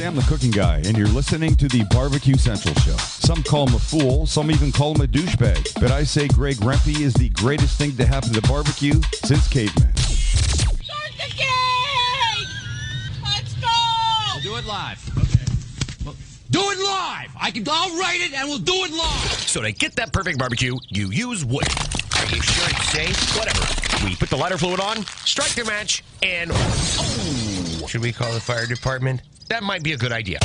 Sam the Cooking Guy, and you're listening to the Barbecue Central Show. Some call him a fool, some even call him a douchebag, but I say Greg Rempe is the greatest thing to happen to barbecue since cavemen. Start the game! Let's go! We'll do it live. Okay. Well, do it live! I'll write it and we'll do it live! So to get that perfect barbecue, you use wood. Are you sure it's safe? Whatever. We put the lighter fluid on, strike the match, and... Oh! Should we call the fire department? That might be a good idea.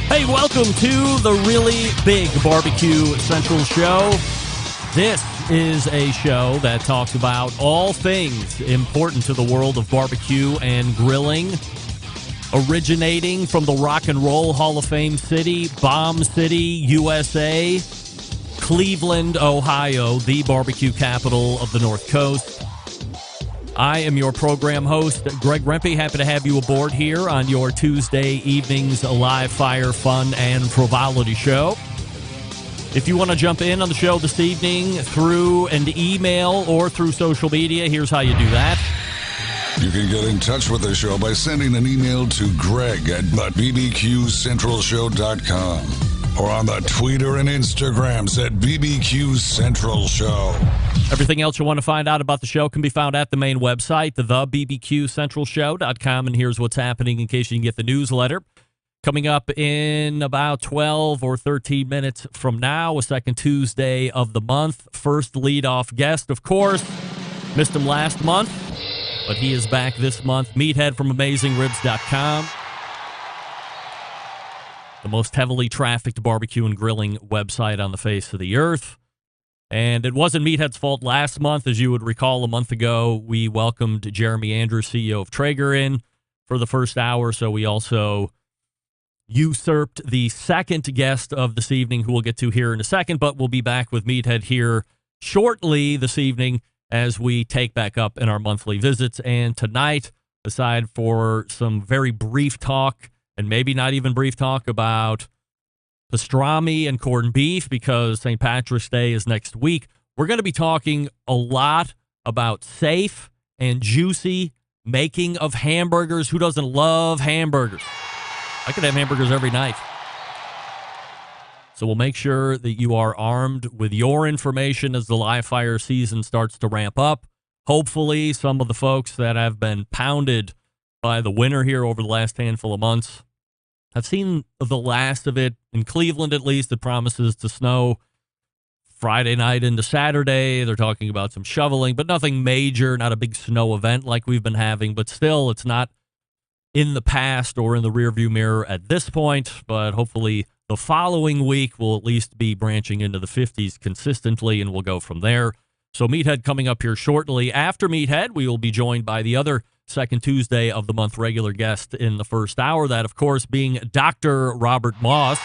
Hey, welcome to the really big Barbecue Central Show. This is a show that talks about all things important to the world of barbecue and grilling, originating from the Rock and Roll Hall of Fame city, Bomb City, USA, Cleveland, Ohio, the barbecue capital of the North Coast. I am your program host, Greg Rempe. Happy to have you aboard here on your Tuesday evening's live fire, fun, and frivolity show. If you want to jump in on the show this evening through an email or through social media, here's how you do that. You can get in touch with the show by sending an email to Greg at bbqcentralshow.com or on the Twitter and Instagrams at BBQ Central Show. Everything else you want to find out about the show can be found at the main website, thebbqcentralshow.com. And here's what's happening in case you can get the newsletter. Coming up in about 12 or 13 minutes from now, a second Tuesday of the month. First leadoff guest, of course. Missed him last month, but he is back this month. Meathead from AmazingRibs.com. The most heavily trafficked barbecue and grilling website on the face of the earth. And it wasn't Meathead's fault last month. As you would recall, a month ago, we welcomed Jeremy Andrews, CEO of Traeger, in for the first hour. So we also usurped the second guest of this evening, who we'll get to here in a second. But we'll be back with Meathead here shortly this evening as we take back up in our monthly visits. And tonight, aside for some very brief talk, and maybe not even brief talk, about pastrami and corned beef, because St. Patrick's Day is next week, we're going to be talking a lot about safe and juicy making of hamburgers. Who doesn't love hamburgers? I could have hamburgers every night. So we'll make sure that you are armed with your information as the live fire season starts to ramp up. Hopefully, some of the folks that have been pounded by the winter here over the last handful of months have seen the last of it. In Cleveland, at least, it promises to snow Friday night into Saturday. They're talking about some shoveling, but nothing major, not a big snow event like we've been having. But still, it's not in the past or in the rearview mirror at this point. But hopefully the following week will at least be branching into the 50s consistently, and we'll go from there. So Meathead coming up here shortly. After Meathead, we will be joined by the other second Tuesday of the month regular guest in the first hour. That, of course, being Dr. Robert Moss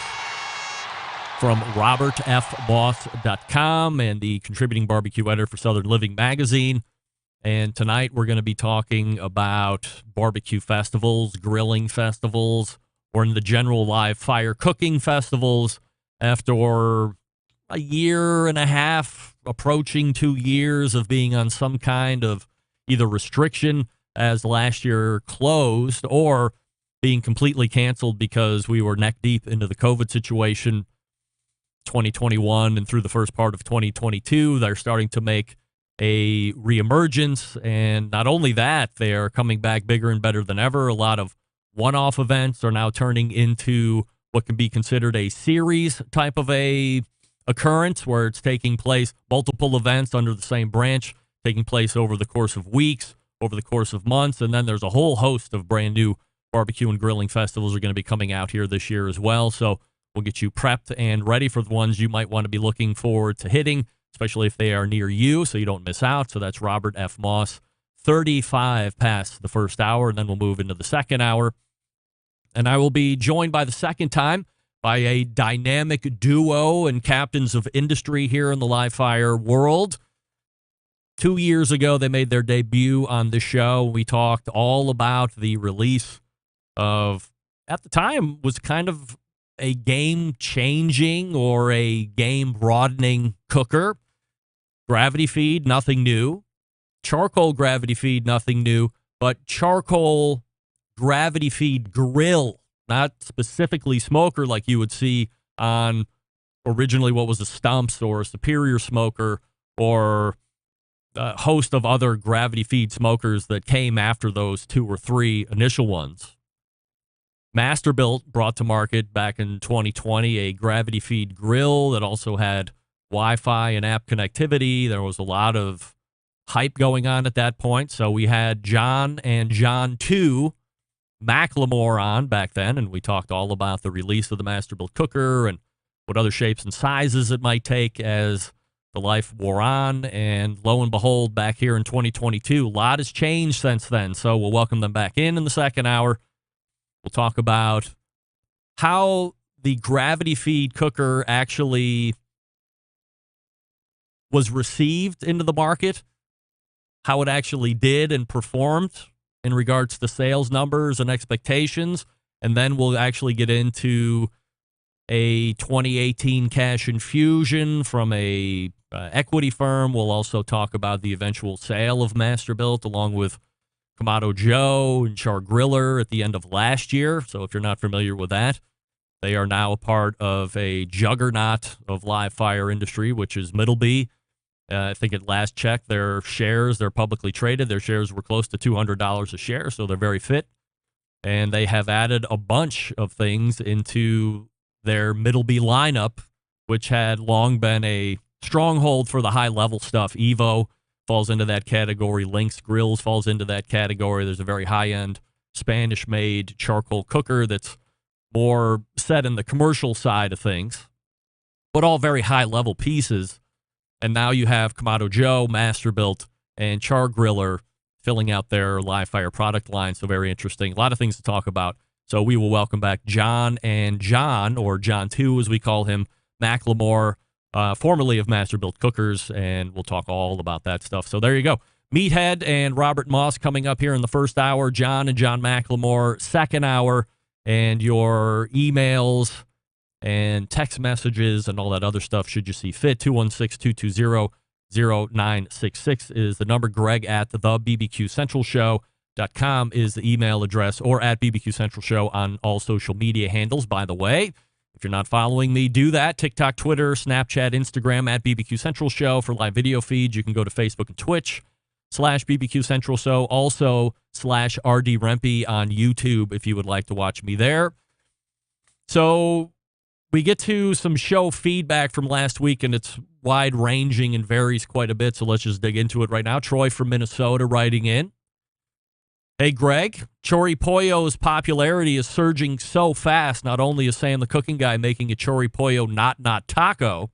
from robertfmoss.com and the contributing barbecue editor for Southern Living magazine. And tonight we're going to be talking about barbecue festivals, grilling festivals, or in the general live fire cooking festivals after a year and a half, approaching 2 years of being on some kind of either restriction as last year closed, or being completely canceled because we were neck deep into the COVID situation 2021 and through the first part of 2022. They're starting to make a reemergence, and not only that, they are coming back bigger and better than ever. A lot of one-off events are now turning into what can be considered a series type of a occurrence, where it's taking place, multiple events under the same branch, taking place over the course of weeks, over the course of months. And then there's a whole host of brand new barbecue and grilling festivals are going to be coming out here this year as well. So we'll get you prepped and ready for the ones you might want to be looking forward to hitting, especially if they are near you, so you don't miss out. So that's Robert F. Moss, 35 past the first hour, and then we'll move into the second hour. And I will be joined by the second time by a dynamic duo and captains of industry here in the live fire world. 2 years ago, they made their debut on the show. We talked all about the release of, at the time, was kind of a game-changing or a game-broadening cooker. Gravity feed, nothing new. Charcoal gravity feed, nothing new. But charcoal gravity feed grill, not specifically smoker like you would see on originally what was a Stumps or a Superior smoker or a host of other gravity feed smokers that came after those 2 or 3 initial ones. Masterbuilt brought to market back in 2020 a gravity feed grill that also had Wi-Fi and app connectivity. There was a lot of hype going on at that point. So we had John and John 2 McLemore on back then, and we talked all about the release of the Masterbuilt cooker and what other shapes and sizes it might take as the life wore on. And lo and behold, back here in 2022, a lot has changed since then. So we'll welcome them back in the second hour. We'll talk about how the gravity feed cooker actually was received into the market, how it actually did and performed in regards to sales numbers and expectations. And then we'll actually get into a 2018 cash infusion from a equity firm. We'll also talk about the eventual sale of Masterbuilt along with Kamado Joe and Char Griller at the end of last year. So if you're not familiar with that, they are now a part of a juggernaut of live fire industry, which is Middleby. I think at last check, their shares, they're publicly traded. Their shares were close to $200 a share, so they're very fit. And they have added a bunch of things into their Middleby lineup, which had long been a stronghold for the high-level stuff. Evo falls into that category. Lynx Grills falls into that category. There's a very high-end Spanish-made charcoal cooker that's more set in the commercial side of things, but all very high-level pieces. And now you have Kamado Joe, Masterbuilt, and Char Griller filling out their live fire product line. So very interesting. A lot of things to talk about. So we will welcome back John and John, or John 2 as we call him, McLemore, formerly of Masterbuilt Cookers, and we'll talk all about that stuff. So there you go. Meathead and Robert Moss coming up here in the first hour. John and John McLemore, second hour, and your emails and text messages and all that other stuff should you see fit. 216-220-0966 is the number. Greg at the bbqcentralshow.com is the email address, or at BBQ Central Show on all social media handles. By the way, if you're not following me, do that. TikTok, Twitter, Snapchat, Instagram at BBQ Central Show for live video feeds. You can go to Facebook and Twitch /BBQ Central Show, also /RD Rempe on YouTube if you would like to watch me there. So we get to some show feedback from last week, and it's wide-ranging and varies quite a bit, so let's just dig into it right now. Troy from Minnesota writing in. Hey, Greg, Chori Pollo's popularity is surging so fast. Not only is Sam the Cooking Guy making a Chori Pollo not taco,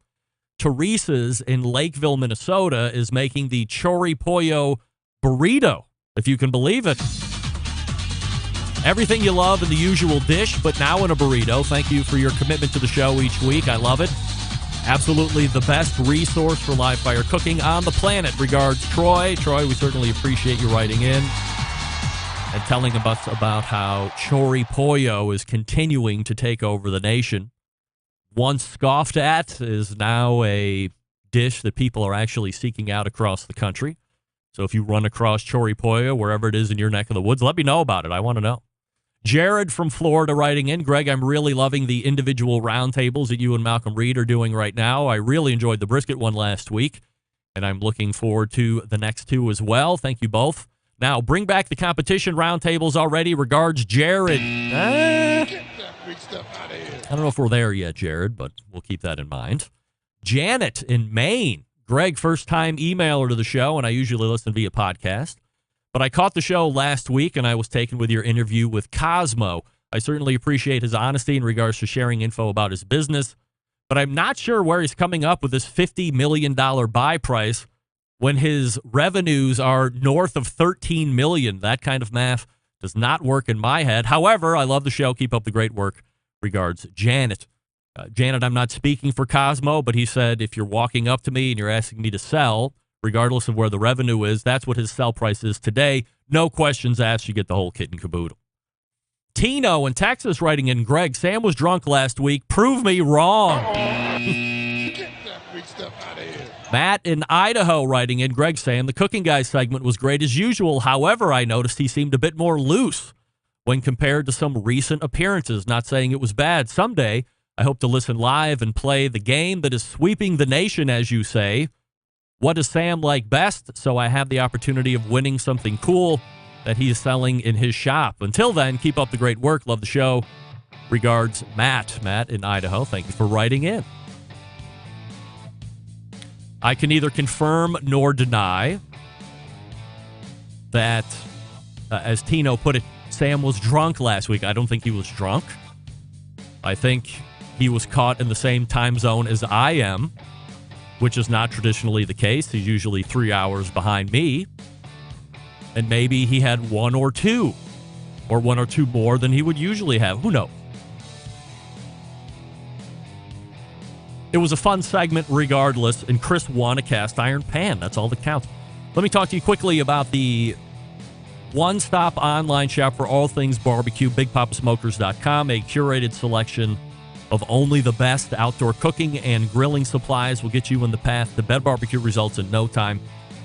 Teresa's in Lakeville, Minnesota is making the Chori Pollo burrito, if you can believe it. Everything you love in the usual dish, but now in a burrito. Thank you for your commitment to the show each week. I love it. Absolutely the best resource for live fire cooking on the planet. Regards, Troy. Troy, we certainly appreciate you writing in and telling us about how Chori Pollo is continuing to take over the nation. Once scoffed at is now a dish that people are actually seeking out across the country. So if you run across Chori Pollo, wherever it is in your neck of the woods, let me know about it. I want to know. Jared from Florida writing in. Greg, I'm really loving the individual roundtables that you and Malcolm Reed are doing right now. I really enjoyed the brisket one last week, and I'm looking forward to the next two as well. Thank you both. Now, bring back the competition roundtables already. Regards, Jared. Get that big stuff out of here. I don't know if we're there yet, Jared, but we'll keep that in mind. Janet in Maine. Greg, first-time emailer to the show, and I usually listen via podcast. But I caught the show last week, and I was taken with your interview with Cosmo. I certainly appreciate his honesty in regards to sharing info about his business, but I'm not sure where he's coming up with this $50 million buy price when his revenues are north of $13 million. That kind of math Does not work in my head. However, I love the show. Keep up the great work. Regards, Janet. Janet, I'm not speaking for Cosmo, but he said if you're walking up to me and you're asking me to sell, regardless of where the revenue is, that's what his sell price is today. No questions asked. You get the whole kit and caboodle. Tino in Texas writing in, Greg, Sam was drunk last week. Prove me wrong. Get that big stuff out of here. Matt in Idaho writing in, Greg, Sam, the cooking guy segment was great as usual. However, I noticed he seemed a bit more loose when compared to some recent appearances. Not saying it was bad. Someday, I hope to listen live and play the game that is sweeping the nation, as you say. What does Sam like best? So I have the opportunity of winning something cool that he is selling in his shop. Until then, keep up the great work. Love the show. Regards, Matt. Matt in Idaho, thank you for writing in. I can neither confirm nor deny that, as Tino put it, Sam was drunk last week. I don't think he was drunk. I think he was caught in the same time zone as I am, which is not traditionally the case. He's usually 3 hours behind me. And maybe he had one or two more than he would usually have. Who knows? It was a fun segment regardless, and Chris won a cast iron pan. That's all that counts. Let me talk to you quickly about the one-stop online shop for all things barbecue, BigPapaSmokers.com, a curated selection of only the best outdoor cooking and grilling supplies will get you in the path to better barbecue results in no time.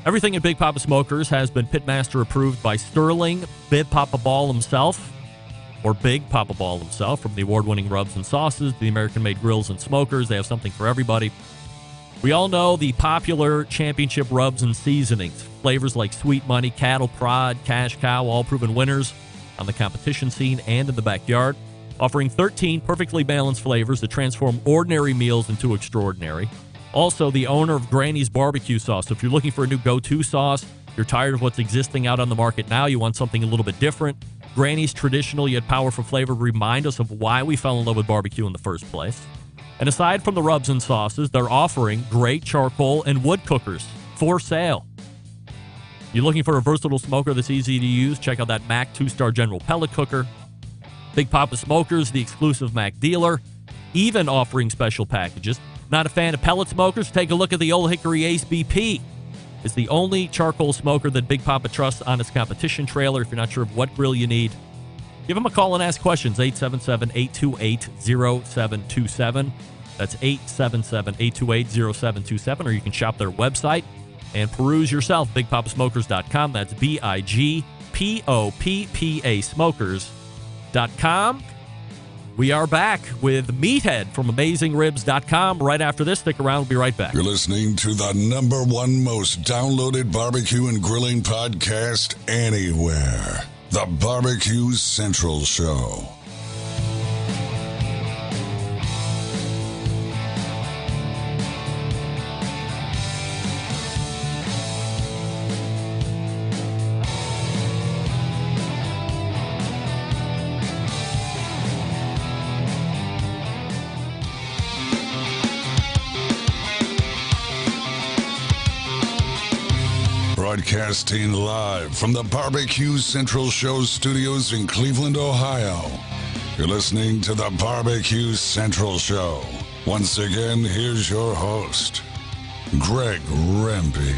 Everything at Big Papa Smokers has been Pitmaster approved by Sterling Big Papa Ball himself, or Big Papa Ball himself, from the award-winning rubs and sauces to the American-made grills and smokers. They have something for everybody. We all know the popular championship rubs and seasonings. Flavors like Sweet Money, Cattle Prod, Cash Cow, all proven winners on the competition scene and in the backyard. Offering 13 perfectly balanced flavors that transform ordinary meals into extraordinary. Also, the owner of Granny's Barbecue Sauce. So if you're looking for a new go-to sauce, you're tired of what's existing out on the market now, you want something a little bit different, Granny's traditional yet powerful flavor remind us of why we fell in love with barbecue in the first place. And aside from the rubs and sauces, they're offering great charcoal and wood cookers for sale. You're looking for a versatile smoker that's easy to use? Check out that Mac 2-star General Pellet Cooker. Big Papa Smokers, the exclusive Mac dealer, even offering special packages. Not a fan of pellet smokers? Take a look at the Old Hickory Ace BP. It's the only charcoal smoker that Big Papa trusts on its competition trailer. If you're not sure of what grill you need, give them a call and ask questions. 877-828-0727. That's 877-828-0727. Or you can shop their website and peruse yourself, BigPapaSmokers.com. That's BIGPOPPA Smokers.com. We are back with Meathead from AmazingRibs.com. Right after this, stick around. We'll be right back. You're listening to the #1 most downloaded barbecue and grilling podcast anywhere. The Barbecue Central Show. Broadcasting live from the Barbecue Central Show studios in Cleveland, Ohio. You're listening to the Barbecue Central Show. Once again, here's your host, Greg Rempe.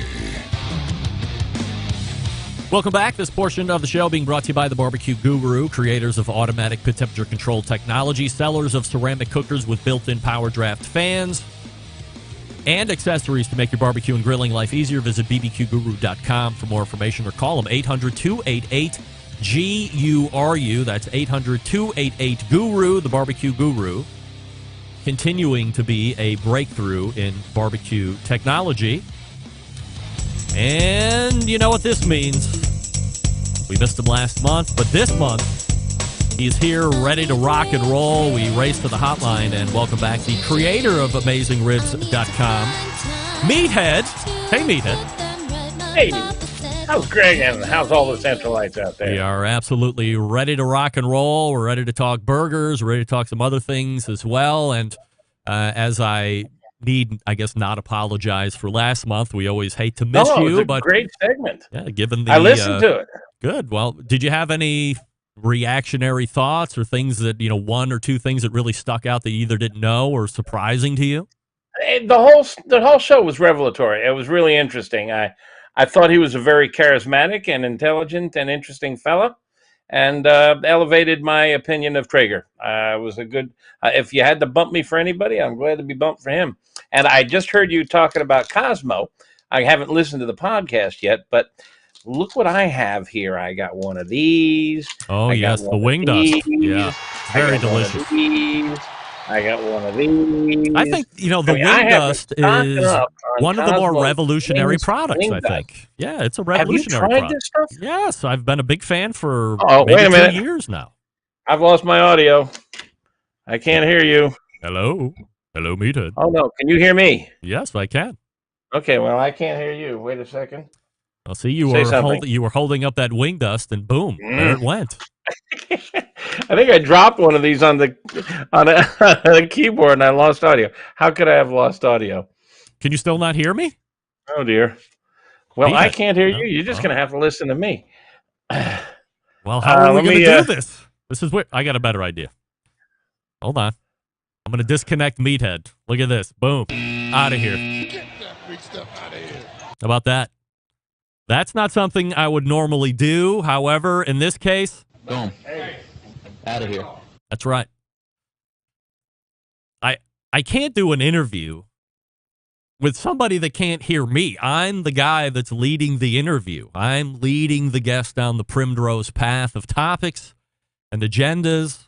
Welcome back. This portion of the show being brought to you by the Barbecue Guru, creators of automatic pit temperature control technology, sellers of ceramic cookers with built-in power draft fans, and accessories to make your barbecue and grilling life easier. Visit bbqguru.com for more information or call them 800-288-GURU. That's 800-288-GURU, the Barbecue Guru. Continuing to be a breakthrough in barbecue technology. And you know what this means. We missed him last month, but this month he's here ready to rock and roll. We race to the hotline and welcome back the creator of AmazingRibs.com, Meathead. Hey, Meathead. Hey, how's Greg and how's all the Centralites out there? We are absolutely ready to rock and roll. We're ready to talk burgers. We're ready to talk some other things as well. And as I need, I guess, not apologize for last month, we always hate to miss you. It was a but great segment. Yeah, given the I listened to it. Good. Well, did you have any reactionary thoughts or things that, one or two things that really stuck out that you either didn't know or surprising to you? The whole show was revelatory. It was really interesting. I thought he was a very charismatic and intelligent and interesting fella, and elevated my opinion of Traeger. Was a good. If you had to bump me for anybody, I'm glad to be bumped for him. And I just heard you talking about Cosmo. I haven't listened to the podcast yet, but look what I have here. I got one of these. Oh, yes, the wing dust. Yeah, very delicious. I got one of these. I think, the wing dust is one of the more revolutionary products, I think. Yeah, it's a revolutionary product. Have you tried this stuff? Yes, I've been a big fan for maybe 2 years now. I've lost my audio. I can't hear you. Hello, Meathead. Oh, no. Can you hear me? Yes, I can. Okay, well, I can't hear you. Wait a second. I'll see you were holding up that wing dust, and boom, there it went. I think I dropped one of these on the keyboard, and I lost audio. How could I have lost audio? Can you still not hear me? Oh dear. Well, I can't hear you. You're just going to have to listen to me. Well, how are we going to do this? This is weird. I got a better idea. Hold on. I'm going to disconnect Meathead. Look at this. Boom. Out of here. Get that big stuff out of here. How about that? That's not something I would normally do. However, in this case, boom. Out of here. That's right. I can't do an interview with somebody that can't hear me. I'm the guy that's leading the interview. I'm leading the guest down the primrose path of topics and agendas.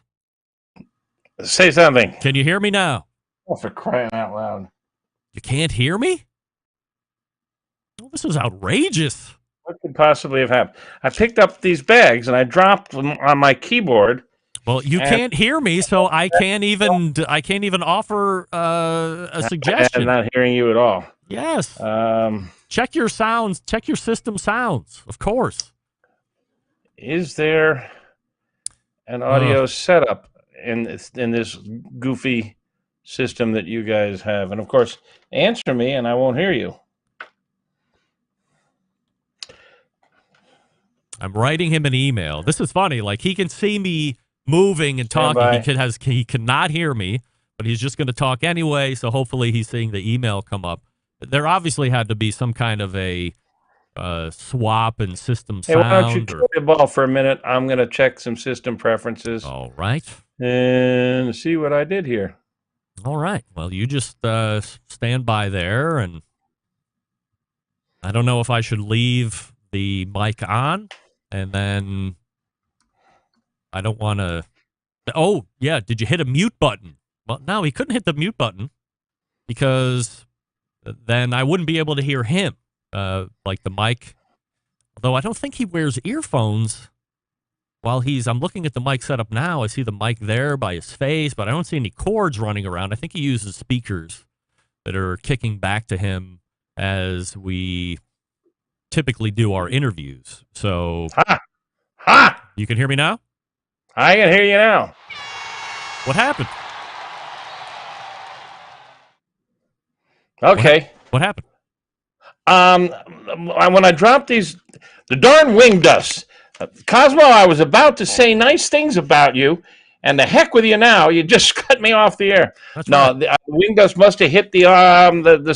Say something. Can you hear me now? Oh, for crying out loud. You can't hear me? Oh, this is outrageous. What could possibly have happened? I picked up these bags and I dropped them on my keyboard. Well, you can't hear me, so I can't even offer a suggestion. I'm not hearing you at all. Yes. Check your sounds. Check your system sounds. Of course. Is there an audio setup in this goofy system that you guys have? And of course, answer me, and I won't hear you. I'm writing him an email. This is funny. Like, he can see me moving and talking. He cannot hear me, but he's just going to talk anyway. So hopefully he's seeing the email come up. There obviously had to be some kind of a swap in system sound. Hey, why don't you play the ball for a minute? I'm going to check some system preferences. All right. And see what I did here. All right. Well, you just stand by there, and I don't know if I should leave the mic on, and then I don't want to. Oh, yeah. Did you hit a mute button? Well, no, he couldn't hit the mute button because then I wouldn't be able to hear him. Like the mic. Although I don't think he wears earphones while I'm looking at the mic setup now. I see the mic there by his face, but I don't see any cords running around. I think he uses speakers that are kicking back to him as we typically do our interviews. So, you can hear me now? I can hear you now. What happened? Okay. What happened? When I dropped the darn wing dust, Cosmo, I was about to say nice things about you, and the heck with you now. You just cut me off the air. That's right. The wing dust must have hit the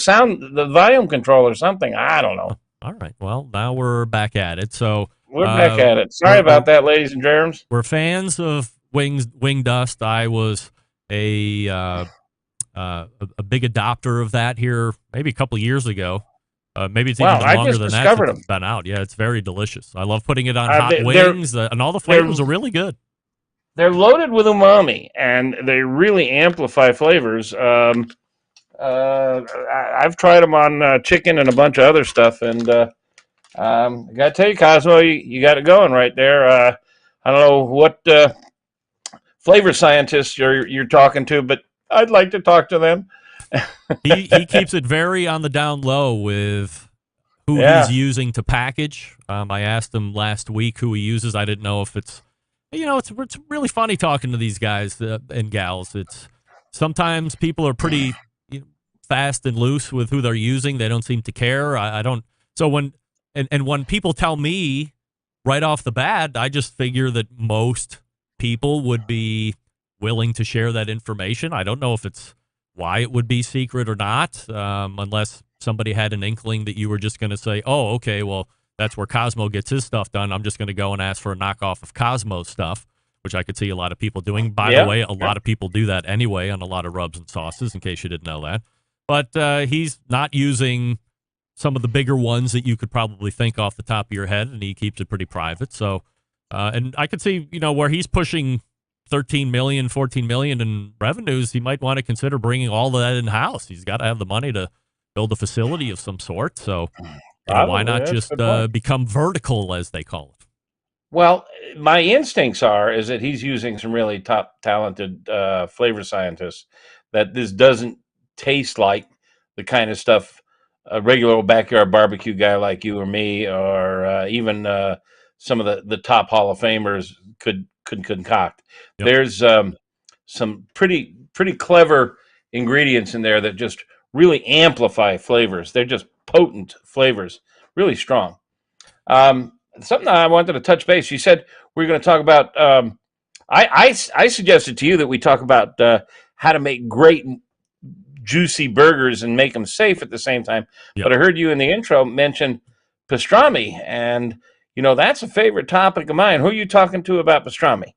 sound, the volume control or something. I don't know. All right. Well, now we're back at it. So we're back at it. Sorry about that, ladies and germs. We're fans of wing dust. I was a big adopter of that here maybe a couple of years ago. Maybe it's even longer than that since it's been out. Yeah, it's very delicious. I love putting it on hot wings, and all the flavors are really good. They're loaded with umami, and they really amplify flavors. I've tried them on chicken and a bunch of other stuff, and I got to tell you, Cosmo, you got it going right there. I don't know what flavor scientists you're talking to, but I'd like to talk to them. he keeps it very on the down low with who he's using to package. I asked him last week who he uses. I didn't know if it's really funny talking to these guys and gals. It's sometimes people are pretty fast and loose with who they're using. They don't seem to care. I don't. So when people tell me right off the bat, I just figure that most people would be willing to share that information. I don't know if it's why it would be secret or not, unless somebody had an inkling that you were just going to say, oh, okay, well, that's where Cosmo gets his stuff done. I'm just going to go and ask for a knockoff of Cosmo's stuff, which I could see a lot of people doing. By the way, a lot of people do that anyway on a lot of rubs and sauces, in case you didn't know that. But he's not using some of the bigger ones that you could probably think off the top of your head, and he keeps it pretty private. So, and I could see, where he's pushing 13 million, 14 million in revenues, he might want to consider bringing all of that in-house. He's got to have the money to build a facility of some sort. So why not just become vertical, as they call it? Well, my instincts is that he's using some really top talented flavor scientists, that this doesn't taste like the kind of stuff a regular old backyard barbecue guy like you or me, or even some of the top Hall of Famers could concoct. Yep. There's some pretty clever ingredients in there that just really amplify flavors. They're just potent flavors, really strong. Something I wanted to touch base. You said we were going to talk about. I suggested to you that we talk about how to make great juicy burgers and make them safe at the same time. Yep. But I heard you in the intro mention pastrami, and that's a favorite topic of mine. Who are you talking to about pastrami?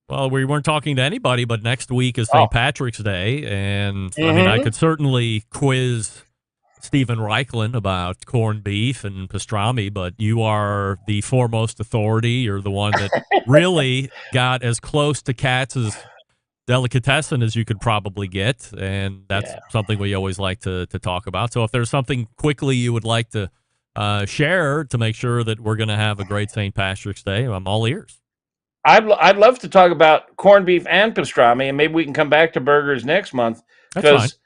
Well, we weren't talking to anybody, but next week is St. Patrick's Day, and I mean, I could certainly quiz Stephen Reichlin about corned beef and pastrami, but you are the foremost authority. You're the one that really got as close to Katz's delicatessen as you could probably get, and that's something we always like to talk about. So if there's something quickly you would like to share to make sure that we're going to have a great St. Patrick's Day, I'm all ears. I'd love to talk about corned beef and pastrami, and maybe we can come back to burgers next month, because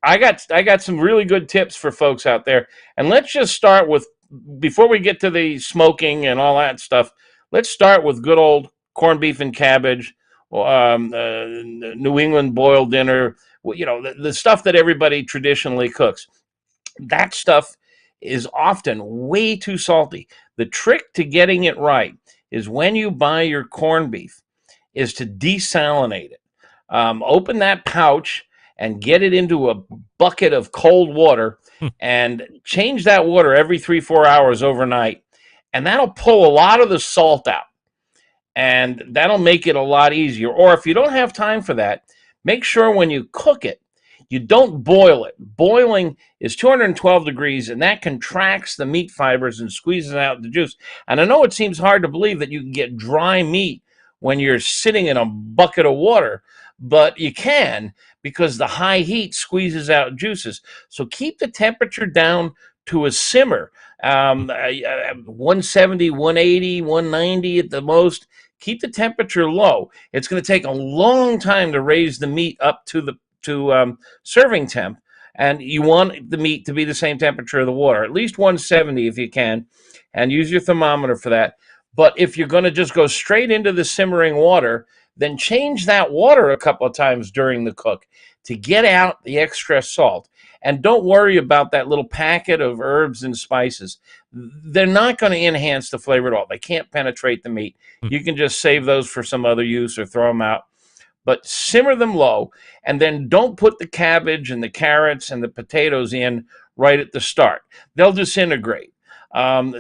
I got some really good tips for folks out there. And let's just start with, before we get to the smoking and all that stuff, let's start with good old corned beef and cabbage, New England boiled dinner, the stuff that everybody traditionally cooks. That stuff is often way too salty. The trick to getting it right is, when you buy your corned beef, is to desalinate it. Open that pouch and get it into a bucket of cold water and change that water every 3-4 hours overnight. And that'll pull a lot of the salt out. And that'll make it a lot easier. Or if you don't have time for that, make sure when you cook it, you don't boil it. Boiling is 212 degrees, and that contracts the meat fibers and squeezes out the juice. And I know it seems hard to believe that you can get dry meat when you're sitting in a bucket of water, but you can, because the high heat squeezes out juices. So keep the temperature down to a simmer, 170, 180, 190 at the most. Keep the temperature low. It's going to take a long time to raise the meat up to serving temp, and you want the meat to be the same temperature of the water, at least 170 if you can, and use your thermometer for that. But if you're going to just go straight into the simmering water, then change that water a couple of times during the cook to get out the extra salt. And don't worry about that little packet of herbs and spices. They're not going to enhance the flavor at all. They can't penetrate the meat. You can just save those for some other use or throw them out. But simmer them low, and then don't put the cabbage and the carrots and the potatoes in right at the start. They'll disintegrate.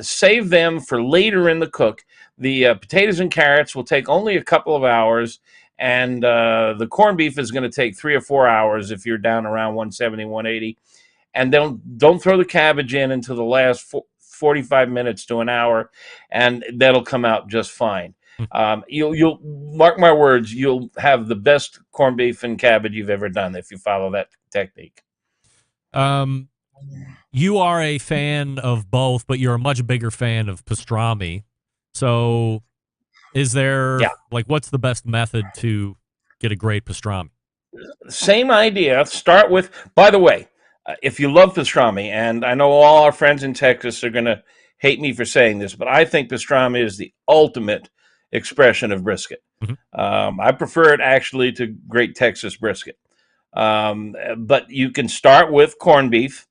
Save them for later in the cook. The potatoes and carrots will take only a couple of hours, and the corned beef is going to take 3 or 4 hours if you're down around 170, 180. And don't throw the cabbage in until the last 45 minutes to an hour, and that'll come out just fine. You'll mark my words, you'll have the best corned beef and cabbage you've ever done if you follow that technique. You are a fan of both, but you're a much bigger fan of pastrami. So is there, what's the best method to get a great pastrami? Same idea. Start with, by the way, if you love pastrami, and I know all our friends in Texas are going to hate me for saying this, but I think pastrami is the ultimate expression of brisket. I prefer it actually to great Texas brisket. But you can start with corned beef,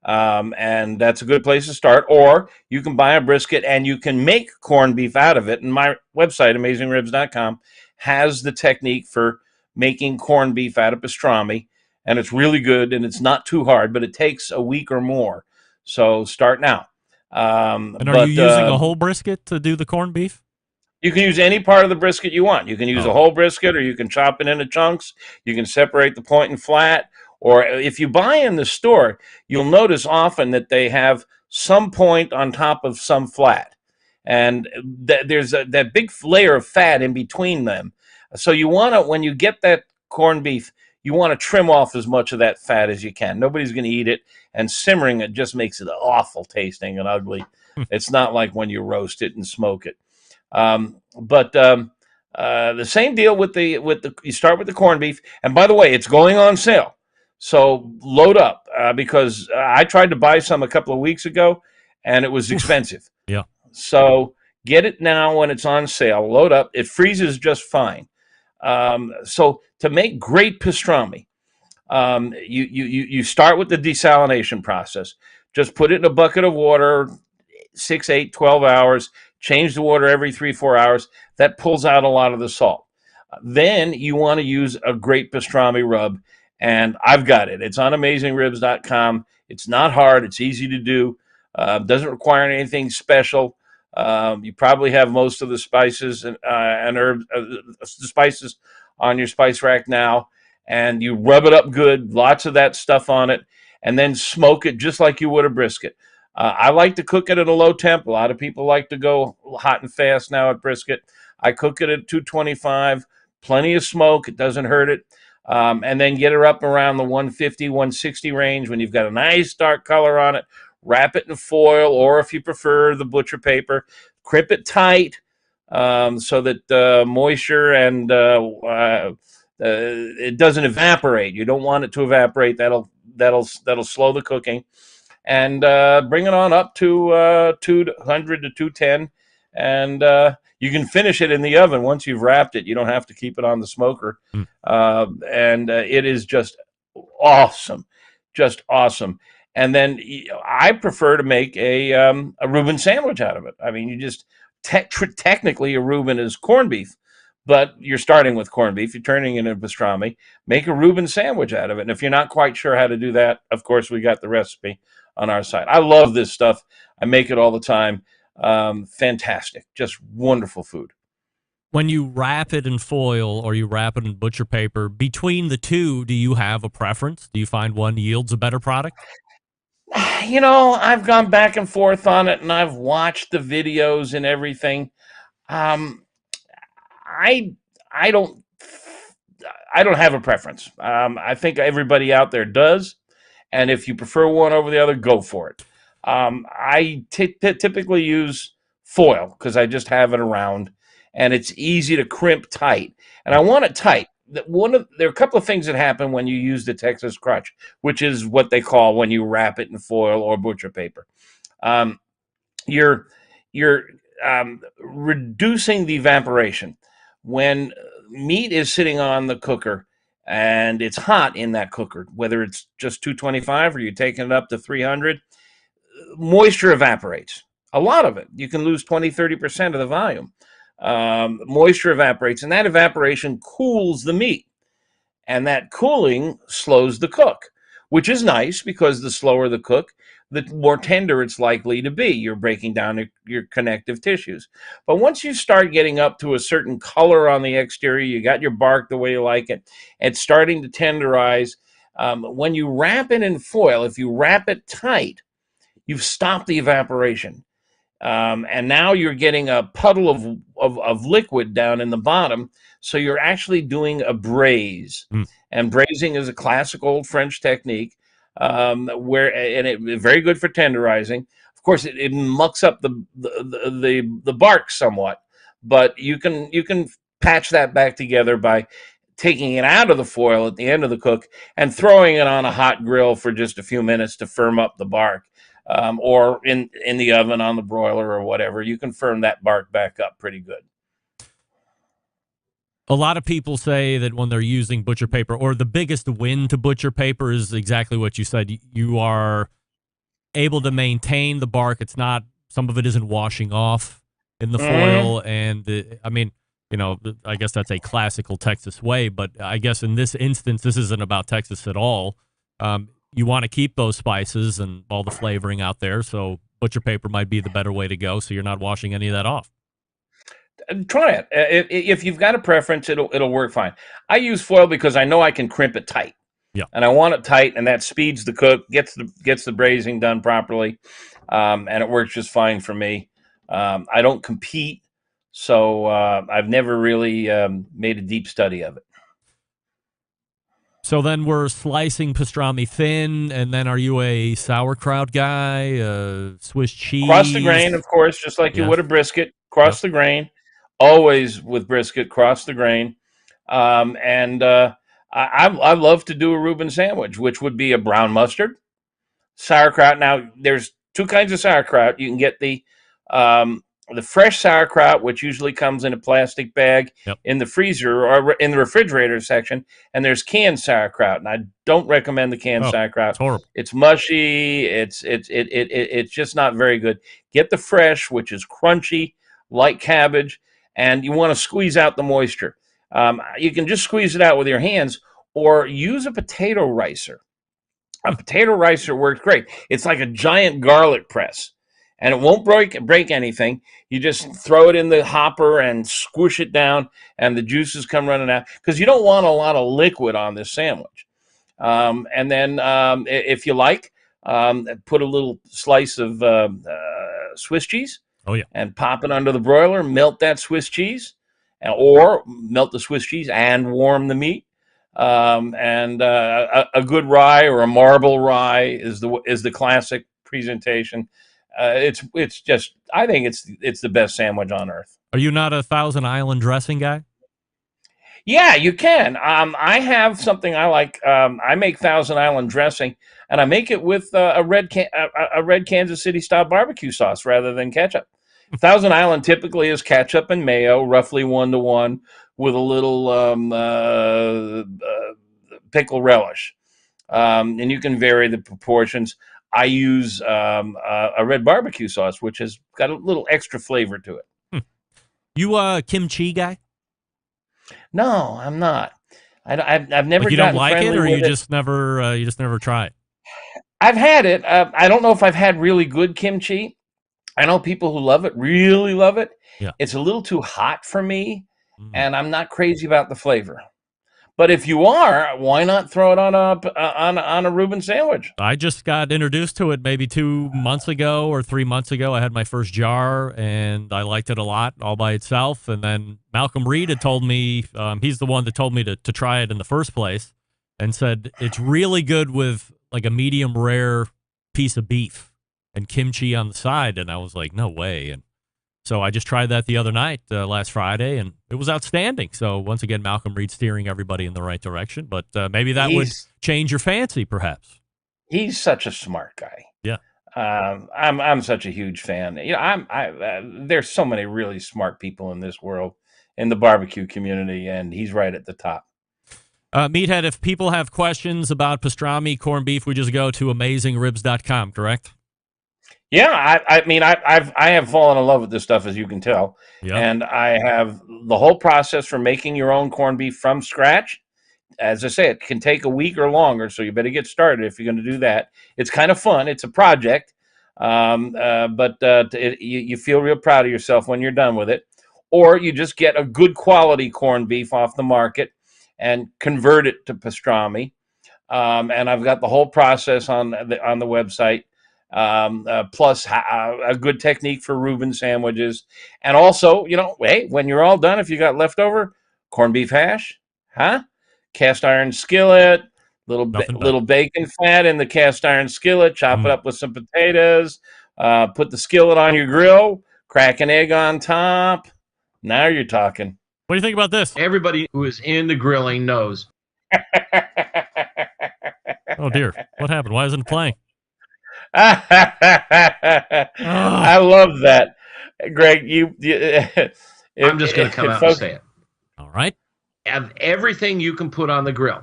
And that's a good place to start. Or you can buy a brisket and you can make corned beef out of it. And my website, AmazingRibs.com, has the technique for making corned beef out of pastrami. And it's really good and it's not too hard, but it takes a week or more. So start now. And are you using a whole brisket to do the corned beef? You can use any part of the brisket you want. You can use a whole brisket, or you can chop it into chunks. You can separate the point and flat. Or if you buy in the store, you'll notice often that they have some point on top of some flat. And there's that big layer of fat in between them. So you want to, when you get that corned beef, you want to trim off as much of that fat as you can. Nobody's going to eat it. And simmering it just makes it awful tasting and ugly. It's not like when you roast it and smoke it. But the same deal with the you start with the corned beef, and by the way, it's going on sale, so load up because I tried to buy some a couple of weeks ago, and it was expensive. Yeah. So get it now when it's on sale. Load up. It freezes just fine. So to make great pastrami, you start with the desalination process. Just put it in a bucket of water, 6, 8, 12 hours. Change the water every 3-4 hours. That pulls out a lot of the salt. Then you want to use a great pastrami rub, and I've got it. It's on AmazingRibs.com. It's not hard. It's easy to do. Doesn't require anything special. You probably have most of the spices and herbs, the spices on your spice rack now, and you rub it up good. Lots of that stuff on it, and then smoke it just like you would a brisket. I like to cook it at a low temp. A lot of people like to go hot and fast now at brisket. I cook it at 225, plenty of smoke. It doesn't hurt it. And then get her up around the 150, 160 range. When you've got a nice dark color on it, wrap it in foil, or if you prefer the butcher paper, crimp it tight so that moisture and it doesn't evaporate. You don't want it to evaporate. That'll slow the cooking. And bring it on up to 200 to 210, and you can finish it in the oven once you've wrapped it. You don't have to keep it on the smoker, and it is just awesome, just awesome. And then I prefer to make a Reuben sandwich out of it. I mean, you just technically a Reuben is corned beef, but you're starting with corned beef. You're turning it into pastrami. Make a Reuben sandwich out of it. And if you're not quite sure how to do that, of course, we got the recipe on our site. I love this stuff. I make it all the time. Fantastic. Just wonderful food. When you wrap it in foil or you wrap it in butcher paper, between the two, do you have a preference? Do you find one yields a better product? You know, I've gone back and forth on it, and I've watched the videos and everything. I don't have a preference. I think everybody out there does. And if you prefer one over the other, go for it. I typically use foil because I just have it around, and it's easy to crimp tight. And I want it tight. There are a couple of things that happen when you use the Texas crutch, which is what they call when you wrap it in foil or butcher paper. You're reducing the evaporation. When meat is sitting on the cooker, and it's hot in that cooker, whether it's just 225 or you're taking it up to 300, moisture evaporates. A lot of it. You can lose 20, 30% of the volume. Moisture evaporates, and that evaporation cools the meat. And that cooling slows the cook, which is nice because the slower the cook, the more tender it's likely to be. You're breaking down your connective tissues. But once you start getting up to a certain color on the exterior, you got your bark the way you like it, it's starting to tenderize. When you wrap it in foil, if you wrap it tight, you've stopped the evaporation. And now you're getting a puddle of liquid down in the bottom. So you're actually doing a braise. And braising is a classic old French technique. Very good for tenderizing. Of course, it mucks up the bark somewhat, but you can patch that back together by taking it out of the foil at the end of the cook and throwing it on a hot grill for just a few minutes to firm up the bark, or in the oven on the broiler or whatever. You can firm that bark back up pretty good. A lot of people say that when they're using butcher paper, or the biggest win to butcher paper is exactly what you said. You are able to maintain the bark. It's not, some of it isn't washing off in the foil. And I guess that's a classical Texas way, but I guess in this instance, this isn't about Texas at all. You want to keep those spices and all the flavoring out there. So butcher paper might be the better way to go. So you're not washing any of that off. Try it. If you've got a preference, it'll work fine. I use foil because I know I can crimp it tight. Yeah. And I want it tight, and that speeds the cook, gets the braising done properly, and it works just fine for me. I don't compete, so I've never really made a deep study of it. So then we're slicing pastrami thin, and then are you a sauerkraut guy, Swiss cheese? Cross the grain, of course, just like you would a brisket. Cross the grain. Always with brisket, cross the grain. I love to do a Reuben sandwich, which would be a brown mustard, sauerkraut. Now, there's two kinds of sauerkraut. You can get the fresh sauerkraut, which usually comes in a plastic bag in the freezer or in the refrigerator section, and there's canned sauerkraut. And I don't recommend the canned sauerkraut. It's horrible. It's mushy. It's just not very good. Get the fresh, which is crunchy, like cabbage, and you want to squeeze out the moisture. You can just squeeze it out with your hands or use a potato ricer. A potato ricer works great. It's like a giant garlic press, and it won't break anything. You just throw it in the hopper and squish it down, and the juices come running out because you don't want a lot of liquid on this sandwich. And then if you like, put a little slice of Swiss cheese. Oh, yeah. And pop it under the broiler, melt that Swiss cheese, or melt the Swiss cheese and warm the meat. And a good rye or a marble rye is the classic presentation. It's just, I think it's the best sandwich on earth. Are you not a Thousand Island dressing guy? Yeah, you can. I have something I like. I make Thousand Island dressing, and I make it with a red Kansas City style barbecue sauce rather than ketchup. Thousand Island typically is ketchup and mayo, roughly 1-to-1, with a little pickle relish, and you can vary the proportions. I use a red barbecue sauce, which has got a little extra flavor to it. You a kimchi guy? No, I'm not. I've never. Like you don't like it, or you just never try it? I've had it. I don't know if I've had really good kimchi. I know people who love it, really love it. Yeah. It's a little too hot for me, and I'm not crazy about the flavor. But if you are, why not throw it on a Reuben sandwich? I just got introduced to it maybe 2 months ago or 3 months ago. I had my first jar, and I liked it a lot all by itself. And then Malcolm Reed had told me, he's the one that told me to try it in the first place, and said it's really good with like a medium rare piece of beef and kimchi on the side. And I was like, no way. And so I just tried that the other night, last Friday, and it was outstanding. So once again, Malcolm Reed steering everybody in the right direction. But maybe that would change your fancy, perhaps. He's such a smart guy. Yeah, I'm such a huge fan. You know, there's so many really smart people in this world, in the barbecue community, and he's right at the top. Meathead, if people have questions about pastrami, corned beef, we just go to AmazingRibs.com, correct? Yeah, I mean, I have fallen in love with this stuff, as you can tell. Yeah. And I have the whole process for making your own corned beef from scratch. As I say, it can take a week or longer, so you better get started if you're going to do that. It's kind of fun. It's a project, but you feel real proud of yourself when you're done with it. Or you just get a good quality corned beef off the market and convert it to pastrami. And I've got the whole process on the website. Plus a good technique for Reuben sandwiches. And also, you know, hey, when you're all done, if you got leftover corned beef hash, cast iron skillet, little bacon fat in the cast iron skillet, chop it up with some potatoes, put the skillet on your grill, crack an egg on top. Now you're talking. What do you think about this? Everybody who is into grilling knows. Oh dear, what happened? Why isn't it playing? I love that, Greg. I'm just going to come out and say it. All right. Have everything you can put on the grill.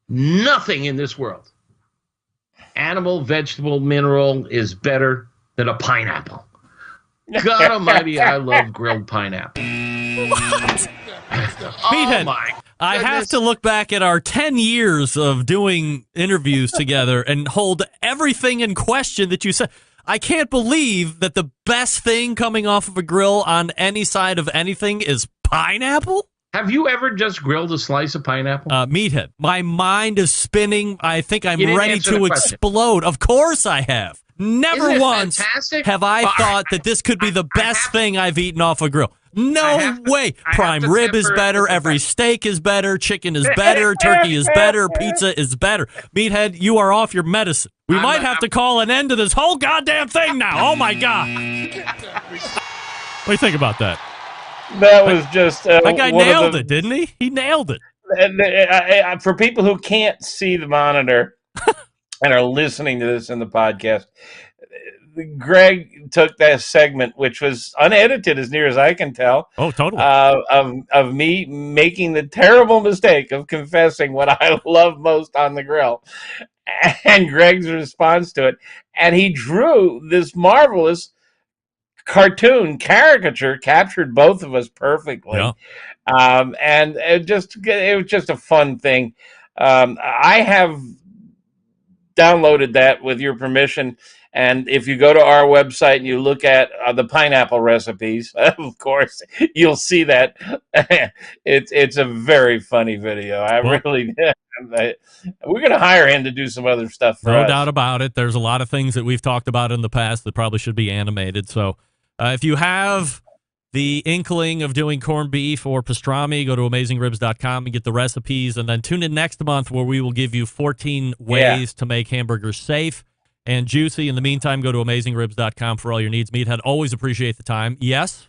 Nothing in this world animal, vegetable, mineral is better than a pineapple. God almighty, I love grilled pineapple. What? Oh Meathead, my I have goodness. to look back at our 10 years of doing interviews together and hold everything in question that you said. I can't believe that the best thing coming off of a grill on any side of anything is pineapple? Have you ever just grilled a slice of pineapple? Meathead, my mind is spinning. I think I'm You didn't ready answer the to question. explode. Of course I have. Never Isn't it once fantastic? have I Well, thought that this could be the best thing I've eaten off a grill. No way. I have Prime to rib is temper it better. with the Every fact- steak is better. Chicken is better. Turkey is better. Pizza is better. Meathead, you are off your medicine. We might have to call an end to this whole goddamn thing now. Oh, my God. What do you think about that? That was just That guy one of nailed the- it, didn't he? He nailed it. And for people who can't see the monitor and are listening to this in the podcast, Greg took that segment, which was unedited as near as I can tell. Oh, totally. Of me making the terrible mistake of confessing what I love most on the grill, and Greg's response to it, and he drew this marvelous cartoon caricature, captured both of us perfectly. Yeah. And it was just a fun thing. I have downloaded that with your permission. And if you go to our website and you look at the pineapple recipes, of course, you'll see that it's a very funny video. We're going to hire him to do some other stuff for us. No doubt about it. There's a lot of things that we've talked about in the past that probably should be animated. So if you have the inkling of doing corned beef or pastrami, go to AmazingRibs.com and get the recipes. And then tune in next month where we will give you 14 ways to make hamburgers safe and juicy. In the meantime, go to AmazingRibs.com for all your needs. Meathead, always appreciate the time. Yes?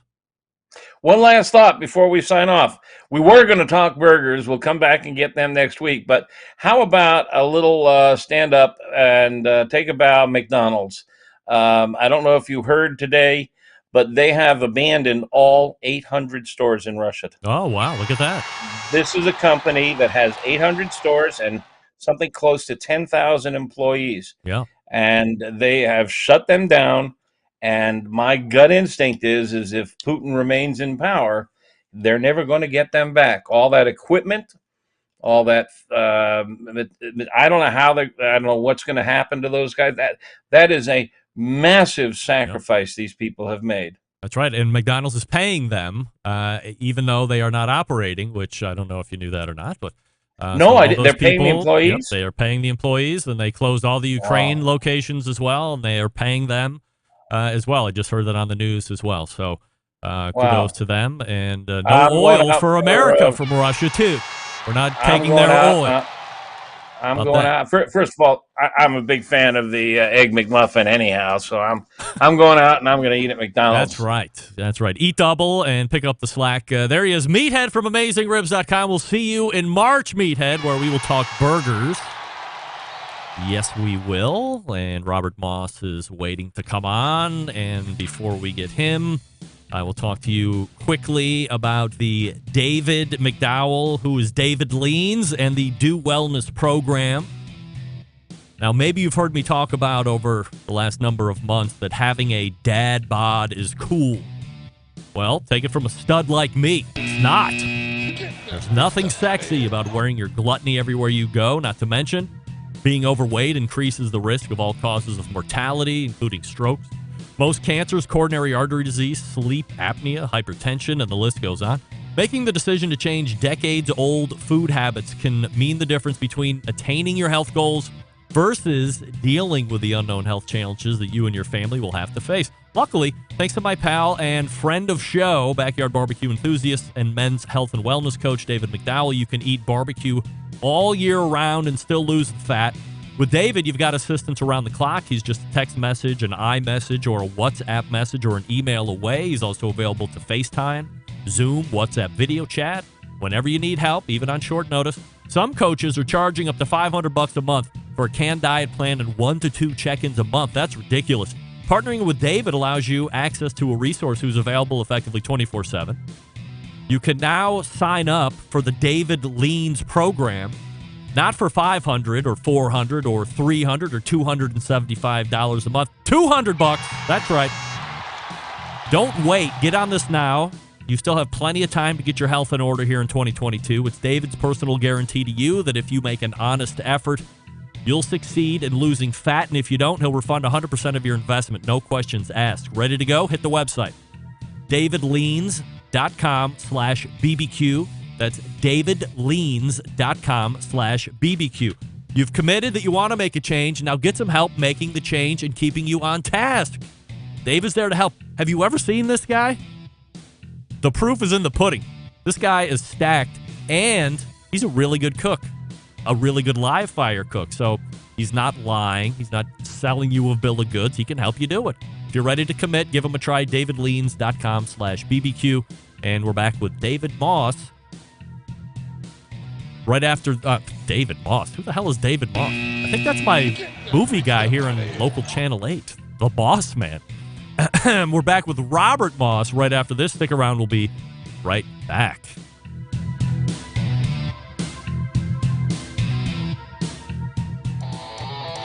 One last thought before we sign off. We were going to talk burgers. We'll come back and get them next week. But how about a little stand up and take a bow, McDonald's? I don't know if you heard today, but they have abandoned all 800 stores in Russia. Oh, wow. Look at that. This is a company that has 800 stores and something close to 10,000 employees. Yeah. And they have shut them down. And my gut instinct is if Putin remains in power, they're never going to get them back. All that equipment, all that, I don't know how I don't know what's going to happen to those guys. That is a massive sacrifice these people have made. That's right. And McDonald's is paying them, even though they are not operating, which I don't know if you knew that or not, but no, I didn't. They're paying the employees. Yep, they are paying the employees, and they closed all the Ukraine locations as well, and they are paying them as well. I just heard that on the news as well. So kudos to them. And no oil for America from Russia, too. We're not taking their oil. I'm going out. First of all, I'm a big fan of the Egg McMuffin anyhow, so I'm going out and I'm going to eat at McDonald's. That's right. That's right. Eat double and pick up the slack. There he is, Meathead from AmazingRibs.com. We'll see you in March, Meathead, where we will talk burgers. Yes, we will. And Robert Moss is waiting to come on. And before we get him, I will talk to you quickly about the David McDowell, who is David Leans, and the Do Wellness program. Now, maybe you've heard me talk about over the last number of months that having a dad bod is cool. Well, take it from a stud like me. It's not. There's nothing sexy about wearing your gluttony everywhere you go, not to mention being overweight increases the risk of all causes of mortality, including strokes, most cancers, coronary artery disease, sleep apnea, hypertension, and the list goes on. Making the decision to change decades-old food habits can mean the difference between attaining your health goals versus dealing with the unknown health challenges that you and your family will have to face. Luckily, thanks to my pal and friend of show, backyard barbecue enthusiast and men's health and wellness coach, David McDowell, you can eat barbecue all year round and still lose the fat. With David, you've got assistance around the clock. He's just a text message, an iMessage, or a WhatsApp message, or an email away. He's also available to FaceTime, Zoom, WhatsApp video chat, whenever you need help, even on short notice. Some coaches are charging up to $500 a month for a canned diet plan and 1 to 2 check-ins a month. That's ridiculous. Partnering with David allows you access to a resource who's available effectively 24/7. You can now sign up for the David Leans program. Not for $500 or $400 or $300 or $275 a month. $200. That's right. Don't wait. Get on this now. You still have plenty of time to get your health in order here in 2022. It's David's personal guarantee to you that if you make an honest effort, you'll succeed in losing fat. And if you don't, he'll refund 100% of your investment. No questions asked. Ready to go? Hit the website. davidleans.com/BBQ. That's davidleans.com/BBQ. You've committed that you want to make a change. Now get some help making the change and keeping you on task. Dave is there to help. Have you ever seen this guy? The proof is in the pudding. This guy is stacked, and he's a really good cook, a really good live fire cook. So he's not lying. He's not selling you a bill of goods. He can help you do it. If you're ready to commit, give him a try, davidleans.com/BBQ. And we're back with David Moss. Right after David Moss. Who the hell is David Moss? I think that's my movie guy here on local Channel 8, the Boss Man. We're back with Robert Moss right after this. Stick around. We'll be right back.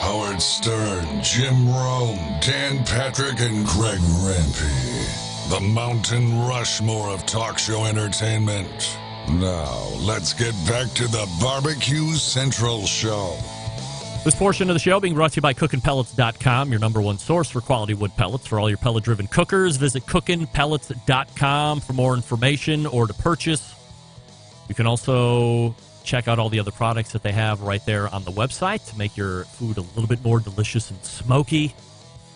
Howard Stern, Jim Rome, Dan Patrick, and Greg Rempe. The Mountain Rushmore of talk show entertainment. Now, let's get back to the Barbecue Central Show. This portion of the show being brought to you by cookinpellets.com, your number one source for quality wood pellets for all your pellet-driven cookers. Visit cookinpellets.com for more information or to purchase. You can also check out all the other products that they have right there on the website to make your food a little bit more delicious and smoky.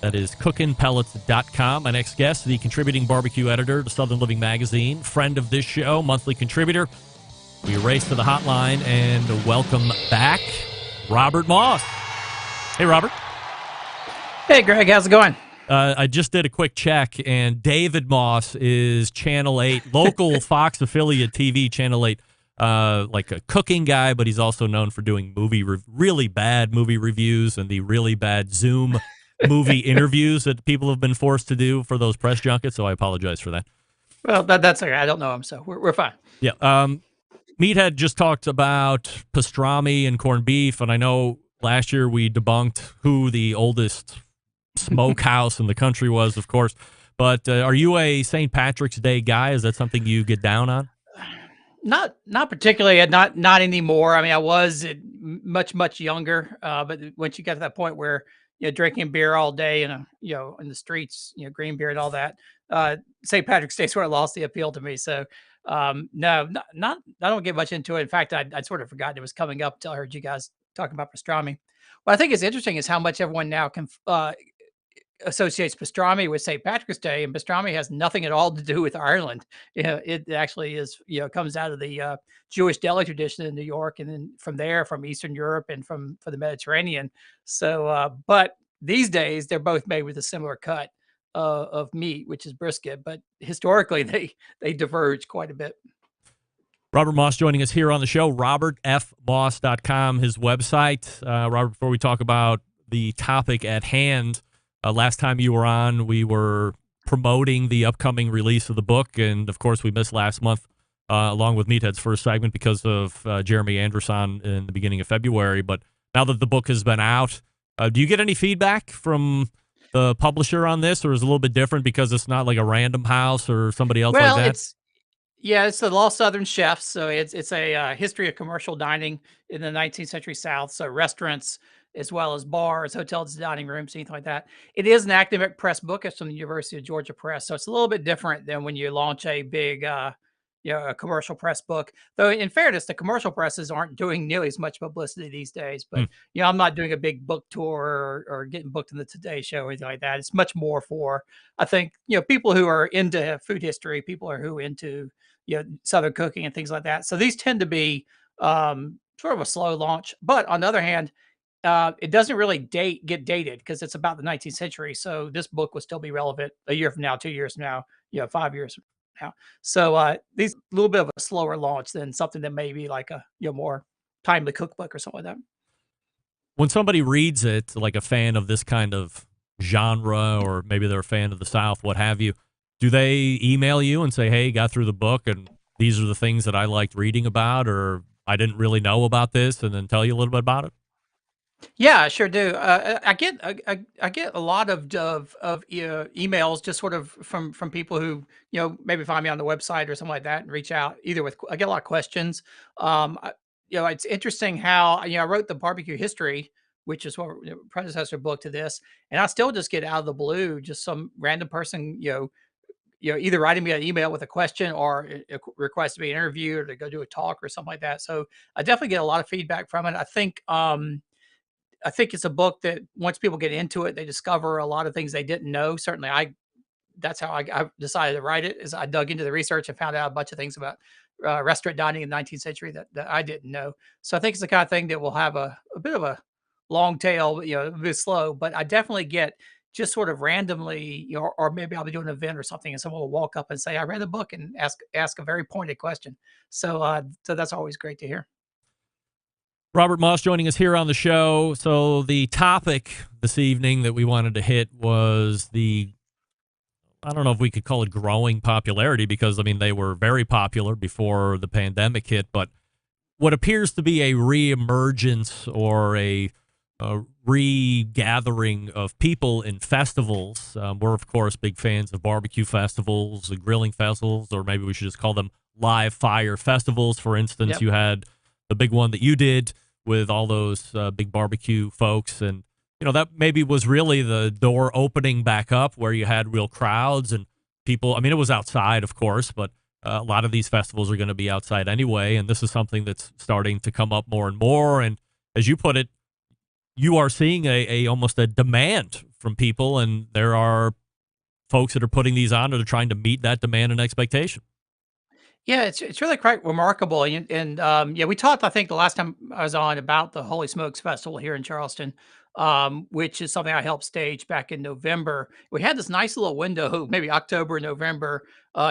That is cookinpellets.com. My next guest, the contributing barbecue editor to Southern Living Magazine, friend of this show, monthly contributor. We race to the hotline and welcome back Robert Moss. Hey, Robert. Hey, Greg. How's it going? I just did a quick check, and David Moss is Channel 8, local Fox affiliate TV, Channel 8, like a cooking guy, but he's also known for doing really bad movie reviews and the really bad Zoom movie interviews that people have been forced to do for those press junkets, so I apologize for that. Well, that's okay. I don't know him, so we're fine. Yeah. Meathead just talked about pastrami and corned beef, and I know last year we debunked who the oldest smokehouse in the country was, of course. But are you a St. Patrick's Day guy? Is that something you get down on? Not particularly. Not anymore. I mean, I was much younger. But once you get to that point where you're drinking beer all day and in the streets, green beer and all that, St. Patrick's Day sort of lost the appeal to me. So. No, not. I don't get much into it. In fact, I'd sort of forgotten it was coming up until I heard you guys talking about pastrami. What I think is interesting is how much everyone now associates pastrami with St. Patrick's Day, and pastrami has nothing at all to do with Ireland. It actually is. Comes out of the Jewish deli tradition in New York, and then from there, from Eastern Europe and from the Mediterranean. So, but these days they're both made with a similar cut of meat, which is brisket, but historically they diverge quite a bit. Robert Moss joining us here on the show, robertfmoss.com, his website. Robert, before we talk about the topic at hand, last time you were on, we were promoting the upcoming release of the book, and of course we missed last month, along with Meathead's first segment because of Jeremy Anderson in the beginning of February. But now that the book has been out, do you get any feedback from the publisher on this, or is it a little bit different because it's not like a Random House or somebody else like that? It's the Lost Southern Chefs. So it's a history of commercial dining in the 19th century South. So restaurants as well as bars, hotels, dining rooms, anything like that. It is an academic press book. It's from the University of Georgia Press. So it's a little bit different than when you launch a big a commercial press book. Though in fairness, the commercial presses aren't doing nearly as much publicity these days. But I'm not doing a big book tour or getting booked in the Today Show or anything like that. It's much more for, I think, people who are into food history, people who are into Southern cooking and things like that. So these tend to be sort of a slow launch. But on the other hand, it doesn't really get dated because it's about the 19th century. So this book will still be relevant a year from now, 2 years from now, 5 years from now. So these a little bit of a slower launch than something that may be like a more timely cookbook or something like that. When somebody reads it, like a fan of this kind of genre, or maybe they're a fan of the South, what have you, do they email you and say, hey, got through the book and these are the things that I liked reading about? Or I didn't really know about this, and then tell you a little bit about it? Yeah, I sure do. I get a lot of emails just sort of from people who maybe find me on the website or something like that and reach out either with I get a lot of questions. I, it's interesting how I wrote the barbecue history, which is what predecessor book to this, and I still just get out of the blue just some random person either writing me an email with a question or a request to be interviewed or to go do a talk or something like that. So I definitely get a lot of feedback from it. I think it's a book that once people get into it, they discover a lot of things they didn't know. Certainly, that's how I decided to write it. Is I dug into the research and found out a bunch of things about restaurant dining in the 19th century that I didn't know. So I think it's the kind of thing that will have a bit of a long tail, a bit slow. But I definitely get just sort of randomly, or maybe I'll be doing an event or something, and someone will walk up and say, "I read the book," and ask a very pointed question. So that's always great to hear. Robert Moss joining us here on the show. So the topic this evening that we wanted to hit was I don't know if we could call it growing popularity, because, I mean, they were very popular before the pandemic hit, but what appears to be a reemergence or a regathering of people in festivals. We're, of course, big fans of barbecue festivals, grilling festivals, or maybe we should just call them live fire festivals. For instance, Yep. you had the big one that you did with all those big barbecue folks. And, that maybe was really the door opening back up where you had real crowds and people. I mean, it was outside, of course, but a lot of these festivals are going to be outside anyway. And this is something that's starting to come up more and more. And as you put it, you are seeing a almost a demand from people. And there are folks that are putting these on that are trying to meet that demand and expectation. Yeah, it's really quite remarkable, yeah, we talked I think the last time I was on about the Holy Smokes Festival here in Charleston, which is something I helped stage back in November. We had this nice little window, maybe October, November,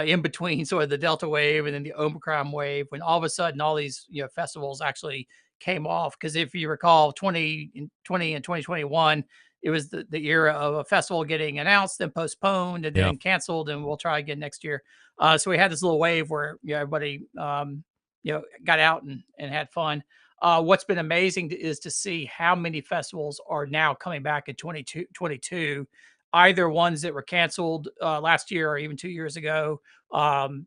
in between sort of the Delta wave and then the Omicron wave, when all of a sudden all these festivals actually came off. Because if you recall, 2020 and 2021, it was the era of a festival getting announced, then postponed, and Yeah. then canceled, and we'll try again next year. So we had this little wave where everybody got out and had fun. What's been amazing is to see how many festivals are now coming back in 2022, either ones that were canceled last year or even 2 years ago,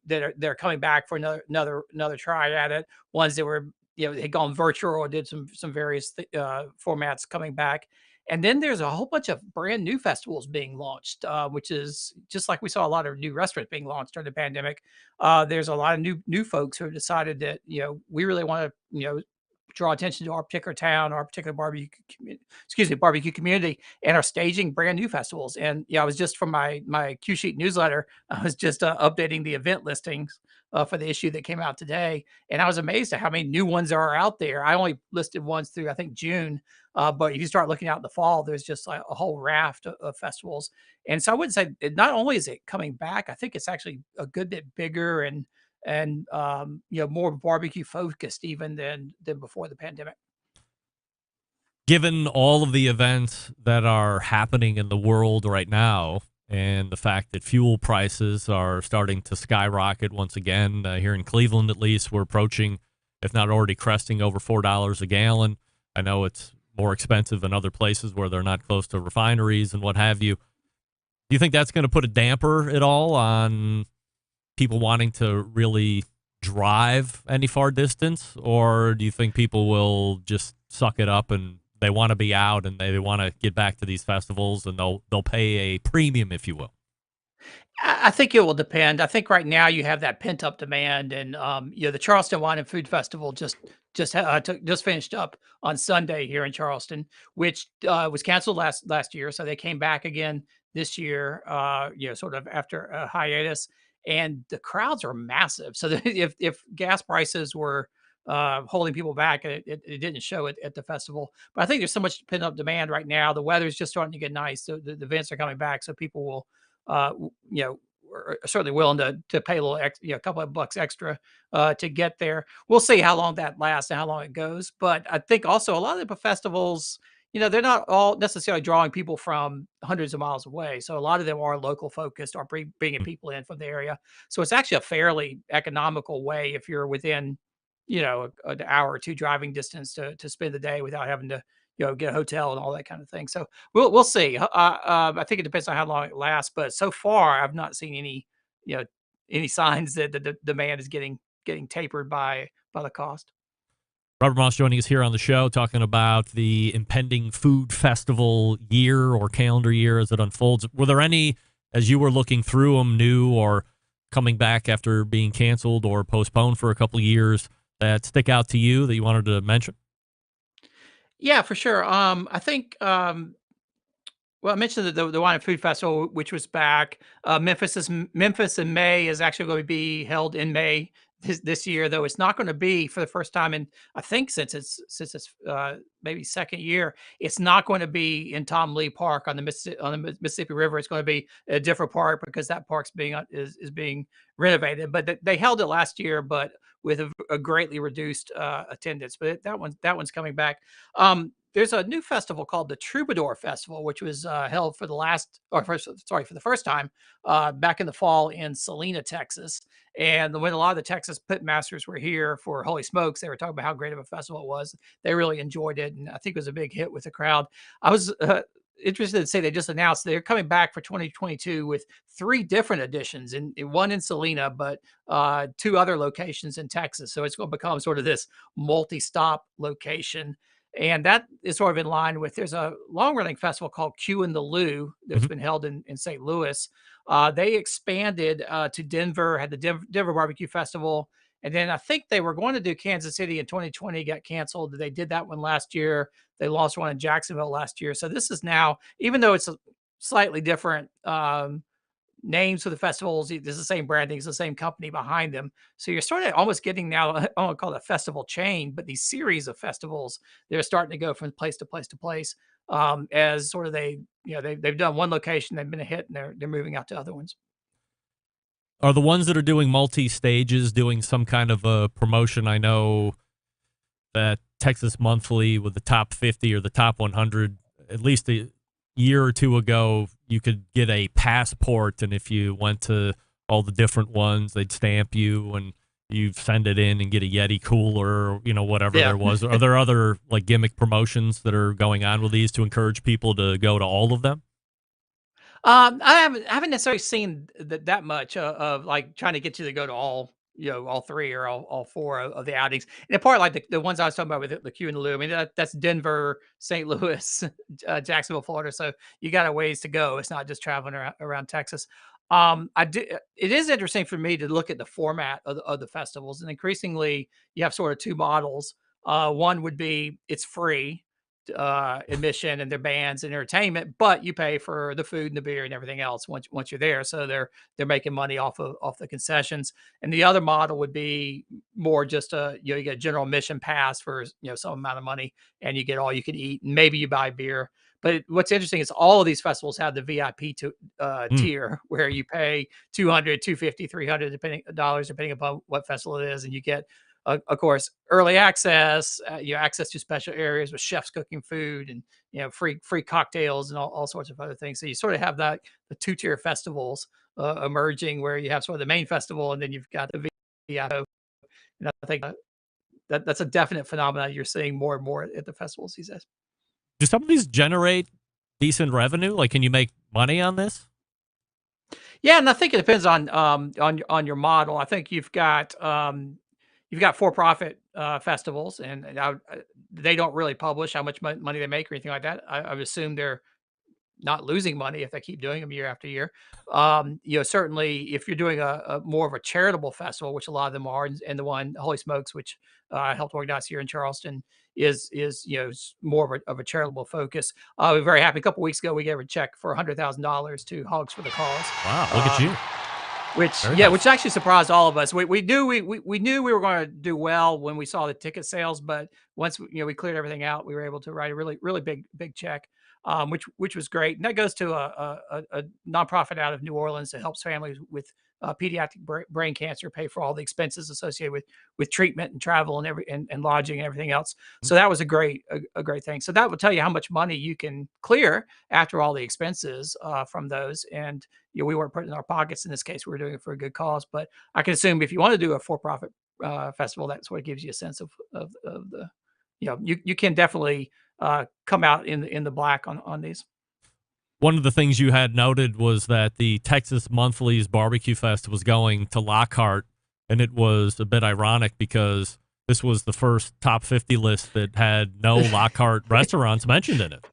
they're coming back for another try at it. Ones that were had gone virtual or did some various formats coming back. And then there's a whole bunch of brand new festivals being launched, which is just like we saw a lot of new restaurants being launched during the pandemic. There's a lot of new folks who have decided that we really want to draw attention to our particular town, our particular barbecue community, and are staging brand new festivals. And I was just from my Q Sheet newsletter, I was just updating the event listings for the issue that came out today, and I was amazed at how many new ones are out there. I only listed ones through I think June, but if you start looking out in the fall, there's just like a whole raft of festivals. And so I would say not only is it coming back, I think it's actually a good bit bigger and more barbecue focused even than before the pandemic. Given all of the events that are happening in the world right now, and the fact that fuel prices are starting to skyrocket once again, here in Cleveland at least, we're approaching, if not already cresting, over $4 a gallon. I know it's more expensive in other places where they're not close to refineries and what have you. Do you think that's going to put a damper at all on people wanting to really drive any far distance? Or do you think people will just suck it up and they want to be out and they want to get back to these festivals and they'll pay a premium, if you will? I think it will depend. I think right now you have that pent up demand, and the Charleston Wine and Food Festival just finished up on Sunday here in Charleston, which was canceled last year. So they came back again this year, sort of after a hiatus, and the crowds are massive. So if gas prices were holding people back, it didn't show it at the festival. But I think there's so much pent up demand right now. The weather's just starting to get nice, so the events are coming back. So people will are certainly willing to pay a little a couple of bucks extra to get there. We'll see how long that lasts and how long it goes. But I think also a lot of the festivals, they're not all necessarily drawing people from hundreds of miles away. So a lot of them are local focused or bringing people in from the area. So it's actually a fairly economical way if you're within an hour or two driving distance to spend the day without having to get a hotel and all that kind of thing. So we'll see. I think it depends on how long it lasts, but so far I've not seen any signs that the demand is getting tapered by the cost. Robert Moss joining us here on the show, talking about the impending food festival year or calendar year as it unfolds. Were there any, as you were looking through them, new or coming back after being canceled or postponed for a couple of years, that stick out to you that you wanted to mention? Yeah, for sure. I think, well, I mentioned the Wine and Food Festival, which was back. Memphis in May is actually going to be held in May this year, though it's not going to be for the first time in, I think, since it's maybe second year. It's not going to be in Tom Lee Park on the Mississippi River. It's going to be a different park because that park's is being renovated. But they held it last year, but with a greatly reduced attendance. But that one's coming back. There's a new festival called the Troubadour Festival, which was held for the first time back in the fall in Salina, Texas. And when a lot of the Texas pitmasters were here for Holy Smokes, they were talking about how great of a festival it was. They really enjoyed it, and I think it was a big hit with the crowd. I was interested to say they just announced they're coming back for 2022 with 3 different editions, and one in Salina, but 2 other locations in Texas. So it's going to become sort of this multi-stop location. And that is sort of in line with, there's a long-running festival called Q in the Lou that's been held in St. Louis. They expanded to Denver, had the Denver Barbecue Festival. And then I think they were going to do Kansas City in 2020, got canceled. They did that one last year. They lost one in Jacksonville last year. So this is now, even though it's a slightly different names for the festivals, it's the same branding, it's the same company behind them. So you're sort of almost getting now, I don't want to call it a festival chain, but these series of festivals, they're starting to go from place to place to place as sort of they've done one location, they've been a hit, and they're moving out to other ones. Are the ones that are doing multi-stages doing some kind of a promotion? I know that Texas Monthly with the top 50 or the top 100, at least a year or two ago, you could get a passport, and if you went to all the different ones, they'd stamp you and you send it in and get a Yeti cooler, or, whatever there was. Are there other like gimmick promotions that are going on with these to encourage people to go to all of them? I haven't necessarily seen that much of like trying to get you to go to all, all 3 or all 4 of the outings. And in part, like the ones I was talking about with the Q and the Lou, I mean, that's Denver, St. Louis, Jacksonville, Florida. So you got a ways to go. It's not just traveling around Texas. It is interesting for me to look at the format of the festivals, and increasingly you have sort of 2 models. One would be it's free admission and their bands and entertainment, but you pay for the food and the beer and everything else once you're there. So they're making money off the concessions. And the other model would be more just you get a general admission pass for some amount of money, and you get all you can eat, and maybe you buy beer. But what's interesting is all of these festivals have the VIP tier where you pay $200, $250, $300 depending upon what festival it is, and you get of course, early access, access to special areas with chefs cooking food, and free cocktails and all sorts of other things. So you sort of have the 2-tier festivals emerging, where you have sort of the main festival, and then you've got the VIP. And I think that's a definite phenomenon you're seeing more and more at the festivals these days. Do some of these generate decent revenue? Like, can you make money on this? Yeah, and I think it depends on your model. I think you've got for-profit festivals, and they don't really publish how much money they make or anything like that. I would assume they're not losing money if they keep doing them year after year. Certainly if you're doing a more of a charitable festival, which a lot of them are, and the one Holy Smokes, which I helped organize here in Charleston, is more of a charitable focus. We're very happy. A couple weeks ago, we gave a check for $100,000 to Hogs for the Cause. Wow, look at you. Which actually surprised all of us. We knew we knew we were going to do well when we saw the ticket sales, but once we cleared everything out, we were able to write a really big check, which was great. And that goes to a nonprofit out of New Orleans that helps families with pediatric brain cancer pay for all the expenses associated with treatment and travel and lodging and everything else. So that was a great thing. So that will tell you how much money you can clear after all the expenses from those. And we weren't putting in our pockets in this case. We were doing it for a good cause. But I can assume if you want to do a for-profit festival. That's what gives you a sense of the, you can definitely come out in the black on these. One of the things you had noted was that the Texas Monthly's Barbecue Fest was going to Lockhart, and it was a bit ironic because this was the first top 50 list that had no Lockhart restaurants mentioned in it.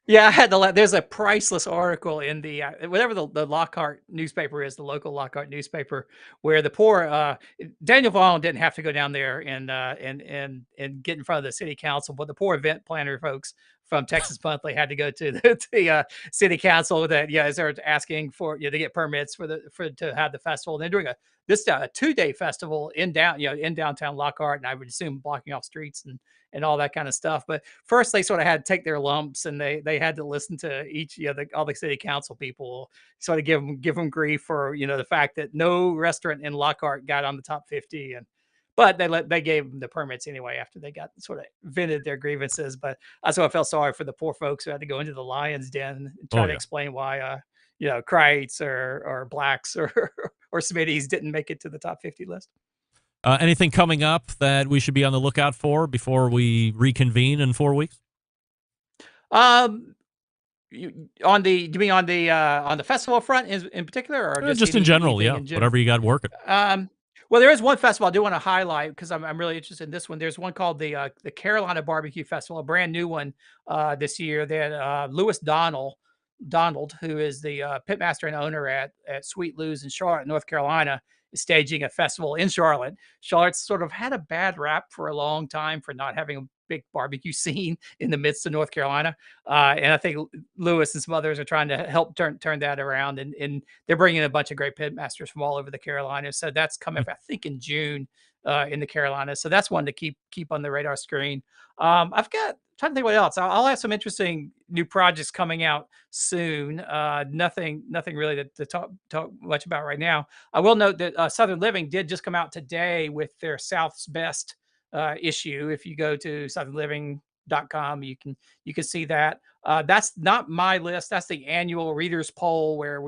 Yeah, I had there's a priceless article in the whatever the Lockhart newspaper is, the local Lockhart newspaper, where the poor Daniel Vaughn didn't have to go down there and get in front of the city council, but the poor event planner folks from Texas Monthly had to go to the city council that as they're asking for to get permits for to have the festival. And they're doing a 2-day festival in downtown Lockhart, and I would assume blocking off streets and all that kind of stuff. But first they sort of had to take their lumps, and they had to listen to each, all the city council people sort of give them grief for, the fact that no restaurant in Lockhart got on the top 50. But they gave them the permits anyway after they got sort of vented their grievances. But that's why I felt sorry for the poor folks who had to go into the lion's den and try to explain why, Kreitz or Blacks or Smitty's didn't make it to the top 50 list. Anything coming up that we should be on the lookout for before we reconvene in 4 weeks? Do you mean on the festival front in particular, or just in general? Yeah, whatever you got working. Well, there is one festival I do want to highlight because I'm really interested in this one. There's one called the Carolina Barbecue Festival, a brand new one this year that Lewis Donald, who is the pitmaster and owner at Sweet Lou's in Charlotte, North Carolina, is staging a festival in Charlotte. Charlotte's sort of had a bad rap for a long time for not having a big barbecue scene in the midst of North Carolina. And I think Lewis and some others are trying to help turn that around. And they're bringing a bunch of great pitmasters from all over the Carolinas. So that's coming up, I think, in June in the Carolinas. So that's one to keep on the radar screen. I've got trying to think what else. I'll have some interesting new projects coming out soon. Nothing really to talk much about right now. I will note that Southern Living did just come out today with their South's Best issue. If you go to southernliving.com, you can see that. That's not my list. That's the annual readers poll where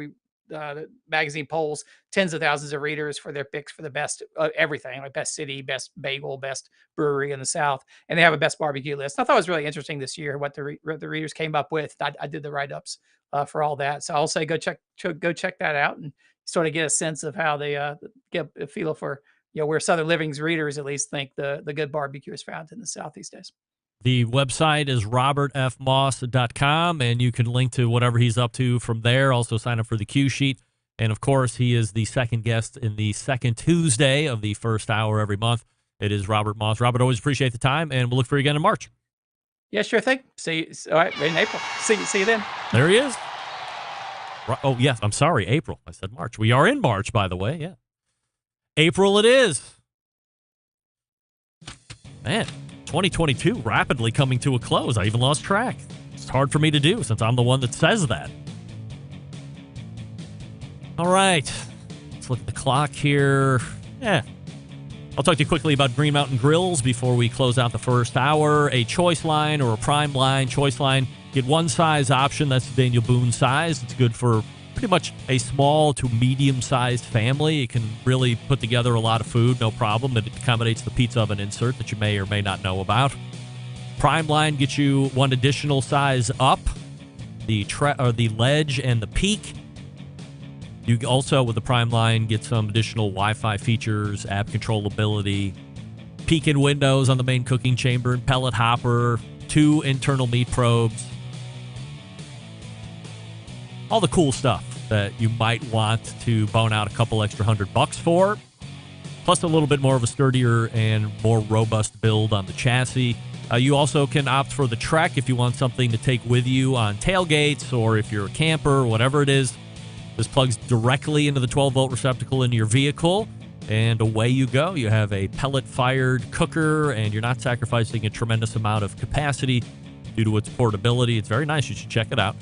the magazine polls tens of thousands of readers for their picks for the best everything, like best city, best bagel, best brewery in the South, and they have a best barbecue list. I thought it was really interesting this year what the readers came up with. I did the write-ups for all that, so I'll say go check that out and sort of get a sense of how they get a feel for where Southern Living's readers at least think the good barbecue is found in the South these days. The website is robertfmoss.com, and you can link to whatever he's up to from there. Also sign up for the Q sheet. And, of course, he is the second guest in the second Tuesday of the first hour every month. It is Robert Moss. Robert, always appreciate the time, and we'll look for you again in March. Yeah, sure thing. See you all right, in April. See you then. There he is. Oh, yes, I'm sorry, April. I said March. We are in March, by the way, yeah. April it is. Man. 2022 rapidly coming to a close. I even lost track. It's hard for me to do since I'm the one that says that. All right. Let's look at the clock here. I'll talk to you quickly about Green Mountain Grills before we close out the first hour. A choice line or a prime line. Choice line, get one size option. That's the Daniel Boone size. It's good for pretty much a small to medium-sized family. It can really put together a lot of food, no problem. It accommodates the pizza oven insert that you may or may not know about. Prime line gets you one additional size up, the ledge and the peak. You also, with the Prime line, get some additional Wi-Fi features, app controllability, peek in windows on the main cooking chamber, and pellet hopper, 2 internal meat probes. All the cool stuff that you might want to bone out a couple extra $100 for. Plus a little bit more of a sturdier and more robust build on the chassis. You also can opt for the Trek if you want something to take with you on tailgates or if you're a camper, whatever it is. This plugs directly into the 12-volt receptacle in your vehicle, and away you go. You have a pellet-fired cooker, and you're not sacrificing a tremendous amount of capacity due to its portability. It's very nice. You should check it out.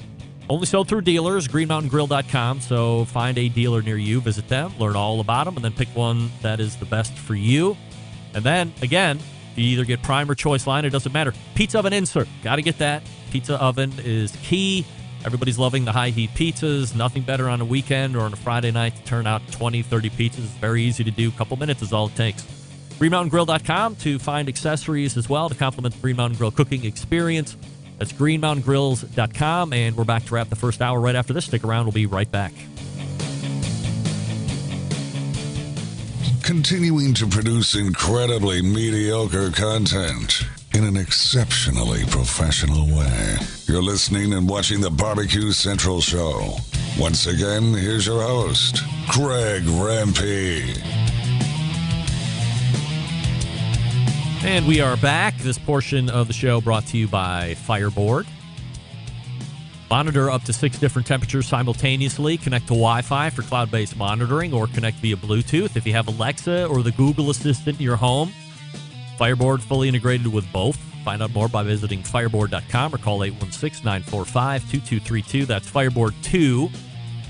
Only sold through dealers, greenmountaingrill.com, so find a dealer near you, visit them, learn all about them, and then pick one that is the best for you. And then, again, you either get prime or choice line, it doesn't matter. Pizza oven insert, got to get that. Pizza oven is key. Everybody's loving the high-heat pizzas. Nothing better on a weekend or on a Friday night to turn out 20, 30 pizzas. It's very easy to do. A couple minutes is all it takes. GreenMountainGrill.com to find accessories as well to complement the Green Mountain Grill cooking experience. That's GreenMountainGrills.com, and we're back to wrap the first hour right after this. Stick around. We'll be right back. Continuing to produce incredibly mediocre content in an exceptionally professional way. You're listening and watching the Barbecue Central Show. Once again, here's your host, Greg Rempe. And we are back. This portion of the show brought to you by Fireboard. Monitor up to 6 different temperatures simultaneously. Connect to Wi-Fi for cloud-based monitoring or connect via Bluetooth. If you have Alexa or the Google Assistant in your home, Fireboard fully integrated with both. Find out more by visiting fireboard.com or call 816-945-2232. That's Fireboard 2,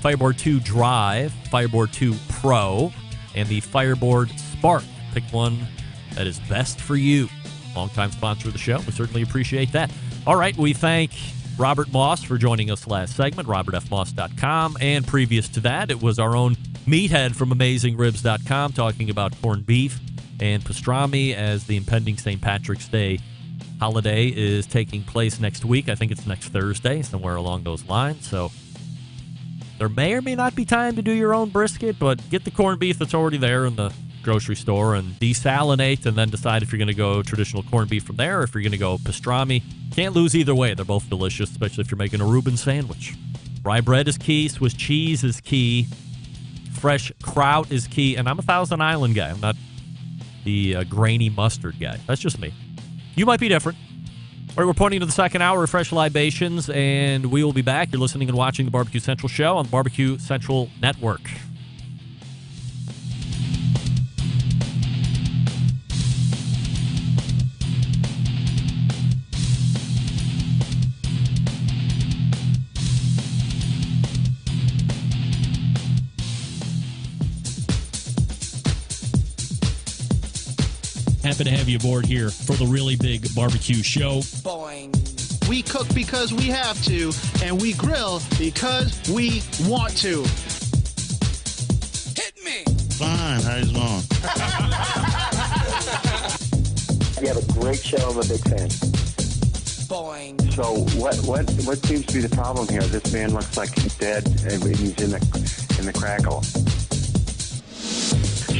Fireboard 2 Drive, Fireboard 2 Pro, and the Fireboard Spark. Pick one that is best for you. Longtime sponsor of the show. We certainly appreciate that. All right, we thank Robert Moss for joining us last segment, robertfmoss.com. And previous to that, it was our own Meathead from AmazingRibs.com talking about corned beef and pastrami as the impending St. Patrick's Day holiday is taking place next week. I think it's next Thursday, somewhere along those lines. So there may or may not be time to do your own brisket, but get the corned beef that's already there in the grocery store and desalinate and then decide if you're going to go traditional corned beef from there or if you're going to go pastrami. Can't lose either way. They're both delicious, especially if you're making a Reuben sandwich. Rye bread is key. Swiss cheese is key. Fresh kraut is key. And I'm a Thousand Island guy. I'm not the grainy mustard guy. That's just me. You might be different. All right, we're pointing to the second hour of Fresh Libations, and we will be back. You're listening and watching the Barbecue Central Show on the Barbecue Central Network. Happy to have you aboard here for the really big barbecue show. Boing. We cook because we have to, and we grill because we want to. Hit me. Fine, how's it going? You have a great show. I'm a big fan. Boing. So what seems to be the problem here? This man looks like he's dead, and he's in the crackle.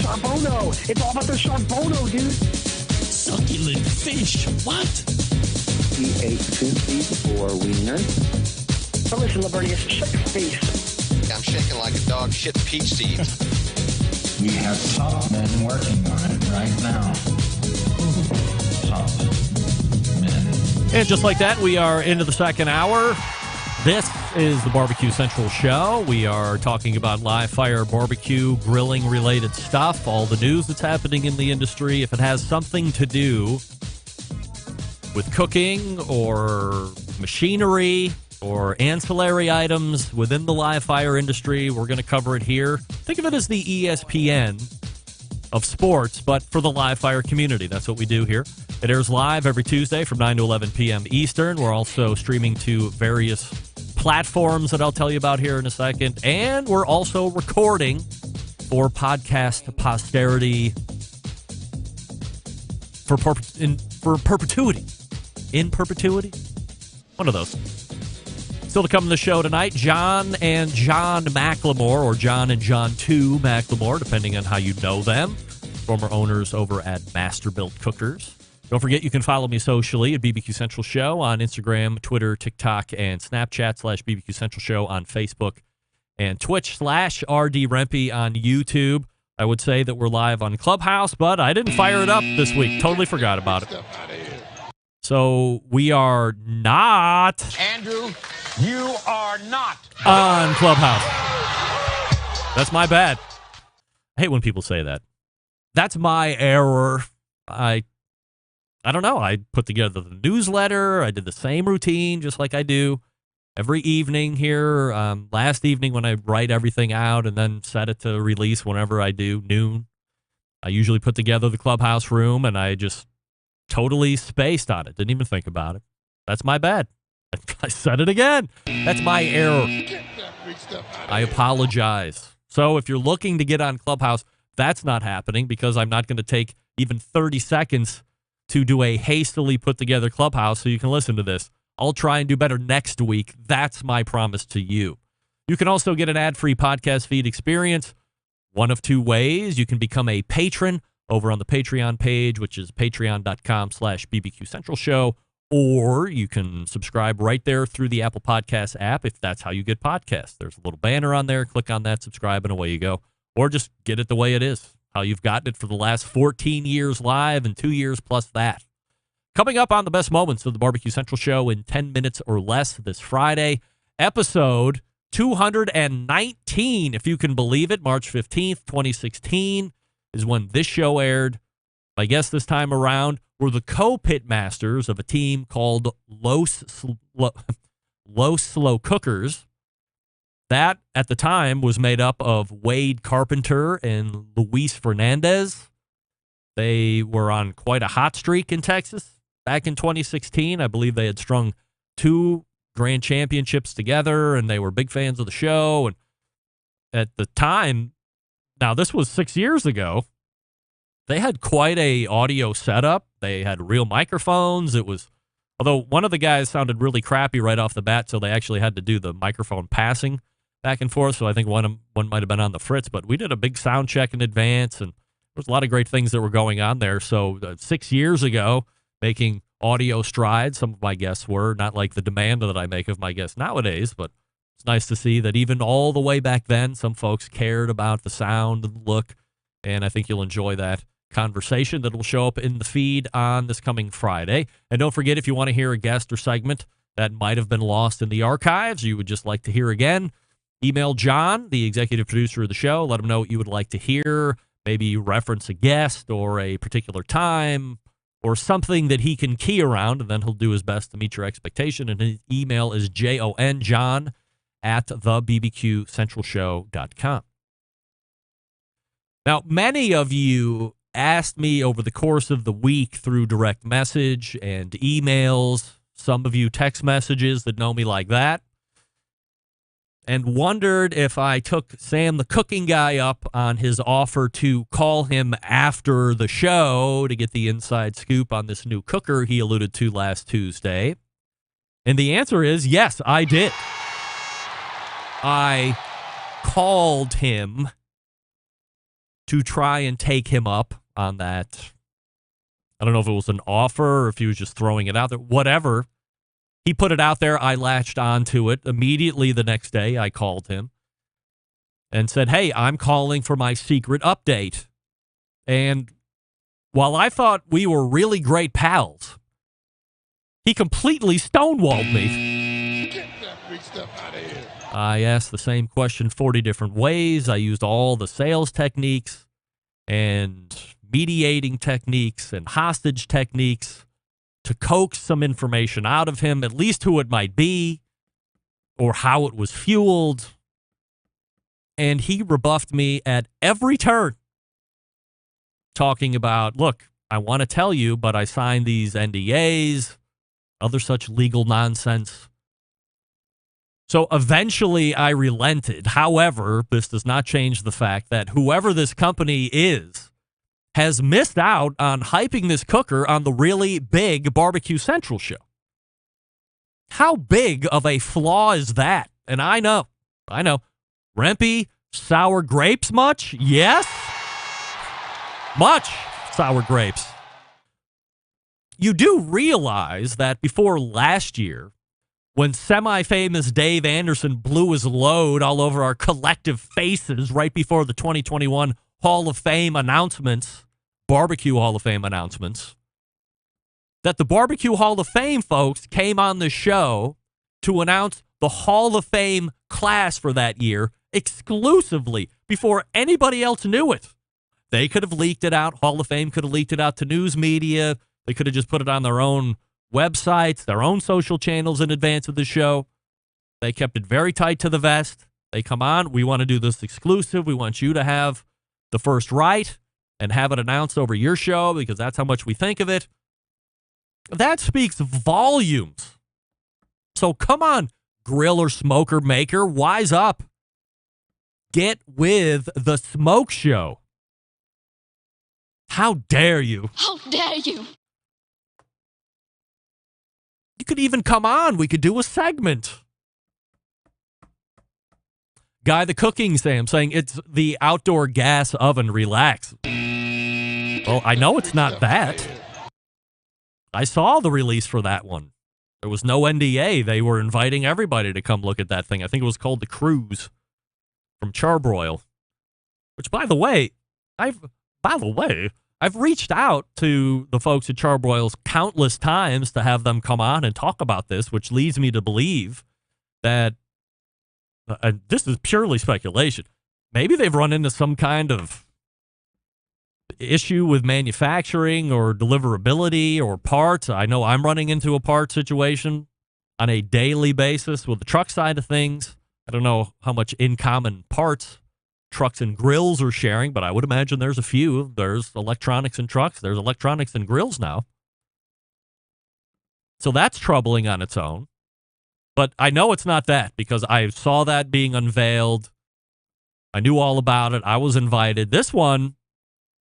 Charbono! It's all about the charbono, dude! Succulent fish! What? He ate 2 feet or wiener. Oh, listen, Libertius, shut your face. I'm shaking like a dog shit peach seeds. We have top men working on it right now. Top men. And just like that, we are into the second hour. This is the Barbecue Central Show. We are talking about live fire barbecue, grilling related stuff, all the news that's happening in the industry. If it has something to do with cooking or machinery or ancillary items within the live fire industry, we're going to cover it here. Think of it as the ESPN of sports, but for the live fire community. That's what we do here. It airs live every Tuesday from 9 to 11 p.m. Eastern. We're also streaming to various platforms that I'll tell you about here in a second. And we're also recording for podcast posterity for perpetuity. In perpetuity? One of those. Still to come in the show tonight, John and John McLemore, or John and John 2 McLemore, depending on how you know them. Former owners over at Masterbuilt Cookers. Don't forget, you can follow me socially at BBQ Central Show on Instagram, Twitter, TikTok, and Snapchat /BBQ Central Show on Facebook and Twitch /RD Rempe on YouTube. I would say that we're live on Clubhouse, but I didn't fire it up this week. Totally forgot about it. So we are not... Andrew, you are not on Clubhouse. That's my bad. I hate when people say that. That's my error. I don't know. I put together the newsletter. I did the same routine just like I do every evening here. Last evening when I write everything out and then set it to release whenever I do, noon, I usually put together the Clubhouse room, and I just totally spaced on it. Didn't even think about it. That's my bad. I said it again. That's my error. I apologize. So if you're looking to get on Clubhouse, that's not happening because I'm not going to take even 30 seconds to do a hastily put together Clubhouse so you can listen to this. I'll try and do better next week. That's my promise to you. You can also get an ad-free podcast feed experience one of two ways. You can become a patron over on the Patreon page, which is patreon.com/BBQ Central Show, or you can subscribe right there through the Apple Podcast app if that's how you get podcasts. There's a little banner on there. Click on that, subscribe, and away you go. Or just get it the way it is, how you've gotten it for the last 14 years live and 2 years plus that. Coming up on the best moments of the Barbecue Central Show in 10 minutes or less this Friday, episode 219, if you can believe it, March 15th, 2016 is when this show aired. My guests this time around were the co-pit masters of a team called Los Slow Cookers. That, at the time, was made up of Wade Carpenter and Luis Fernandez. They were on quite a hot streak in Texas back in 2016. I believe they had strung 2 grand championships together, and they were big fans of the show. And at the time, now this was 6 years ago, they had quite a audio setup. They had real microphones. It was, although one of the guys sounded really crappy right off the bat, so they actually had to do the microphone passing back and forth. So I think one might have been on the fritz, but we did a big sound check in advance, and there was a lot of great things that were going on there. So 6 years ago, making audio strides, some of my guests were, not like the demand that I make of my guests nowadays, but it's nice to see that even all the way back then, some folks cared about the sound and the look, and I think you'll enjoy that conversation that will show up in the feed on this coming Friday. And don't forget, if you want to hear a guest or segment that might have been lost in the archives, you would just like to hear again, email John, the executive producer of the show. Let him know what you would like to hear. Maybe you reference a guest or a particular time or something that he can key around, and then he'll do his best to meet your expectation. And his email is john@thebbqcentralshow.com. Now, many of you asked me over the course of the week through direct message and emails, some of you text messages that know me like that, and wondered if I took Sam the cooking guy up on his offer to call him after the show to get the inside scoop on this new cooker he alluded to last Tuesday. And the answer is yes, I did. I called him to try and take him up on that. I don't know if it was an offer or if he was just throwing it out there, whatever. He put it out there. I latched onto it. Immediately the next day, I called him and said, hey, I'm calling for my secret update. And while I thought we were really great pals, he completely stonewalled me. Get that big stuff out of here. I asked the same question 40 different ways. I used all the sales techniques and mediating techniques and hostage techniques to coax some information out of him, at least who it might be or how it was fueled. And he rebuffed me at every turn, talking about, look, I want to tell you, but I signed these NDAs, other such legal nonsense. So eventually I relented. However, this does not change the fact that whoever this company is has missed out on hyping this cooker on the really big Barbecue Central show. How big of a flaw is that? And I know. Rempy, sour grapes much? Yes. Much sour grapes. You do realize that before last year, when semi-famous Dave Anderson blew his load all over our collective faces right before the 2021 Hall of Fame announcements, Barbecue Hall of Fame announcements, that the Barbecue Hall of Fame folks came on the show to announce the Hall of Fame class for that year exclusively before anybody else knew it. They could have leaked it out. Hall of Fame could have leaked it out to news media. They could have just put it on their own websites, their own social channels in advance of the show. They kept it very tight to the vest. They come on, we want to do this exclusive. We want you to have the first right and have it announced over your show because that's how much we think of it. That speaks volumes. So come on, grill or smoker maker, wise up. Get with the smoke show. How dare you? How dare you? You could even come on. We could do a segment. Guy the Cooking Sam saying it's the outdoor gas oven. Relax. Well, I know it's not that. I saw the release for that one. There was no NDA. They were inviting everybody to come look at that thing. I think it was called The Cruise from Charbroil. Which, by the way, I've reached out to the folks at Charbroil's countless times to have them come on and talk about this, which leads me to believe that this is purely speculation. Maybe they've run into some kind of issue with manufacturing or deliverability or parts. I know I'm running into a part situation on a daily basis with the truck side of things. I don't know how much in common parts trucks and grills are sharing, but I would imagine there's a few. There's electronics in trucks. There's electronics in grills now. So that's troubling on its own. But I know it's not that because I saw that being unveiled. I knew all about it. I was invited. This one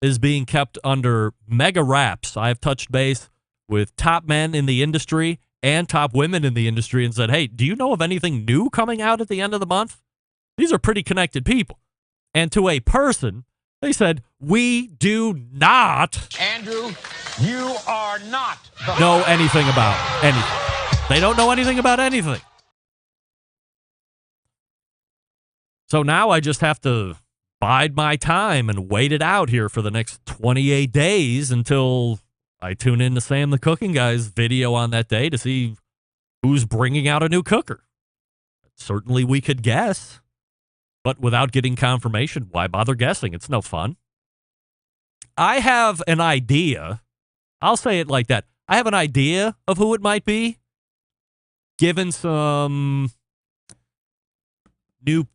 is being kept under mega wraps. I've touched base with top men in the industry and top women in the industry and said, hey, do you know of anything new coming out at the end of the month? These are pretty connected people. And to a person, they said, we do not Andrew, you are not know anything about anything. They don't know anything about anything. So now I just have to bide my time and wait it out here for the next 28 days until I tune in to Sam the Cooking Guy's video on that day to see who's bringing out a new cooker. Certainly we could guess. But without getting confirmation, why bother guessing? It's no fun. I have an idea. I'll say it like that. I have an idea of who it might be, given some new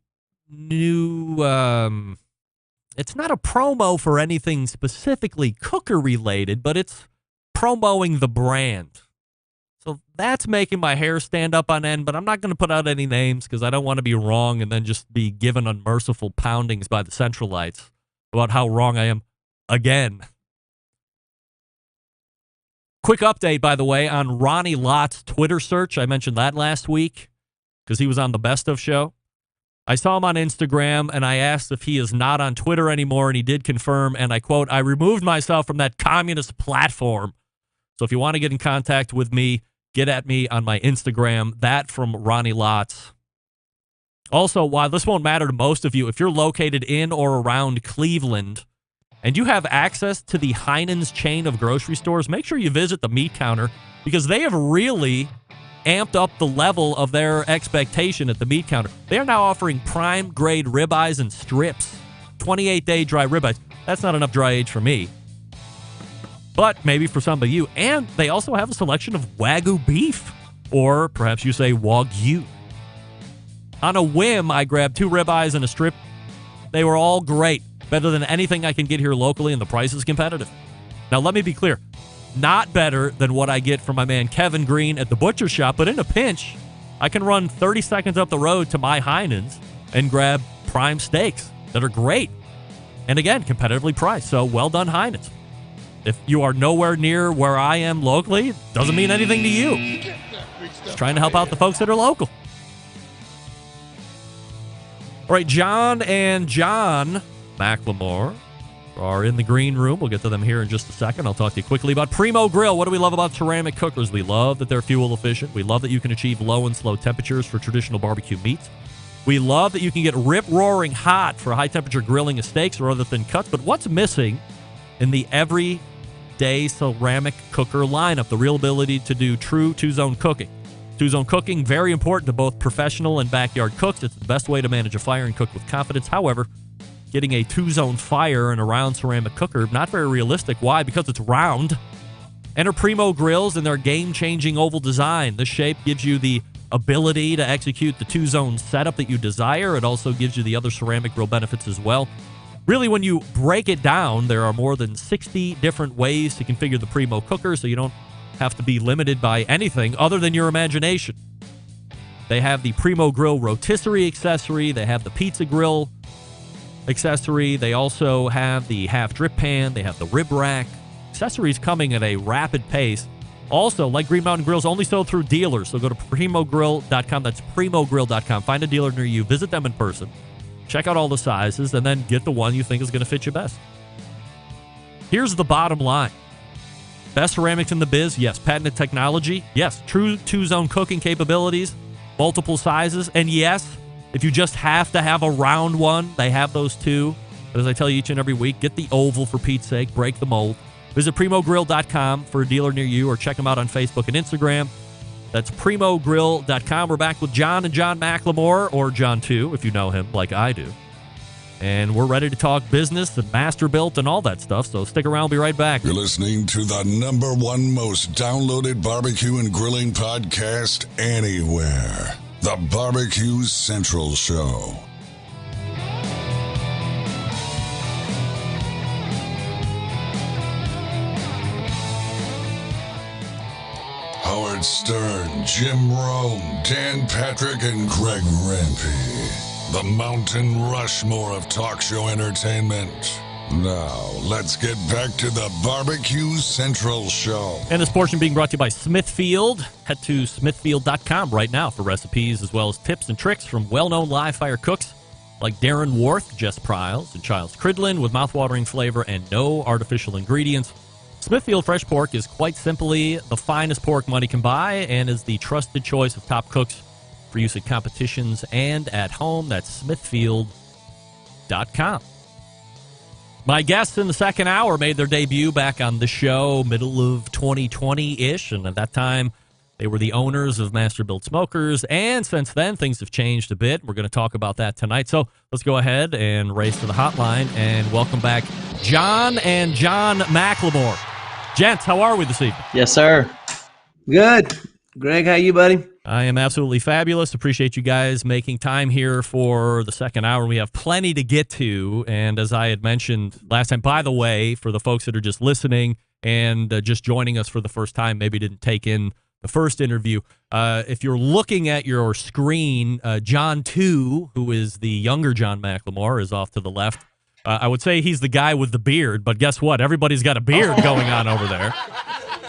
it's not a promo for anything specifically cooker related, but it's promoting the brand. So that's making my hair stand up on end, but I'm not going to put out any names because I don't want to be wrong and then just be given unmerciful poundings by the Centralites about how wrong I am again. Quick update, by the way, on Ronnie Lott's Twitter search. I mentioned that last week because he was on the Best of show. I saw him on Instagram, and I asked if he is not on Twitter anymore, and he did confirm, and I quote, I removed myself from that communist platform. So if you want to get in contact with me, get at me on my Instagram. That from Ronnie Lotz. Also, while this won't matter to most of you, if you're located in or around Cleveland and you have access to the Heinen's chain of grocery stores, make sure you visit the meat counter because they have really amped up the level of their expectation at the meat counter. They are now offering prime grade ribeyes and strips. 28-day dry ribeyes. That's not enough dry age for me. But maybe for some of you. And they also have a selection of Wagyu beef. Or perhaps you say Wagyu. On a whim, I grabbed 2 ribeyes and a strip. They were all great. Better than anything I can get here locally, and the price is competitive. Now, let me be clear. Not better than what I get from my man Kevin Green at the butcher shop, but in a pinch, I can run 30 seconds up the road to my Heinen's and grab prime steaks that are great. And again, competitively priced. So well done, Heinen's. If you are nowhere near where I am locally, it doesn't mean anything to you. Just trying to help out the folks that are local. All right, John and John McLemore are in the green room. We'll get to them here in just a second. I'll talk to you quickly about Primo Grill. What do we love about ceramic cookers? We love that they're fuel efficient. We love that you can achieve low and slow temperatures for traditional barbecue meats. We love that you can get rip-roaring hot for high-temperature grilling of steaks or other thin cuts. But what's missing in the everyday ceramic cooker lineup? The real ability to do true two-zone cooking. Two-zone cooking, very important to both professional and backyard cooks. It's the best way to manage a fire and cook with confidence. However, getting a two-zone fire in a round ceramic cooker, not very realistic. Why? Because it's round. Enter Primo Grills and their game-changing oval design. This shape gives you the ability to execute the two-zone setup that you desire. It also gives you the other ceramic grill benefits as well. Really, when you break it down, there are more than 60 different ways to configure the Primo cooker, so you don't have to be limited by anything other than your imagination. They have the Primo Grill rotisserie accessory. They have the pizza grill accessory. They also have the half drip pan. They have the rib rack. Accessories coming at a rapid pace. Also, like Green Mountain Grills, only sold through dealers. So go to primogrill.com. That's primogrill.com. Find a dealer near you. Visit them in person. Check out all the sizes, and then get the one you think is going to fit you best. Here's the bottom line. Best ceramics in the biz? Yes. Patented technology? Yes. True two-zone cooking capabilities? Multiple sizes? And yes, if you just have to have a round one, they have those too. But as I tell you each and every week, get the oval for Pete's sake. Break the mold. Visit primogrill.com for a dealer near you, or check them out on Facebook and Instagram. That's primogrill.com. We're back with John and John McLemore, or John 2, if you know him like I do. And we're ready to talk business and Masterbuilt and all that stuff, so stick around. We'll be right back. You're listening to the #1 most downloaded barbecue and grilling podcast anywhere. The Barbecue Central Show. Howard Stern, Jim Rome, Dan Patrick, and Greg Rempe. The Mountain Rushmore of talk show entertainment. Now, let's get back to the Barbecue Central Show. And this portion being brought to you by Smithfield. Head to smithfield.com right now for recipes as well as tips and tricks from well-known live fire cooks like Darren Worth, Jess Pryles, and Childs Cridlin with mouthwatering flavor and no artificial ingredients. Smithfield Fresh Pork is quite simply the finest pork money can buy and is the trusted choice of top cooks for use at competitions and at home. That's smithfield.com. My guests in the second hour made their debut back on the show middle of 2020-ish, and at that time they were the owners of Masterbuilt Smokers, and since then things have changed a bit. We're going to talk about that tonight, so let's go ahead and race to the hotline and welcome back John and John McLemore. Gents, how are we this evening? Yes, sir. Good. Greg, how you, buddy? I am absolutely fabulous. Appreciate you guys making time here for the second hour. We have plenty to get to, and as I had mentioned last time, by the way, for the folks that are just listening and just joining us for the first time, maybe didn't take in the first interview, if you're looking at your screen, John 2, who is the younger John McLemore, is off to the left. I would say he's the guy with the beard, but guess what? Everybody's got a beard going on over there.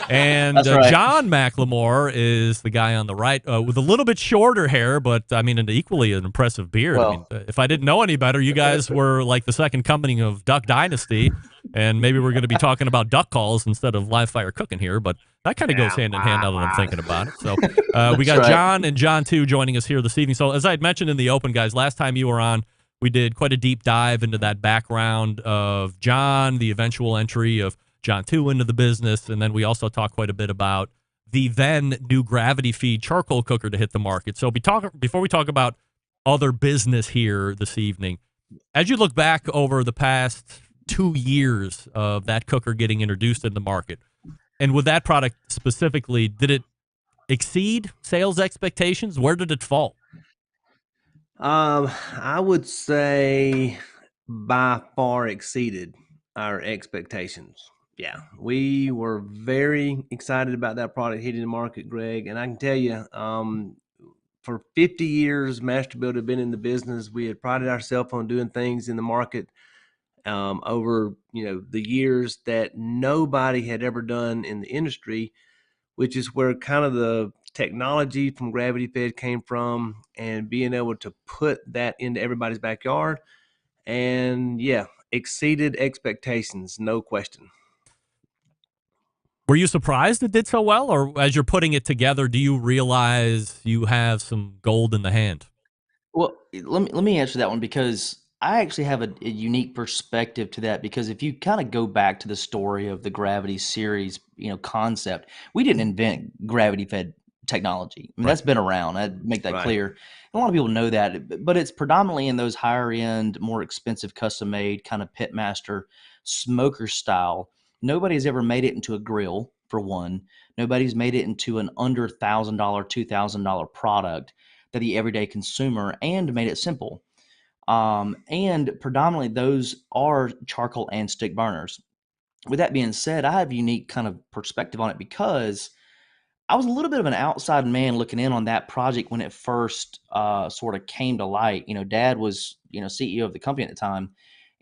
And right. John McLemore is the guy on the right with a little bit shorter hair, but I mean, an equally an impressive beard. Well, I mean, if I didn't know any better, you guys were like the second coming of Duck Dynasty, and maybe we're going to be talking about duck calls instead of live fire cooking here, but that kind of goes hand in hand now that I'm thinking about it. So we got right. John and John 2 joining us here this evening. So as I had mentioned in the open, guys, last time you were on, we did quite a deep dive into that background of John, the eventual entry of John 2 into the business, and then we also talked quite a bit about the then new gravity feed charcoal cooker to hit the market. So before we talk about other business here this evening, as you look back over the past 2 years of that cooker getting introduced in the market, and with that product specifically, did it exceed sales expectations? Where did it fall? I would say by far exceeded our expectations. Yeah, we were very excited about that product hitting the market, Greg. And I can tell you, for 50 years, Masterbuilt had been in the business. We had prided ourselves on doing things in the market over the years that nobody had ever done in the industry, which is where kind of the technology from gravity fed came from, and being able to put that into everybody's backyard. And yeah, exceeded expectations, no question. Were you surprised it did so well, or as you're putting it together, do you realize you have some gold in the hand? Well, let me answer that one, because I actually have a unique perspective to that, because if you kind of go back to the story of the Gravity series, concept, we didn't invent gravity fed technology. I mean, that's been around. I'd make that clear. A lot of people know that, but it's predominantly in those higher end, more expensive, custom made kind of pitmaster smoker style. Nobody's ever made it into a grill, for one. Nobody's made it into an under $1,000, $2,000 product that the everyday consumer, and made it simple. And predominantly those are charcoal and stick burners. With that being said, I have a unique kind of perspective on it, because I was a little bit of an outside man looking in on that project when it first sort of came to light. Dad was, CEO of the company at the time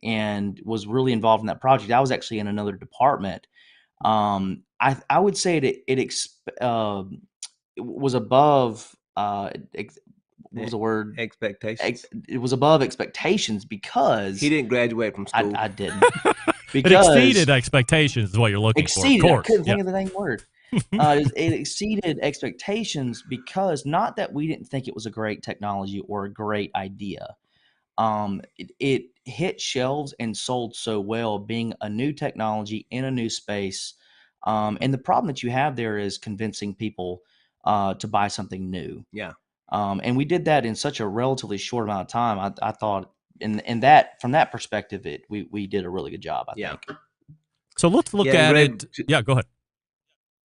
and was really involved in that project. I was actually in another department. I would say it was above, what was the word? Expectations. It was above expectations because he didn't graduate from school. I didn't. It exceeded expectations is what you're looking for. Of course. I couldn't think of the dang word. It exceeded expectations because not that we didn't think it was a great technology or a great idea. It hit shelves and sold so well, being a new technology in a new space. And the problem that you have there is convincing people to buy something new. Yeah. And we did that in such a relatively short amount of time. I thought in that from that perspective, we did a really good job. I think. So let's look at it. Yeah, go ahead.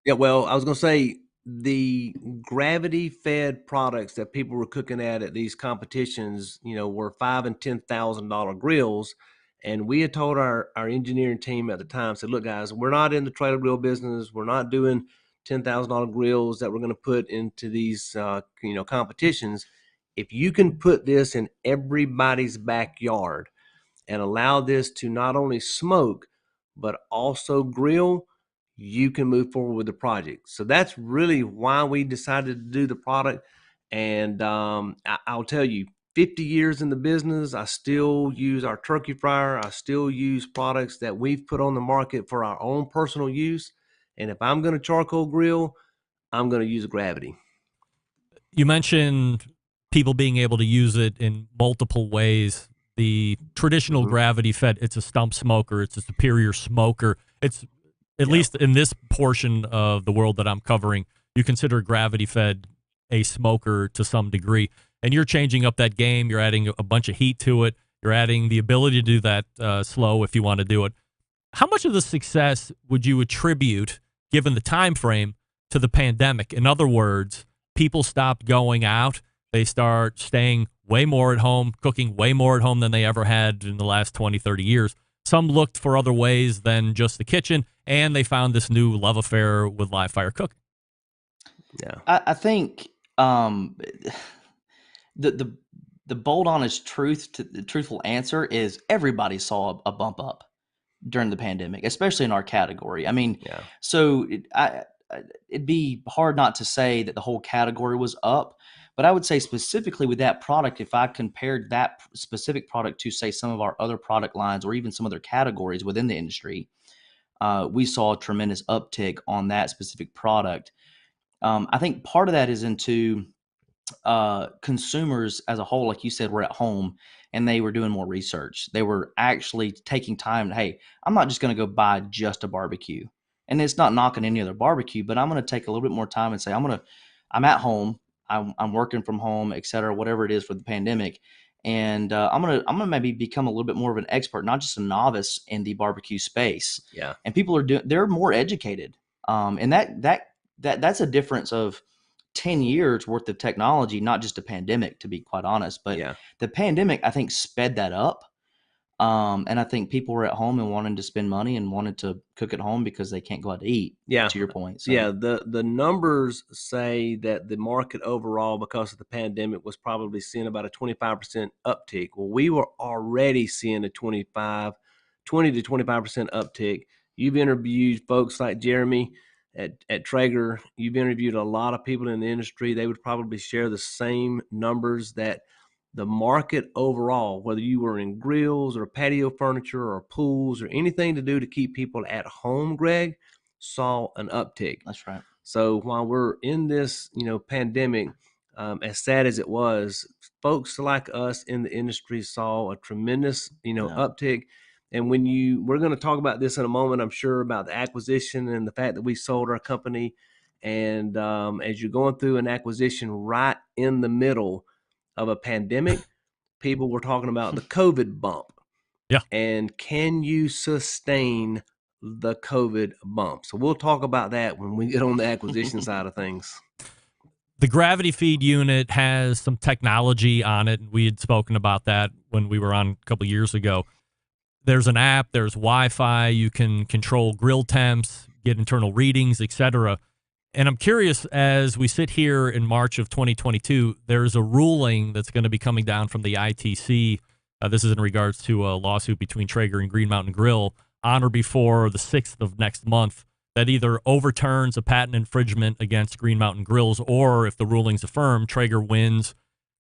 Yeah, well, I was going to say the gravity-fed products that people were cooking at these competitions, were $5,000 and $10,000 grills, and we had told our engineering team at the time, said, "Look, guys, we're not in the trailer grill business. We're not doing $10,000 grills that we're going to put into these, competitions. If you can put this in everybody's backyard and allow this to not only smoke but also grill, you can move forward with the project." So that's really why we decided to do the product. And I'll tell you, 50 years in the business, I still use our turkey fryer. I still use products that we've put on the market for our own personal use. And if I'm going to charcoal grill, I'm going to use a Gravity. You mentioned people being able to use it in multiple ways. The traditional gravity fed, it's a stump smoker. It's a superior smoker. It's at least in this portion of the world that I'm covering, you consider gravity fed a smoker to some degree. And you're changing up that game. You're adding a bunch of heat to it. You're adding the ability to do that slow if you want to do it. How much of the success would you attribute, given the time frame, to the pandemic? In other words, people stopped going out. They start staying way more at home, cooking way more at home than they ever had in the last 20, 30 years. Some looked for other ways than just the kitchen, and they found this new love affair with live fire cooking. Yeah, I think the bold, honest the truthful answer is everybody saw a bump up during the pandemic, especially in our category. I mean, so it'd be hard not to say that the whole category was up, but I would say specifically with that product, if I compared that specific product to, say, some of our other product lines or even some other categories within the industry, we saw a tremendous uptick on that specific product. I think part of that is into consumers as a whole, like you said, were at home and they were doing more research. They were actually taking time. Hey, I'm not just going to go buy just a barbecue. And it's not knocking any other barbecue, but I'm going to take a little bit more time and say, I'm at home. I'm working from home, et cetera, whatever it is for the pandemic. And I'm gonna maybe become a little bit more of an expert, not just a novice in the barbecue space. Yeah. And people they're more educated. And that's a difference of 10 years worth of technology, not just a pandemic, to be quite honest. But the pandemic, I think, sped that up. And I think people were at home and wanted to spend money and wanted to cook at home because they can't go out to eat. Yeah. To your point. So. Yeah. The numbers say that the market overall, because of the pandemic, was probably seeing about a 25% uptick. Well, we were already seeing a 20 to 25% uptick. You've interviewed folks like Jeremy at Traeger. You've interviewed a lot of people in the industry. They would probably share the same numbers that the market overall, whether you were in grills or patio furniture or pools or anything to do to keep people at home, Greg, saw an uptick. That's right. So while we're in this, pandemic, as sad as it was, folks like us in the industry saw a tremendous, uptick. And we're going to talk about this in a moment, I'm sure, about the acquisition and the fact that we sold our company. And as you're going through an acquisition right in the middle of a pandemic, people were talking about the COVID bump. Yeah. And can you sustain the COVID bump? So we'll talk about that when we get on the acquisition side of things. The gravity feed unit has some technology on it. We had spoken about that when we were on a couple of years ago. There's an app, there's Wi-Fi, you can control grill temps, get internal readings, etc. And I'm curious, as we sit here in March of 2022, there's a ruling that's going to be coming down from the ITC. This is in regards to a lawsuit between Traeger and Green Mountain Grill on or before the 6th of next month that either overturns a patent infringement against Green Mountain Grills, or if the ruling's affirmed, Traeger wins.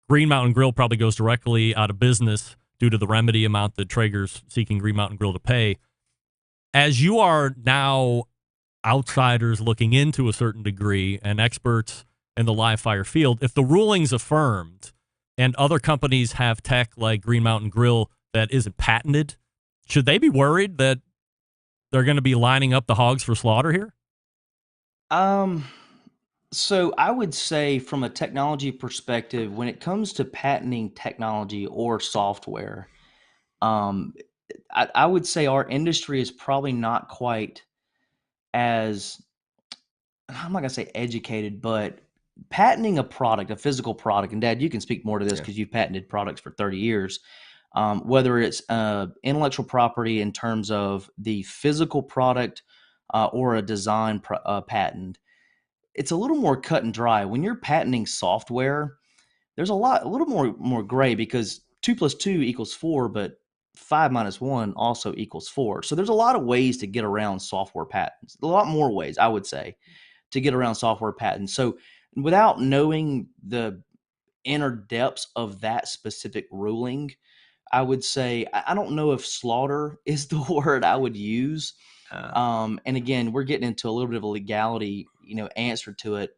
Green Mountain Grill probably goes directly out of business due to the remedy amount that Traeger's seeking Green Mountain Grill to pay. As you are now outsiders looking into a certain degree and experts in the live fire field, if the ruling's affirmed and other companies have tech like Green Mountain Grill that isn't patented, should they be worried that they're going to be lining up the hogs for slaughter here? So I would say from a technology perspective, when it comes to patenting technology or software, I would say our industry is probably not quite as, I'm not going to say educated, but patenting a product, a physical product, and Dad, you can speak more to this because you've patented products for 30 years, whether it's intellectual property in terms of the physical product or a design patent, it's a little more cut and dry. When you're patenting software, there's a little more gray, because 2 + 2 = 4, but 5 - 1 also equals 4. So there's a lot of ways to get around software patents. A lot more ways, I would say, to get around software patents. So without knowing the inner depths of that specific ruling, I would say I don't know if slaughter is the word I would use. And again, we're getting into a little bit of a legality, answer to it.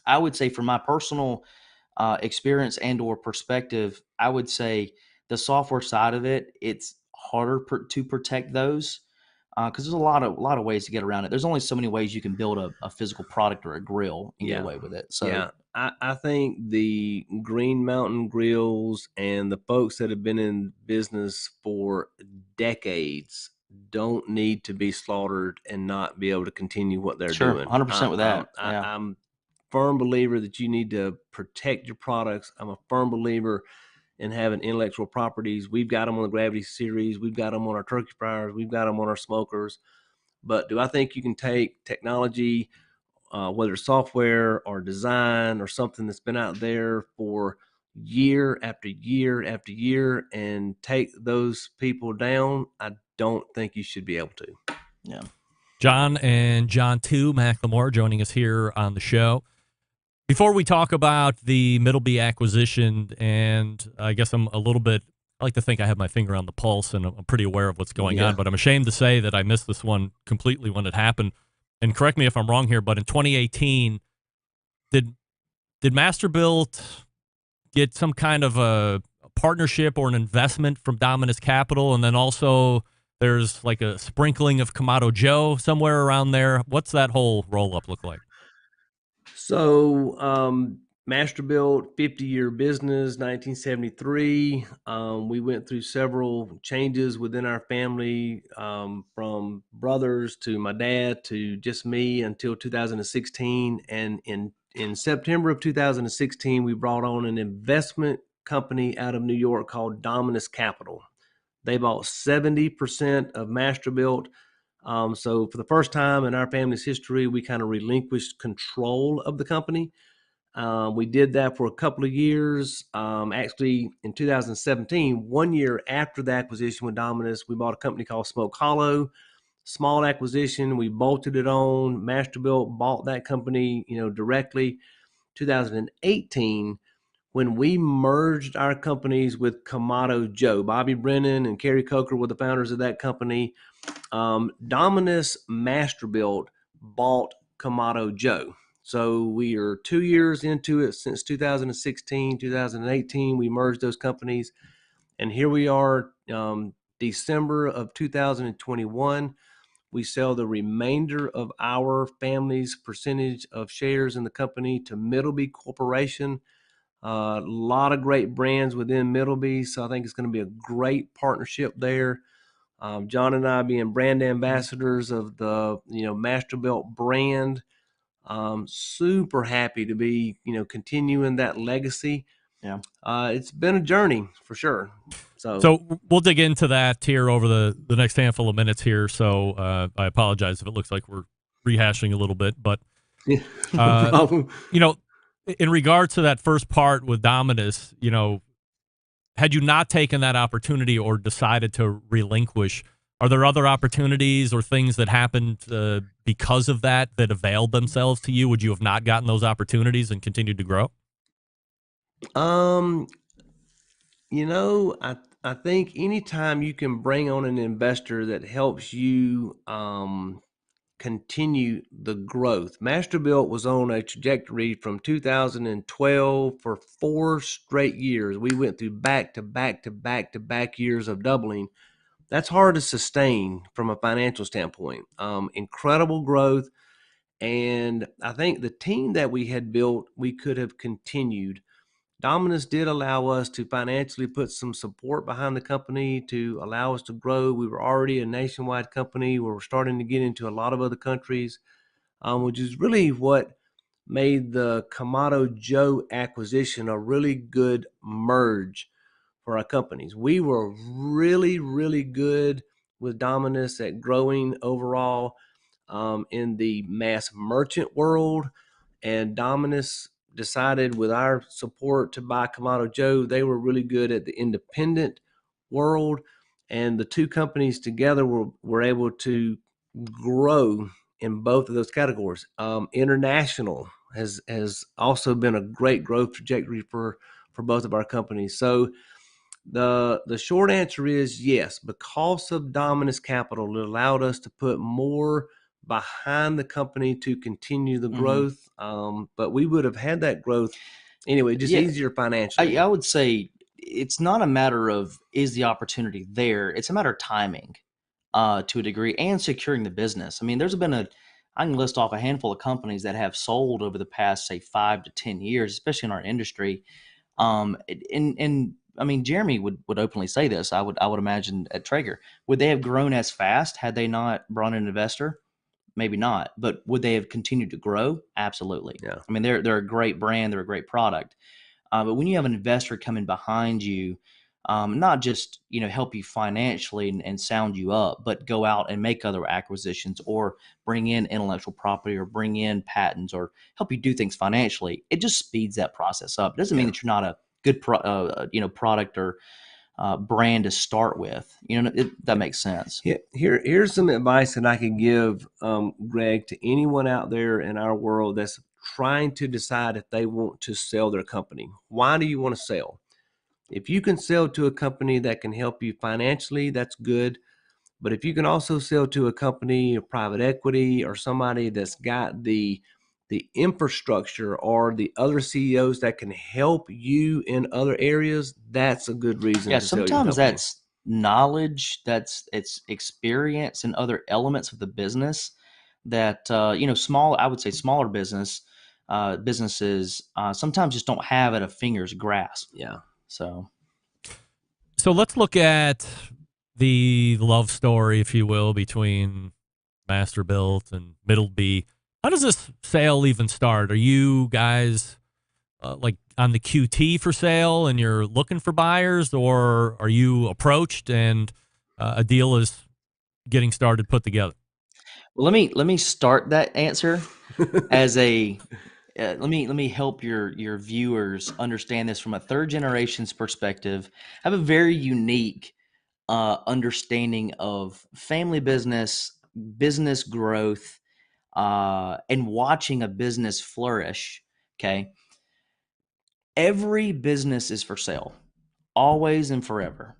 I would say from my personal experience and or perspective, I would say the software side of it, it's harder to protect those because there's a lot of ways to get around it. There's only so many ways you can build a physical product or a grill and get away with it. So I think the Green Mountain Grills and the folks that have been in business for decades don't need to be slaughtered and not be able to continue what they're doing. 100% with that. I'm firm believer that you need to protect your products. I'm a firm believer in having intellectual properties. We've got them on the Gravity series. We've got them on our turkey fryers. We've got them on our smokers. But do I think you can take technology, whether it's software or design or something that's been out there for year after year after year, and take those people down? I don't think you should be able to. Yeah. John and John 2 McLemore joining us here on the show. Before we talk about the Middleby acquisition, and I guess I'm a little bit, I like to think I have my finger on the pulse and I'm pretty aware of what's going on, but I'm ashamed to say that I missed this one completely when it happened. And correct me if I'm wrong here, but in 2018, did Masterbuilt get some kind of a partnership or an investment from Dominus Capital? And then also there's like a sprinkling of Kamado Joe somewhere around there. What's that whole roll-up look like? So, Masterbuilt, 50-year business, 1973. We went through several changes within our family, from brothers to my dad to just me until 2016. And in September of 2016, we brought on an investment company out of New York called Dominus Capital. They bought 70% of Masterbuilt. So for the first time in our family's history, we kind of relinquished control of the company. We did that for a couple of years. Actually, in 2017, 1 year after the acquisition with Dominus, we bought a company called Smoke Hollow. Small acquisition. We bolted it on. Masterbuilt bought that company, directly. 2018, when we merged our companies with Kamado Joe, Bobby Brennan and Kerry Coker were the founders of that company. Dominus Masterbuilt bought Kamado Joe. So we are 2 years into it. Since 2016, 2018, we merged those companies. And here we are, December of 2021. We sell the remainder of our family's percentage of shares in the company to Middleby Corporation. A lot of great brands within Middleby, so I think it's going to be a great partnership there. John and I being brand ambassadors of the Masterbuilt brand. Super happy to be continuing that legacy. Yeah, it's been a journey for sure. So we'll dig into that here over the next handful of minutes here. So I apologize if it looks like we're rehashing a little bit, but No problem. In regards to that first part with Dominus, had you not taken that opportunity or decided to relinquish, are there other opportunities or things that happened because of that availed themselves to you? Would you have not gotten those opportunities and continued to grow? I think anytime you can bring on an investor that helps you continue the growth. Masterbuilt was on a trajectory from 2012 for 4 straight years. We went through back to back to back to back years of doubling. That's hard to sustain from a financial standpoint. Incredible growth. And I think the team that we had built, we could have continued. Dominus did allow us to financially put some support behind the company to allow us to grow. We were already a nationwide company. We were starting to get into a lot of other countries, which is really what made the Kamado Joe acquisition a really good merge for our companies. We were really, really good with Dominus at growing overall in the mass merchant world, and Dominus decided with our support to buy Kamado Joe. They were really good at the independent world, and the two companies together were able to grow in both of those categories. International has also been a great growth trajectory for both of our companies. So the short answer is yes, because of Dominus Capital, it allowed us to put more behind the company to continue the growth. But we would have had that growth anyway, just easier financially. I would say it's not a matter of is the opportunity there. It's a matter of timing to a degree and securing the business. I mean, there's been I can list off a handful of companies that have sold over the past, say, 5 to 10 years, especially in our industry. And I mean, Jeremy would openly say this. I would imagine at Traeger, would they have grown as fast had they not brought in an investor? Maybe not, but would they have continued to grow? Absolutely. Yeah. I mean, they're a great brand, they're a great product. But when you have an investor coming behind you, not just help you financially and sound you up, but go out and make other acquisitions or bring in intellectual property or bring in patents or help you do things financially, it just speeds that process up. It doesn't mean that you're not a good product or brand to start with. That makes sense. Here's some advice that I could give, Greg, to anyone out there in our world that's trying to decide if they want to sell their company. Why do you want to sell? If you can sell to a company that can help you financially, that's good. But if you can also sell to a company or private equity or somebody that's got the infrastructure or the other CEOs that can help you in other areas, that's a good reason to sell your company. Sometimes that's knowledge, it's experience in other elements of the business that I would say smaller businesses sometimes just don't have at a finger's grasp. Yeah. So let's look at the love story, if you will, between Masterbuilt and Middleby. How does this sale even start? Are you guys like on the QT for sale and you're looking for buyers, or are you approached and a deal is getting started, put together? Well, let me start that answer as a let me help your viewers understand this from a third generation's perspective. I have a very unique understanding of family business growth, and watching a business flourish. Okay. Every business is for sale, always and forever.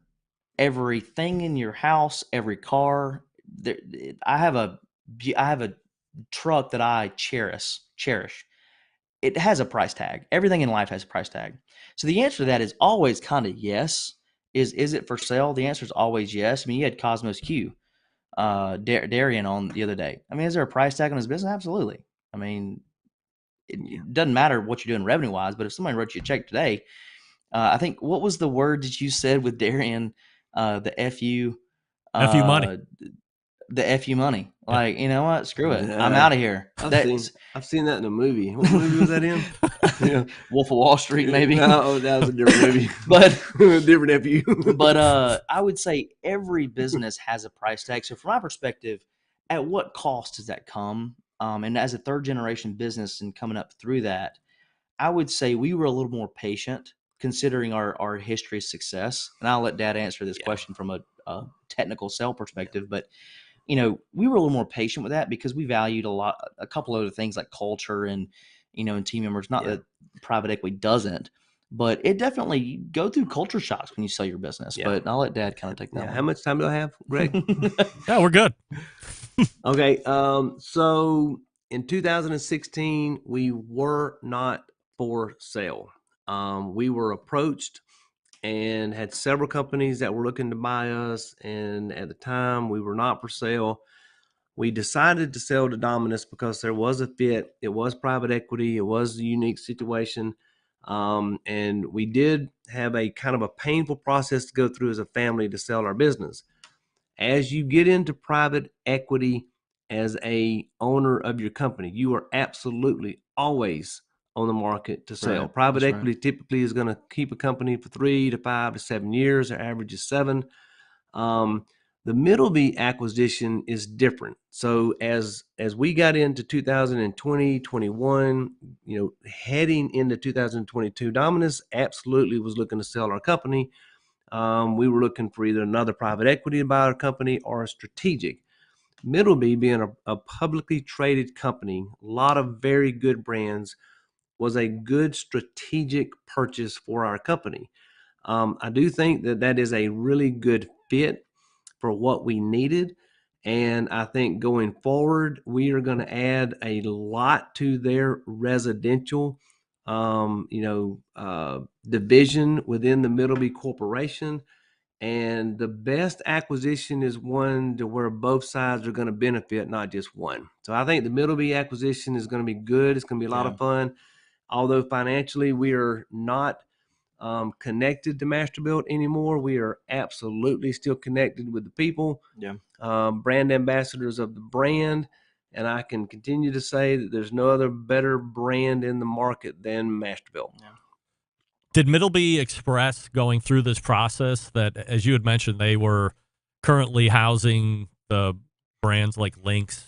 Everything in your house, every car. I have a truck that I cherish. It has a price tag. Everything in life has a price tag. So the answer to that is always kind of yes. Is it for sale? The answer is always yes. I mean, you had Cosmos Q, Darian on the other day. I mean, is there a price tag on his business? Absolutely. I mean, it doesn't matter what you're doing revenue wise, but if somebody wrote you a check today, I think, what was the word that you said with Darian? The FU money. The FU money. Like, you know what? Screw it. I'm out of here. I've seen that in a movie. What movie was that in? Yeah. Wolf of Wall Street, maybe. No, that was a different movie. But different FU. But I would say every business has a price tag. So from my perspective, at what cost does that come? And as a third generation business and coming up through that, I would say we were a little more patient considering our history of success. And I'll let Dad answer this question from a technical sell perspective, but we were a little more patient with that because we valued a couple other things like culture and, and team members. Not that private equity doesn't, but it definitely go through culture shocks when you sell your business. But I'll let Dad kind of take that one. How much time do I have, Greg? Yeah, we're good. Okay. So in 2016, we were not for sale. We were approached and had several companies that were looking to buy us. And at the time, we were not for sale. We decided to sell to Dominus because there was a fit. It was private equity. It was a unique situation. And we did have a kind of a painful process to go through as a family to sell our business. As you get into private equity as a owner of your company, you are absolutely always on the market to sell. Right. Private That's equity typically is going to keep a company for 3 to 5 to 7 years. Their average is 7. The Middleby acquisition is different. So as we got into 2020, 21, heading into 2022, Dominus absolutely was looking to sell our company. We were looking for either another private equity to buy our company or a strategic. Middleby, being a publicly traded company, a lot of very good brands, was a good strategic purchase for our company. I do think that is a really good fit for what we needed. And I think going forward, we are going to add a lot to their residential, division within the Middleby Corporation. And the best acquisition is one to where both sides are going to benefit, not just one. So I think the Middleby acquisition is going to be good. It's going to be a lot of fun. Although financially we are not connected to Masterbuilt anymore, we are absolutely still connected with the people, brand ambassadors of the brand. And I can continue to say that there's no other better brand in the market than Masterbuilt. Yeah. Did Middleby express going through this process that, as you had mentioned, they were currently housing the brands like Lynx,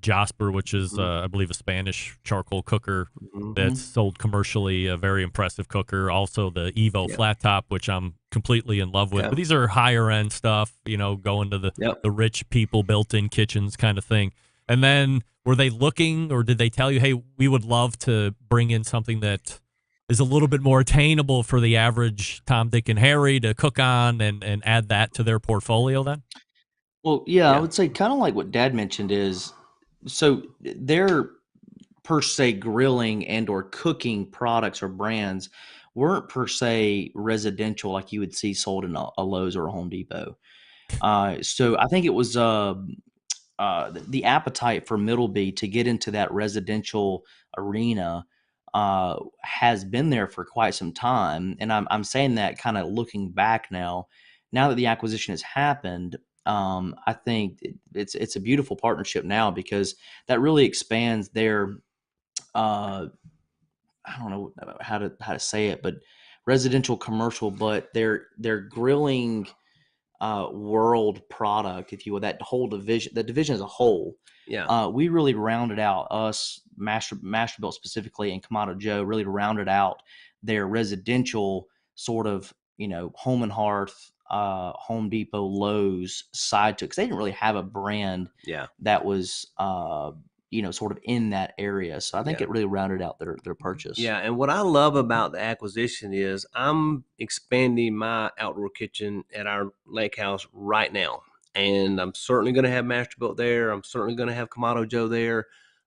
Jasper, which is, I believe, a Spanish charcoal cooker that's sold commercially, a very impressive cooker. Also, the Evo flat top, which I'm completely in love with. But these are higher end stuff, going to the rich people, built-in kitchens kind of thing. And then were they looking, or did they tell you, hey, we would love to bring in something that is a little bit more attainable for the average Tom, Dick, and Harry to cook on and add that to their portfolio then? Well, I would say kind of like what Dad mentioned is, so their per se grilling and or cooking products or brands weren't per se residential like you would see sold in a Lowe's or a Home Depot. So I think it was the appetite for Middleby to get into that residential arena has been there for quite some time. And I'm saying that kind of looking back now that the acquisition has happened. I think it's a beautiful partnership now because that really expands their I don't know how to say it, but residential commercial, but their grilling world product, if you will, that division as a whole. We really rounded out us, Masterbuilt specifically, and Kamado Joe really rounded out their residential sort of, home and hearth, Home Depot, Lowe's side to it, because they didn't really have a brand that was sort of in that area. So I think it really rounded out their purchase. Yeah, and what I love about the acquisition is I'm expanding my outdoor kitchen at our lake house right now. And I'm certainly going to have Masterbuilt there. I'm certainly going to have Kamado Joe there.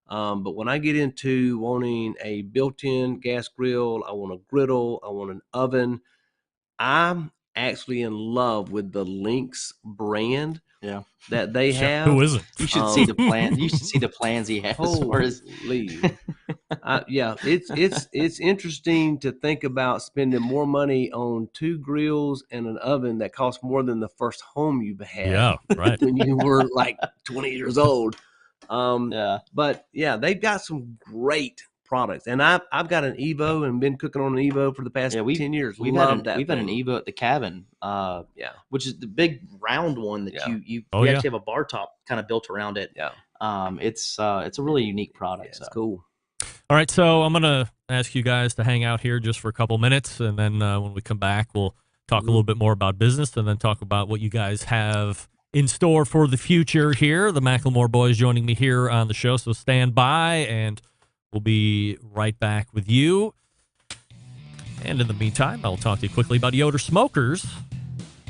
But when I get into wanting a built-in gas grill, I want a griddle, I want an oven, I'm actually in love with the Lynx brand that they have. Who isn't? You should see the plan. You should see the plans he has. It's interesting to think about spending more money on 2 grills and an oven that costs more than the first home you had when you were like 20 years old. But they've got some great products, and I've got an Evo and been cooking on an Evo for the past 10 years. We've had an Evo at the cabin, which is the big round one that you actually have a bar top kind of built around it. It's a really unique product. It's cool. All right, so I'm going to ask you guys to hang out here just for a couple minutes, and then when we come back, we'll talk a little bit more about business and then talk about what you guys have in store for the future here. The McLemore Boys joining me here on the show, so stand by, and we'll be right back with you. And in the meantime, I'll talk to you quickly about Yoder Smokers,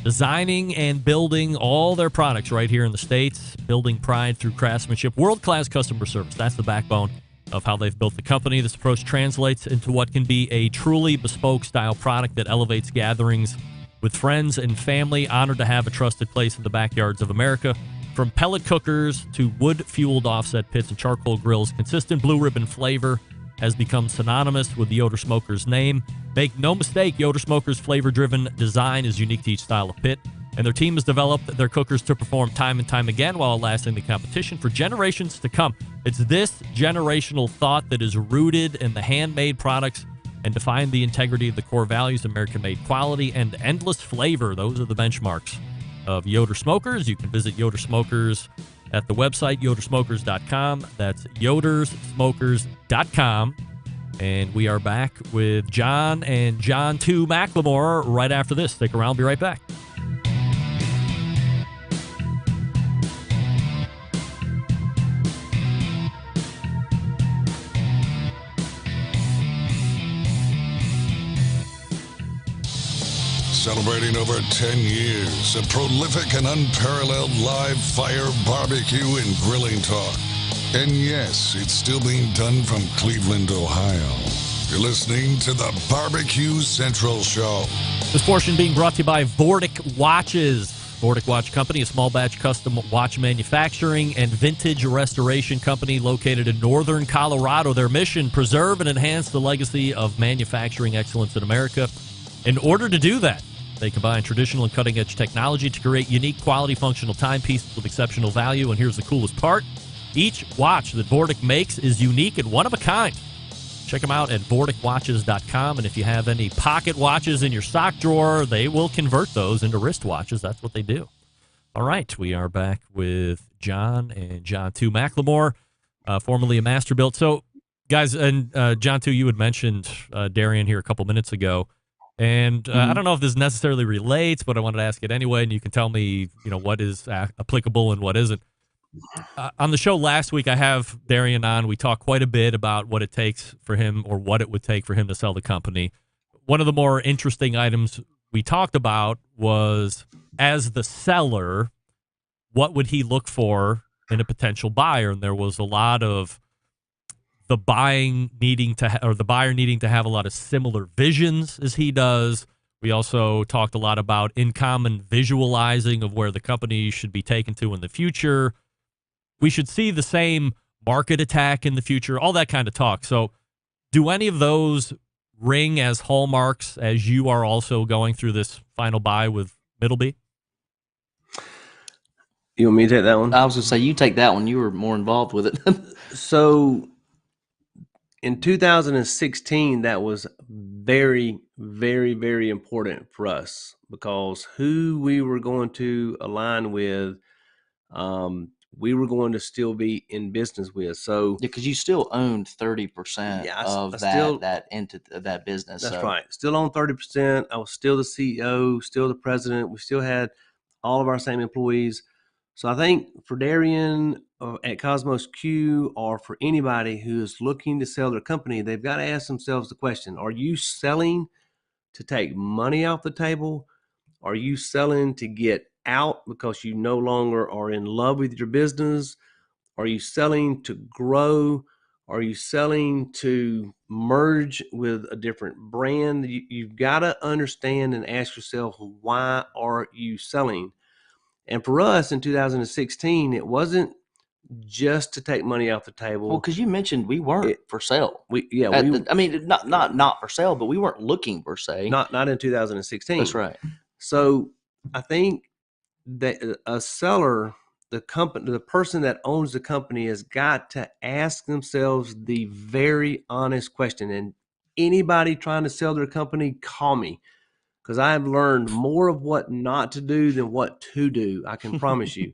designing and building all their products right here in the States, building pride through craftsmanship, world-class customer service. That's the backbone of how they've built the company. This approach translates into what can be a truly bespoke style product that elevates gatherings with friends and family. Honored to have a trusted place in the backyards of America. From pellet cookers to wood-fueled offset pits and charcoal grills, consistent blue ribbon flavor has become synonymous with the Yoder Smokers name. Make no mistake, Yoder Smokers' flavor-driven design is unique to each style of pit, and their team has developed their cookers to perform time and time again while outlasting the competition for generations to come. It's this generational thought that is rooted in the handmade products and define the integrity of the core values, American-made quality and endless flavor. Those are the benchmarks of Yoder Smokers. You can visit Yoder Smokers at the website, yodersmokers.com. That's yodersmokers.com. And we are back with John and John 2 McLemore right after this. Stick around. I'll be right back. Celebrating over 10 years of prolific and unparalleled live fire barbecue and grilling talk. And yes, it's still being done from Cleveland, Ohio. You're listening to the Barbecue Central Show. This portion being brought to you by Vortic Watches. Vortic Watch Company, a small batch custom watch manufacturing and vintage restoration company located in northern Colorado. Their mission, preserve and enhance the legacy of manufacturing excellence in America. In order to do that, they combine traditional and cutting-edge technology to create unique, quality, functional timepieces with exceptional value. And here's the coolest part. Each watch that Vortic makes is unique and one of a kind. Check them out at VorticWatches.com. And if you have any pocket watches in your sock drawer, they will convert those into wristwatches. That's what they do. All right, we are back with John and John 2 McLemore, formerly a Masterbuilt. So, guys, and John 2, you had mentioned Darian here a couple minutes ago. And I don't know if this necessarily relates, but I wanted to ask it anyway, and you can tell me, what is applicable and what isn't. On the show last week, I have Darian on. We talked quite a bit about what it takes for him, or what it would take for him to sell the company. One of the more interesting items we talked about was, as the seller, what would he look for in a potential buyer? And there was a lot of the buyer needing to have a lot of similar visions as he does. We also talked a lot about in common visualizing of where the company should be taken to in the future. We should see the same market attack in the future, all that kind of talk. So do any of those ring as hallmarks as you are also going through this final buy with Middleby? You want me to take that one? I was going to say, you take that one. You were more involved with it. So in 2016, that was very, very, very important for us, because who we were going to align with, we were going to still be in business with. So because you still owned 30% of that business. That's right. Still owned 30%. I was still the CEO, still the president. We still had all of our same employees. So I think for Darian at Cosmos Q, or for anybody who is looking to sell their company, they've got to ask themselves the question: are you selling to take money off the table? Are you selling to get out because you no longer are in love with your business? Are you selling to grow? Are you selling to merge with a different brand? You've got to understand and ask yourself, why are you selling? And for us in 2016, it wasn't just to take money off the table. Well, because you mentioned we weren't for sale. Not for sale, but we weren't looking per se. Not in 2016. That's right. So I think that a seller, the person that owns the company, has got to ask themselves the very honest question. And anybody trying to sell their company, call me, because I have learned more of what not to do than what to do. I can promise you.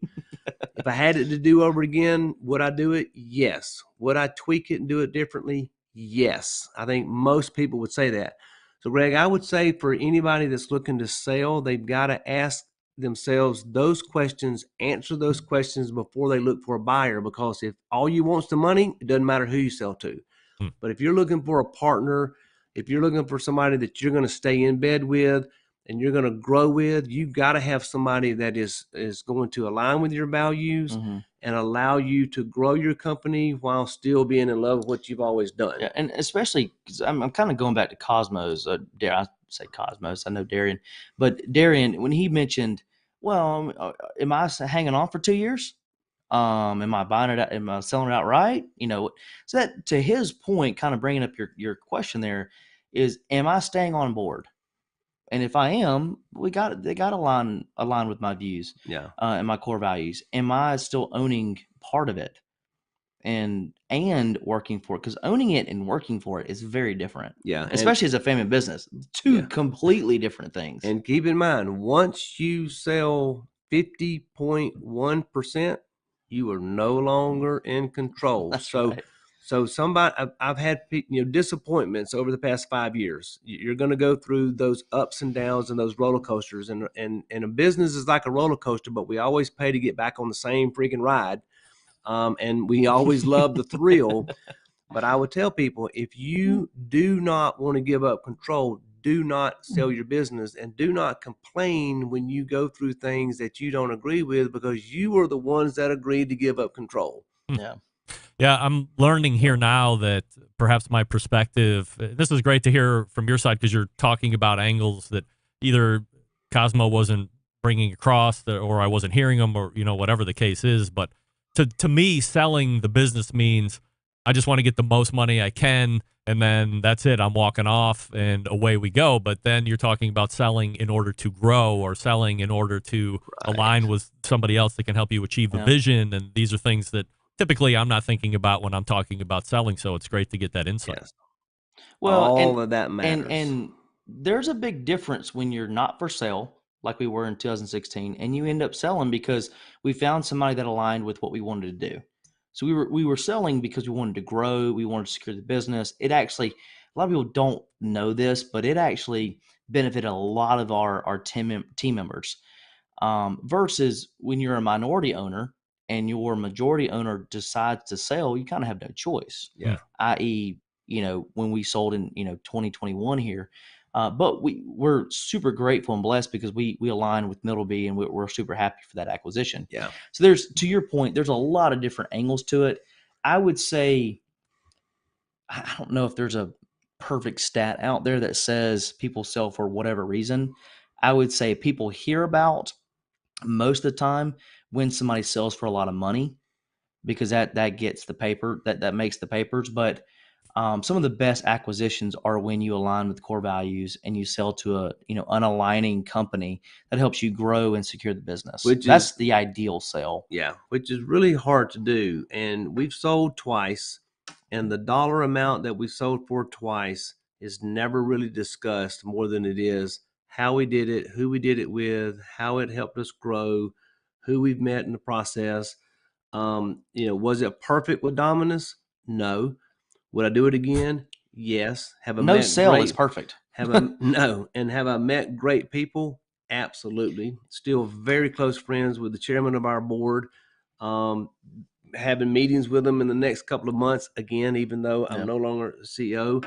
If I had it to do over again, would I do it? Yes. Would I tweak it and do it differently? Yes. I think most people would say that. So, Greg, I would say for anybody that's looking to sell, they've got to ask themselves those questions, answer those questions before they look for a buyer, because if all you want's the money, it doesn't matter who you sell to. But if you're looking for a partner, if you're looking for somebody that you're going to stay in bed with and you're going to grow with, you've got to have somebody that is going to align with your values and allow you to grow your company while still being in love with what you've always done. Yeah, and especially because I'm kind of going back to Cosmos. I say Cosmos. I know Darian, but Darian, when he mentioned, well, am I hanging on for 2 years? Am I buying it out? Am I selling it outright? So that, to his point, kind of bringing up your question there is, am I staying on board? And if I am, they got to align with my views, and my core values. Am I still owning part of it and working for it? Because owning it and working for it is very different. Yeah, especially as a family business, two completely different things. And keep in mind, once you sell 50.1%, you are no longer in control. That's so right. So somebody, I've had disappointments over the past 5 years. You're going to go through those ups and downs and those roller coasters, and a business is like a roller coaster, but we always pay to get back on the same freaking ride, and we always love the thrill. But I would tell people, if you do not want to give up control, do not sell your business, and do not complain when you go through things that you don't agree with, because you are the ones that agreed to give up control. Yeah. Yeah, I'm learning here now that perhaps my perspective, this is great to hear from your side, because you're talking about angles that either Cosmo wasn't bringing across or I wasn't hearing them, or, whatever the case is. But to me, selling the business means I just want to get the most money I can, and then that's it. I'm walking off and away we go. But then you're talking about selling in order to grow, or selling in order to align with somebody else that can help you achieve a vision. And these are things that typically I'm not thinking about when I'm talking about selling. So it's great to get that insight. Yes. Well, all of that matters. And there's a big difference when you're not for sale, like we were in 2016, and you end up selling because we found somebody that aligned with what we wanted to do. So we were selling because we wanted to grow, we wanted to secure the business. It actually, a lot of people don't know this, but it actually benefited a lot of our team members. Versus when you're a minority owner and your majority owner decides to sell, you kind of have no choice. Yeah. I.e., when we sold in 2021 here. But we're super grateful and blessed because we align with Middleby, and we're super happy for that acquisition. Yeah. So there's, to your point, there's a lot of different angles to it. I would say, I don't know if there's a perfect stat out there that says people sell for whatever reason. I would say people hear about most of the time when somebody sells for a lot of money, because that gets the paper, that makes the papers. But some of the best acquisitions are when you align with core values and you sell to a unaligning company that helps you grow and secure the business. That's the ideal sale. Yeah, which is really hard to do. And we've sold twice, and the dollar amount that we sold for twice is never really discussed more than it is how we did it, who we did it with, how it helped us grow, who we've met in the process. Was it perfect with Dominus? No. Would I do it again? Yes. No sale is perfect. Have I met great people? Absolutely. Still very close friends with the chairman of our board. Having meetings with them in the next couple of months again, even though I'm no longer CEO.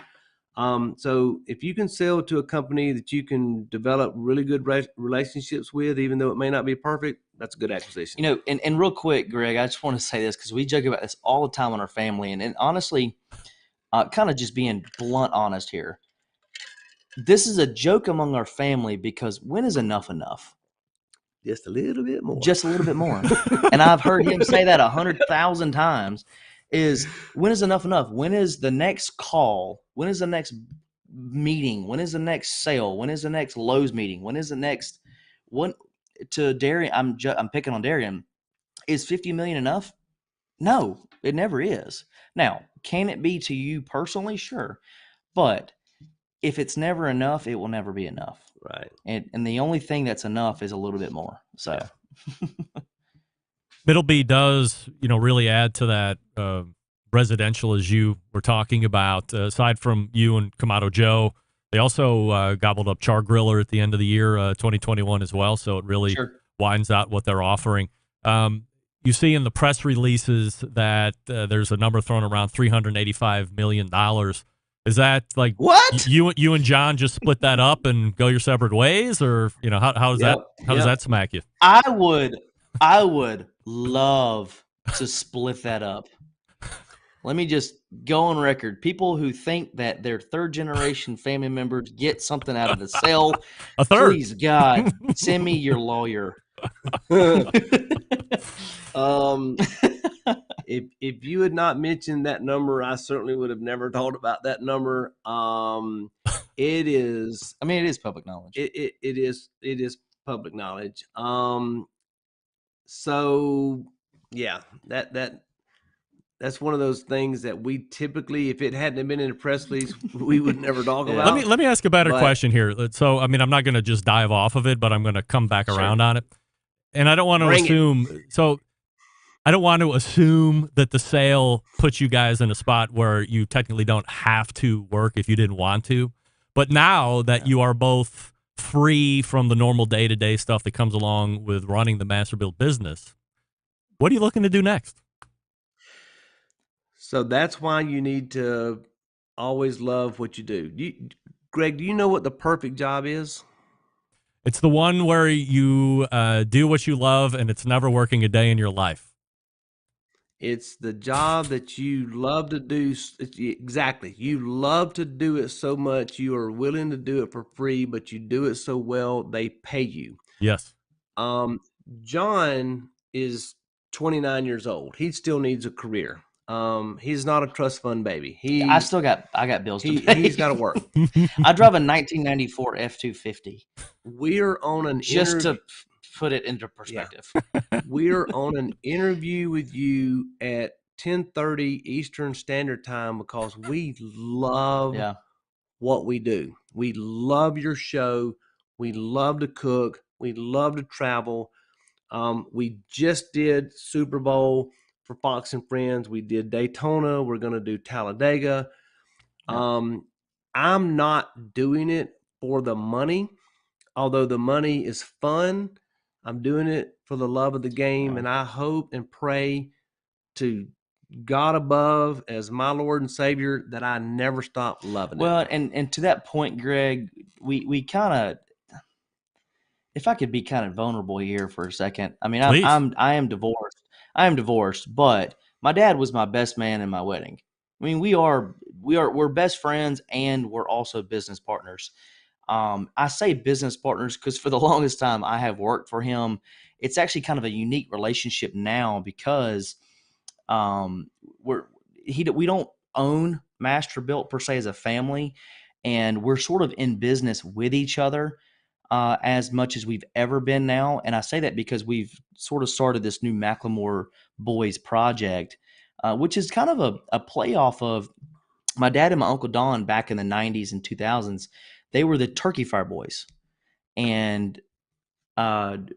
So if you can sell to a company that you can develop really good relationships with, even though it may not be perfect, that's a good acquisition. And real quick, Greg, I just want to say this because we joke about this all the time in our family. And honestly, kind of just being blunt honest here, this is a joke among our family, because when is enough enough? Just a little bit more. Just a little bit more. And I've heard him say that 100,000 times. Is when is enough enough? When is the next call? When is the next meeting? When is the next sale? When is the next Lowe's meeting? When is the next one? To Darian, I'm picking on Darian. Is 50 million enough? No, it never is. Now, can it be to you personally? Sure. But if it's never enough, it will never be enough. Right. And the only thing that's enough is a little bit more. So Middleby does, really add to that residential, as you were talking about. Aside from you and Kamado Joe, they also gobbled up Char Griller at the end of the year, 2021 as well. So it really winds out what they're offering. You see in the press releases that there's a number thrown around $385 million. Is that like what you and John just split that up and go your separate ways, or how does that smack you? I would love to split that up. Let me just go on record. People who think that their third generation family members get something out of the sale, a third. Please God, send me your lawyer. If you had not mentioned that number, I certainly would have never thought about that number. It is. I mean, it is public knowledge. It is public knowledge. So yeah, that's one of those things that we typically, if it hadn't been in a press release, we would never talk about. Let me ask a better question here. So, I mean, I'm not going to just dive off of it, but I'm going to come back around on it. And I don't want to assume. So, I don't want to assume that the sale puts you guys in a spot where you technically don't have to work if you didn't want to. But now that you are both free from the normal day-to-day stuff that comes along with running the Masterbuilt business, what are you looking to do next? So that's why you need to always love what you do. Greg, do you know what the perfect job is? It's the one where you do what you love and it's never working a day in your life. It's the job that you love to do. Exactly. You love to do it so much. You are willing to do it for free, but you do it so well, they pay you. Yes. John is 29 years old. He still needs a career. He's not a trust fund baby. I got bills to pay. He's got to work. I drive a 1994 F-250. We're on an to put it into perspective. We're on an interview with you at 10:30 Eastern Standard Time because we love what we do. We love your show. We love to cook. We love to travel. We just did Super Bowl for Fox and Friends. We did Daytona. We're going to do Talladega. I'm not doing it for the money, although the money is fun. I'm doing it for the love of the game, and I hope and pray to God above as my Lord and Savior that I never stop loving it. Well, and to that point, Greg, we kind of, if I could be kind of vulnerable here for a second. I mean, I am divorced. I am divorced, but my dad was my best man in my wedding. I mean, we're best friends and we're also business partners. I say business partners because for the longest time I have worked for him. It's actually kind of a unique relationship now because we don't own Masterbuilt per se as a family, and we're sort of in business with each other as much as we've ever been now. And I say that because we've sort of started this new McLemore Boys project, which is kind of a playoff of my dad and my Uncle Don back in the 90s and 2000s. They were the Turkey Fire Boys. And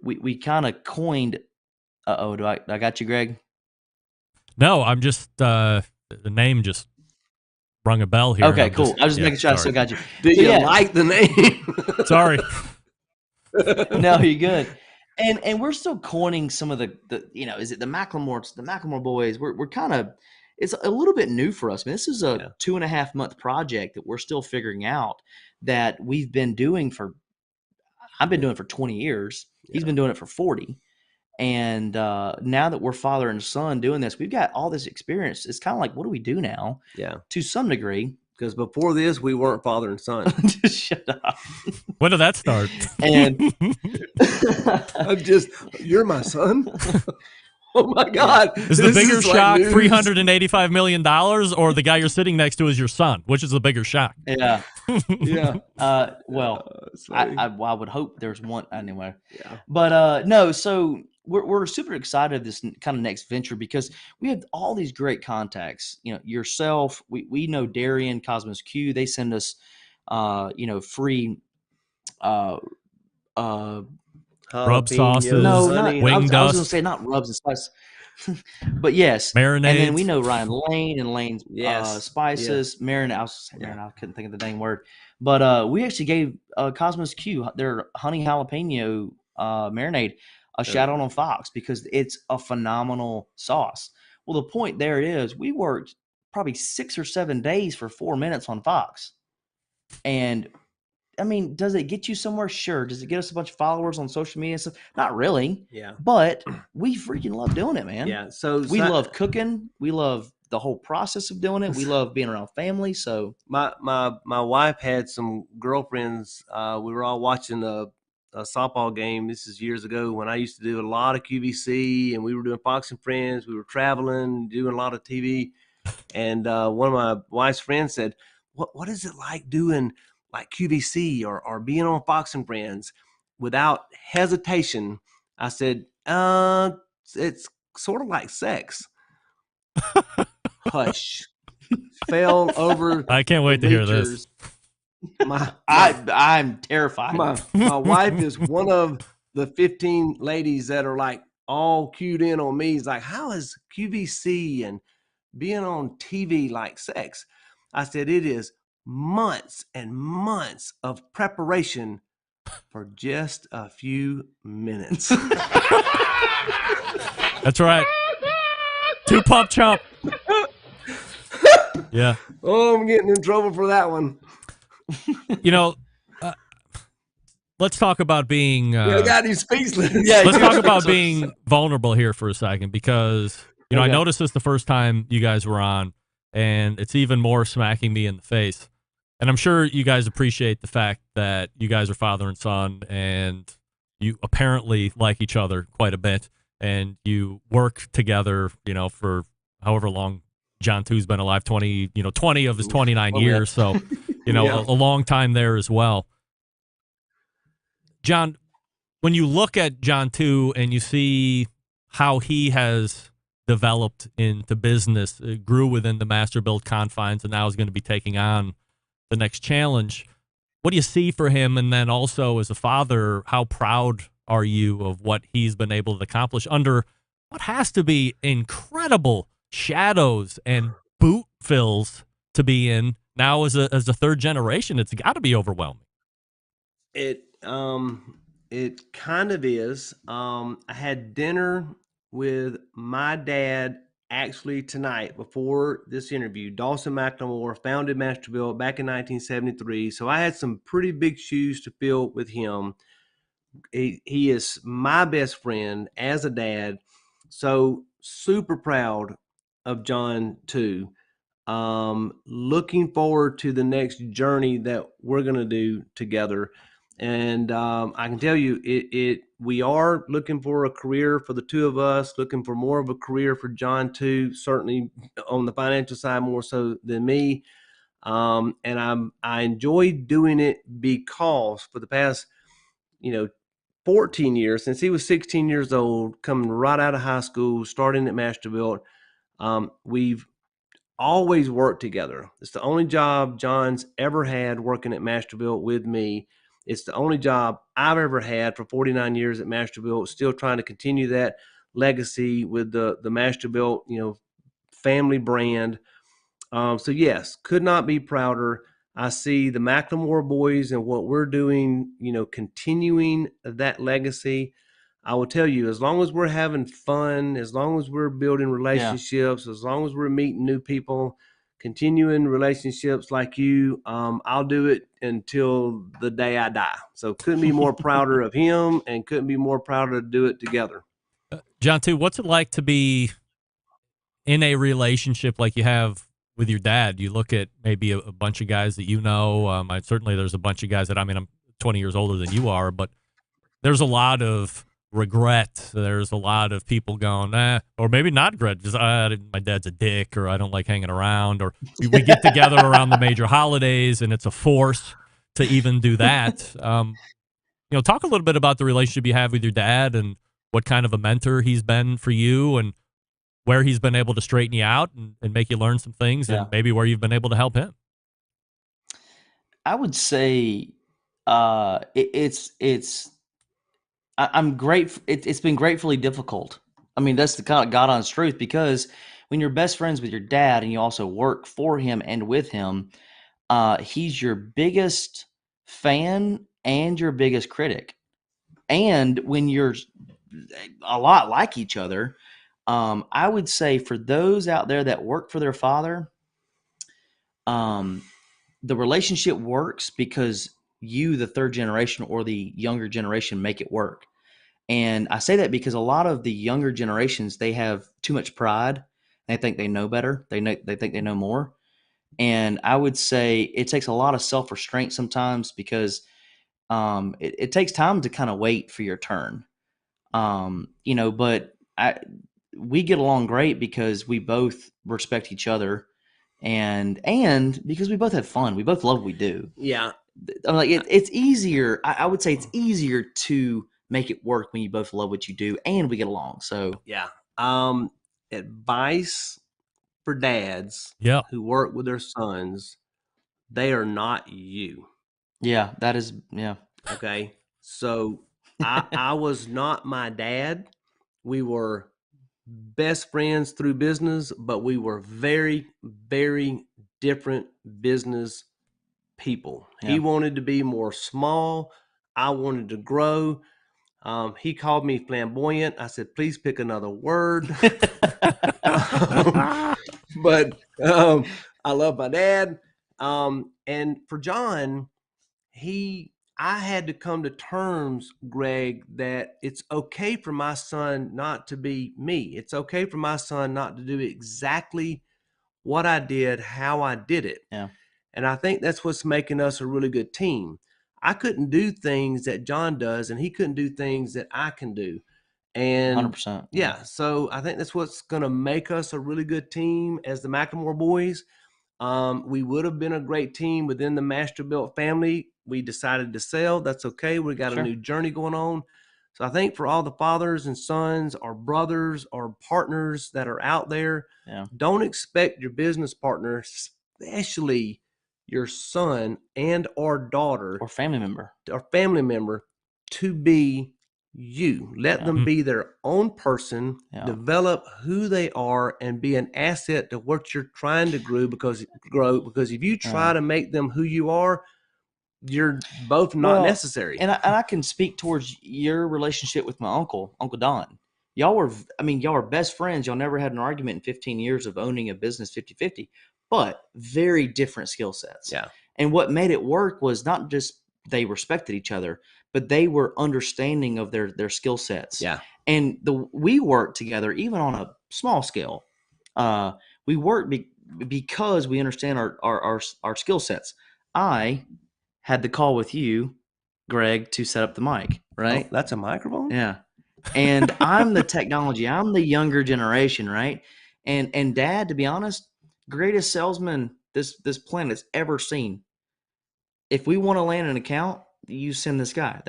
we kind of coined – do I got you, Greg? No, I'm just the name just rung a bell here. Okay, cool. I was just making sure I still got you. Did you like the name? Sorry. No, you're good. And we're still coining some of the is it the McLemore Boys? We're kind of, it's a little bit new for us. I mean, this is a 2.5 month project that we're still figuring out that I've been doing for 20 years. He's been doing it for 40. And now that we're father and son doing this, we've got all this experience. It's kind of like, what do we do now? Yeah. To some degree. Because before this, we weren't father and son. Just shut up. When did that start? And you're my son? Oh my God. Is the bigger shock $385 million or the guy you're sitting next to is your son? Which is the bigger shock? Yeah. Yeah. Well, I would hope there's one anyway. Yeah. But no, so we're super excited of this kind of next venture because we have all these great contacts. Yourself, we know Darian, Cosmos Q. They send us, free Rub jalapeno, sauces, No, not. honey. I wing was going to dust, say not rubs and spices, but yes. And then we marinades. know Ryan Lane and Lane's Yes. spices, marinade. I was saying marinade. I couldn't think of the dang word. But we actually gave Cosmos Q their honey jalapeno marinade a shout out on Fox because it's a phenomenal sauce. Well, the point there is we worked probably 6 or 7 days for 4 minutes on Fox. And I mean, does it get you somewhere? Sure. Does it get us a bunch of followers on social media and stuff? Not really. Yeah. But we freaking love doing it, man. Yeah. So we love cooking. We love the whole process of doing it. We love being around family. So my wife had some girlfriends. We were all watching a softball game. This is years ago when I used to do a lot of QVC, and we were doing Fox and Friends. We were traveling, doing a lot of TV. And one of my wife's friends said, "What is it like doing like QVC or being on Fox and Friends?" Without hesitation, I said, "It's sort of like sex." Hush. Fell over. I can't wait to hear this. I'm terrified. My wife is one of the 15 ladies that are like all cued in on me. He's like, how is QVC and being on TV like sex? I said, it is months and months of preparation for just a few minutes. That's right. 2 pump chump. Yeah. Oh, I'm getting in trouble for that one. You know, let's talk about being. I got these speechless. Let's talk about being vulnerable here for a second because, you know, I noticed this the first time you guys were on, and it's even more smacking me in the face. And I'm sure you guys appreciate the fact that you guys are father and son, and you apparently like each other quite a bit, and you work together, you know, for however long John 2's been alive, 20 of his 29 years. So, you know, a long time there as well. John, when you look at John 2 and you see how he has developed into business, it grew within the Masterbuilt confines, and now is going to be taking on the next challenge. What do you see for him? And then also as a father, how proud are you of what he's been able to accomplish under what has to be incredible shadows and boot fills to be in now as a third generation? It's got to be overwhelming. It kind of is. I had dinner with my dad actually tonight before this interview. Dawson McLemore founded Masterbuilt back in 1973. So I had some pretty big shoes to fill with him. He is my best friend as a dad. So super proud of John too. Looking forward to the next journey that we're going to do together. And I can tell you, we are looking for a career for the two of us, looking for more of a career for John too, certainly on the financial side more so than me. And I enjoy doing it because for the past, 14 years, since he was 16 years old, coming right out of high school, starting at Masterbuilt, we've always worked together. It's the only job John's ever had working at Masterbuilt with me. It's the only job I've ever had for 49 years at Masterbuilt, still trying to continue that legacy with the Masterbuilt, family brand. So yes, could not be prouder. I see the McLemore Boys and what we're doing, continuing that legacy. I will tell you, as long as we're having fun, as long as we're building relationships, as long as we're meeting new people, continuing relationships like you, I'll do it until the day I die. So couldn't be more prouder of him and couldn't be more prouder to do it together. John, too, what's it like to be in a relationship like you have with your dad? You look at maybe a bunch of guys that certainly there's a bunch of guys that, I'm 20 years older than you are, but there's a lot of regret. There's a lot of people going, or maybe not regret, just my dad's a dick, or I don't like hanging around, or we get together around the major holidays and it's a force to even do that. Talk a little bit about the relationship you have with your dad and what kind of a mentor he's been for you and where he's been able to straighten you out and make you learn some things, and maybe where you've been able to help him. I would say it's I'm great. It's been gratefully difficult. I mean, that's the kind of God honest truth, because when you're best friends with your dad and you also work for him and with him, he's your biggest fan and your biggest critic. And when you're a lot like each other, I would say for those out there that work for their father, the relationship works because you, the third generation or the younger generation, make it work. And I say that because a lot of the younger generations, they have too much pride. They think they know better. They think they know more. And I would say it takes a lot of self-restraint sometimes, because it takes time to kind of wait for your turn. But we get along great because we both respect each other, and because we both have fun. We both love what we do. Yeah. I'm like, it's easier. I would say it's easier to make it work when you both love what you do and we get along. So yeah. Advice for dads who work with their sons: they are not you. Yeah, that is, yeah. Okay. So I was not my dad. We were best friends through business, but we were very, very different business people. Yeah. He wanted to be more small. I wanted to grow. He called me flamboyant. I said, please pick another word. But I love my dad. And for John, I had to come to terms, Greg, that it's okay for my son not to be me. It's okay for my son not to do exactly what I did, how I did it. Yeah. And I think that's what's making us a really good team. I couldn't do things that John does, and he couldn't do things that I can do. And 100%. Yeah. So I think that's what's going to make us a really good team as the McLemore Boys. We would have been a great team within the Masterbuilt family. We decided to sell. That's okay. We got a new journey going on. So I think for all the fathers and sons or brothers or partners that are out there, don't expect your business partner, especially your son and or daughter or family member, to be you. Let them be their own person, develop who they are, and be an asset to what you're trying to grow. Because if you try to make them who you are, you're both not necessary. And I can speak towards your relationship with my Uncle Don. Y'all are best friends. Y'all never had an argument in 15 years of owning a business 50-50, but very different skill sets. Yeah. And what made it work was not just they respected each other, but they were understanding of their skill sets. Yeah. And we worked together, even on a small scale. We work because we understand our skill sets. I had the call with you, Greg, to set up the mic, right? Oh, that's a microphone? Yeah. And I'm the technology. I'm the younger generation, right? And Dad, to be honest, greatest salesman this planet's ever seen. If we want to land an account, you send this guy.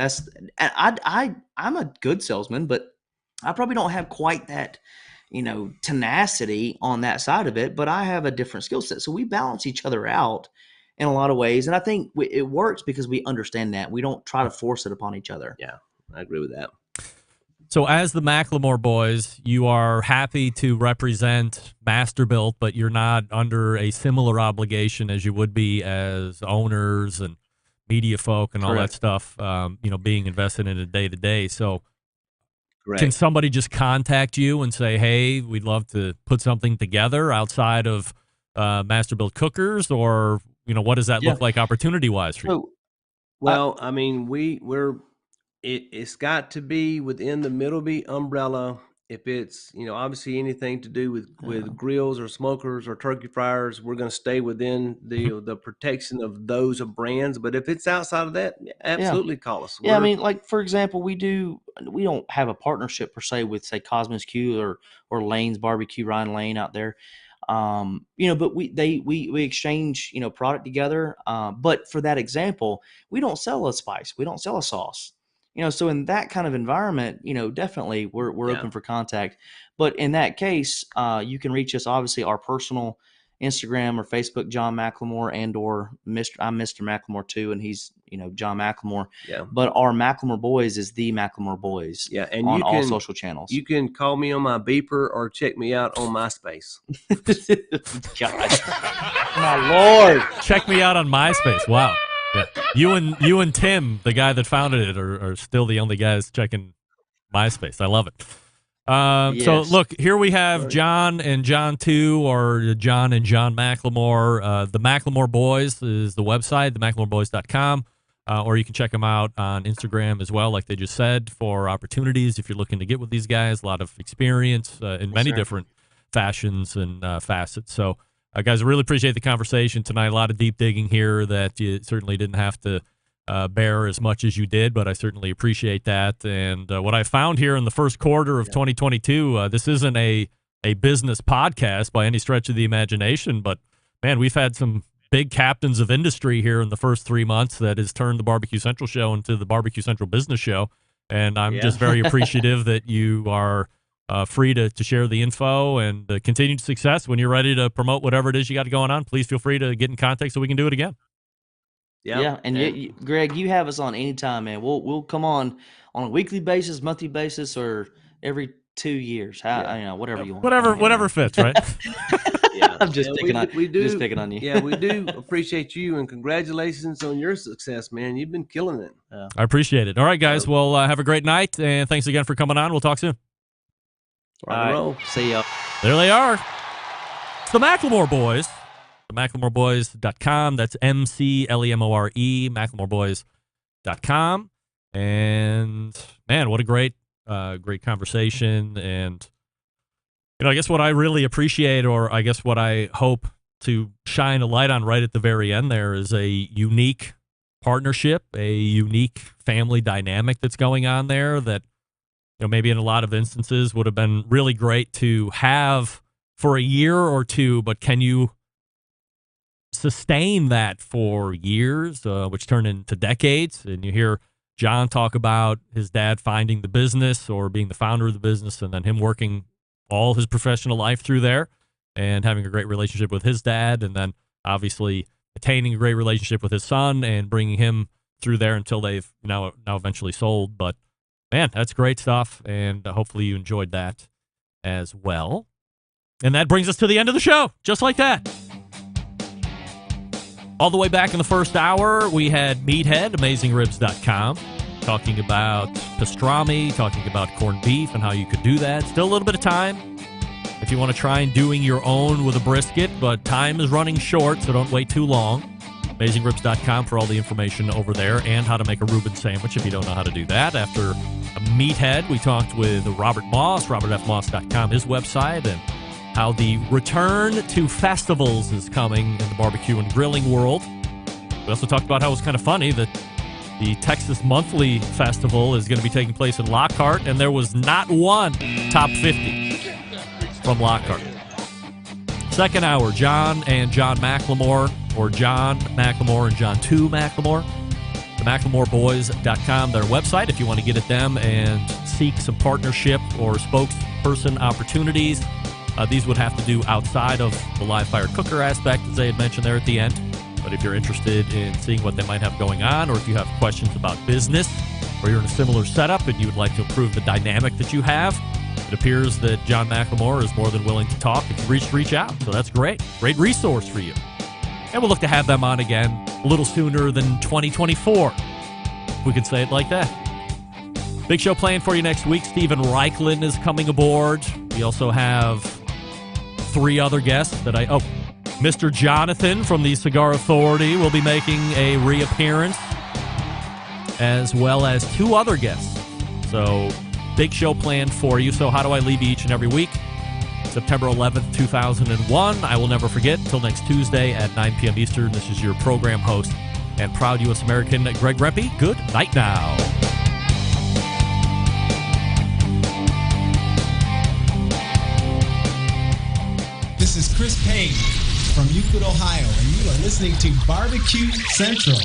I'm a good salesman, but I probably don't have quite that, tenacity on that side of it, but I have a different skill set. So we balance each other out in a lot of ways. And I think it works because we understand that. We don't try to force it upon each other. Yeah, I agree with that. So as the McLemore Boys, you are happy to represent Masterbuilt, but you're not under a similar obligation as you would be as owners and media folk and all that stuff, being invested in it day to day. So can somebody just contact you and say, hey, we'd love to put something together outside of Masterbuilt cookers, or what does that look like opportunity-wise for you? Well, I mean, it's got to be within the Middleby umbrella. If it's, obviously anything to do with grills or smokers or turkey fryers, we're going to stay within the protection of those brands. But if it's outside of that, absolutely call us. Yeah, I mean, like, for example, we don't have a partnership per se with, say, Cosmos Q or Lane's Barbecue, Ryan Lane out there. But we exchange, product together. But for that example, we don't sell a spice. We don't sell a sauce. So in that kind of environment, definitely we're open for contact. But in that case, you can reach us. Obviously, our personal Instagram or Facebook, John McLemore, and or I'm Mr. McLemore too, and he's John McLemore. Yeah. But our McLemore Boys is the McLemore Boys. Yeah, and on all social channels. You can call me on my beeper or check me out on MySpace. God, my Lord! Check me out on MySpace. Wow. Yeah. You and Tim, the guy that founded it, are still the only guys checking MySpace. I love it. So look, here we have John and John 2, or John and John McLemore. The McLemore Boys is the website, themclemoreboys.com, or you can check them out on Instagram as well, like they just said, for opportunities if you're looking to get with these guys. A lot of experience in many different fashions and facets. So, guys, I really appreciate the conversation tonight. A lot of deep digging here that you certainly didn't have to bear as much as you did, but I certainly appreciate that. And what I found here in the first quarter of 2022, this isn't a business podcast by any stretch of the imagination, but man, we've had some big captains of industry here in the first 3 months that has turned the Barbecue Central show into the Barbecue Central Business Show. And I'm just very appreciative that you are free to share the info and continued success. When you're ready to promote whatever it is you got going on, please feel free to get in contact so we can do it again. Yeah, and Greg, you have us on anytime, man. We'll come on a weekly basis, monthly basis, or every 2 years. Whatever you want. Whatever fits, right? I'm just picking on you. Yeah, we do appreciate you, and congratulations on your success, man. You've been killing it. I appreciate it. All right, guys. Well, have a great night, and thanks again for coming on. We'll talk soon. All right. See ya. There they are. It's the McLemore Boys. McLemoreBoys.com. That's McLemore, McLemoreBoys.com. And man, what a great conversation. And I guess what I really appreciate, or I guess what I hope to shine a light on right at the very end there, is a unique partnership, a unique family dynamic that's going on there that maybe in a lot of instances would have been really great to have for a year or two, but can you sustain that for years, which turn into decades? And you hear John talk about his dad finding the business or being the founder of the business, and then him working all his professional life through there and having a great relationship with his dad, and then obviously attaining a great relationship with his son and bringing him through there until they've now eventually sold. But man, that's great stuff, and hopefully you enjoyed that as well. And that brings us to the end of the show, just like that. All the way back in the first hour, we had Meathead, AmazingRibs.com, talking about pastrami, talking about corned beef and how you could do that. Still a little bit of time if you want to try and doing your own with a brisket, but time is running short, so don't wait too long. AmazingRibs.com for all the information over there, and how to make a Reuben sandwich if you don't know how to do that. After Meathead, we talked with Robert Moss, robertfmoss.com, his website, and how the return to festivals is coming in the barbecue and grilling world. We also talked about how it was kind of funny that the Texas Monthly Festival is going to be taking place in Lockhart, and there was not one top 50 from Lockhart. Second hour, John and John McLemore, or John McLemore and John 2 McLemore. The McLemoreBoys.com, their website, if you want to get at them and seek some partnership or spokesperson opportunities. These would have to do outside of the live fire cooker aspect, as they had mentioned there at the end. But if you're interested in seeing what they might have going on, or if you have questions about business, or you're in a similar setup and you would like to improve the dynamic that you have, it appears that John McLemore is more than willing to talk if you reach out. So that's great. Great resource for you. And we'll look to have them on again a little sooner than 2024. We could say it like that. Big show planned for you next week. Steven Reichlin is coming aboard. We also have 3 other guests that Mr. Jonathan from the Cigar Authority will be making a reappearance, as well as 2 other guests. So big show planned for you. So how do I leave you each and every week? September 11th, 2001. I will never forget. Until next Tuesday at 9 p.m. Eastern, this is your program host and proud U.S. American, Greg Rempe. Good night now. This is Chris Payne from Euclid, Ohio, and you are listening to Barbecue Central.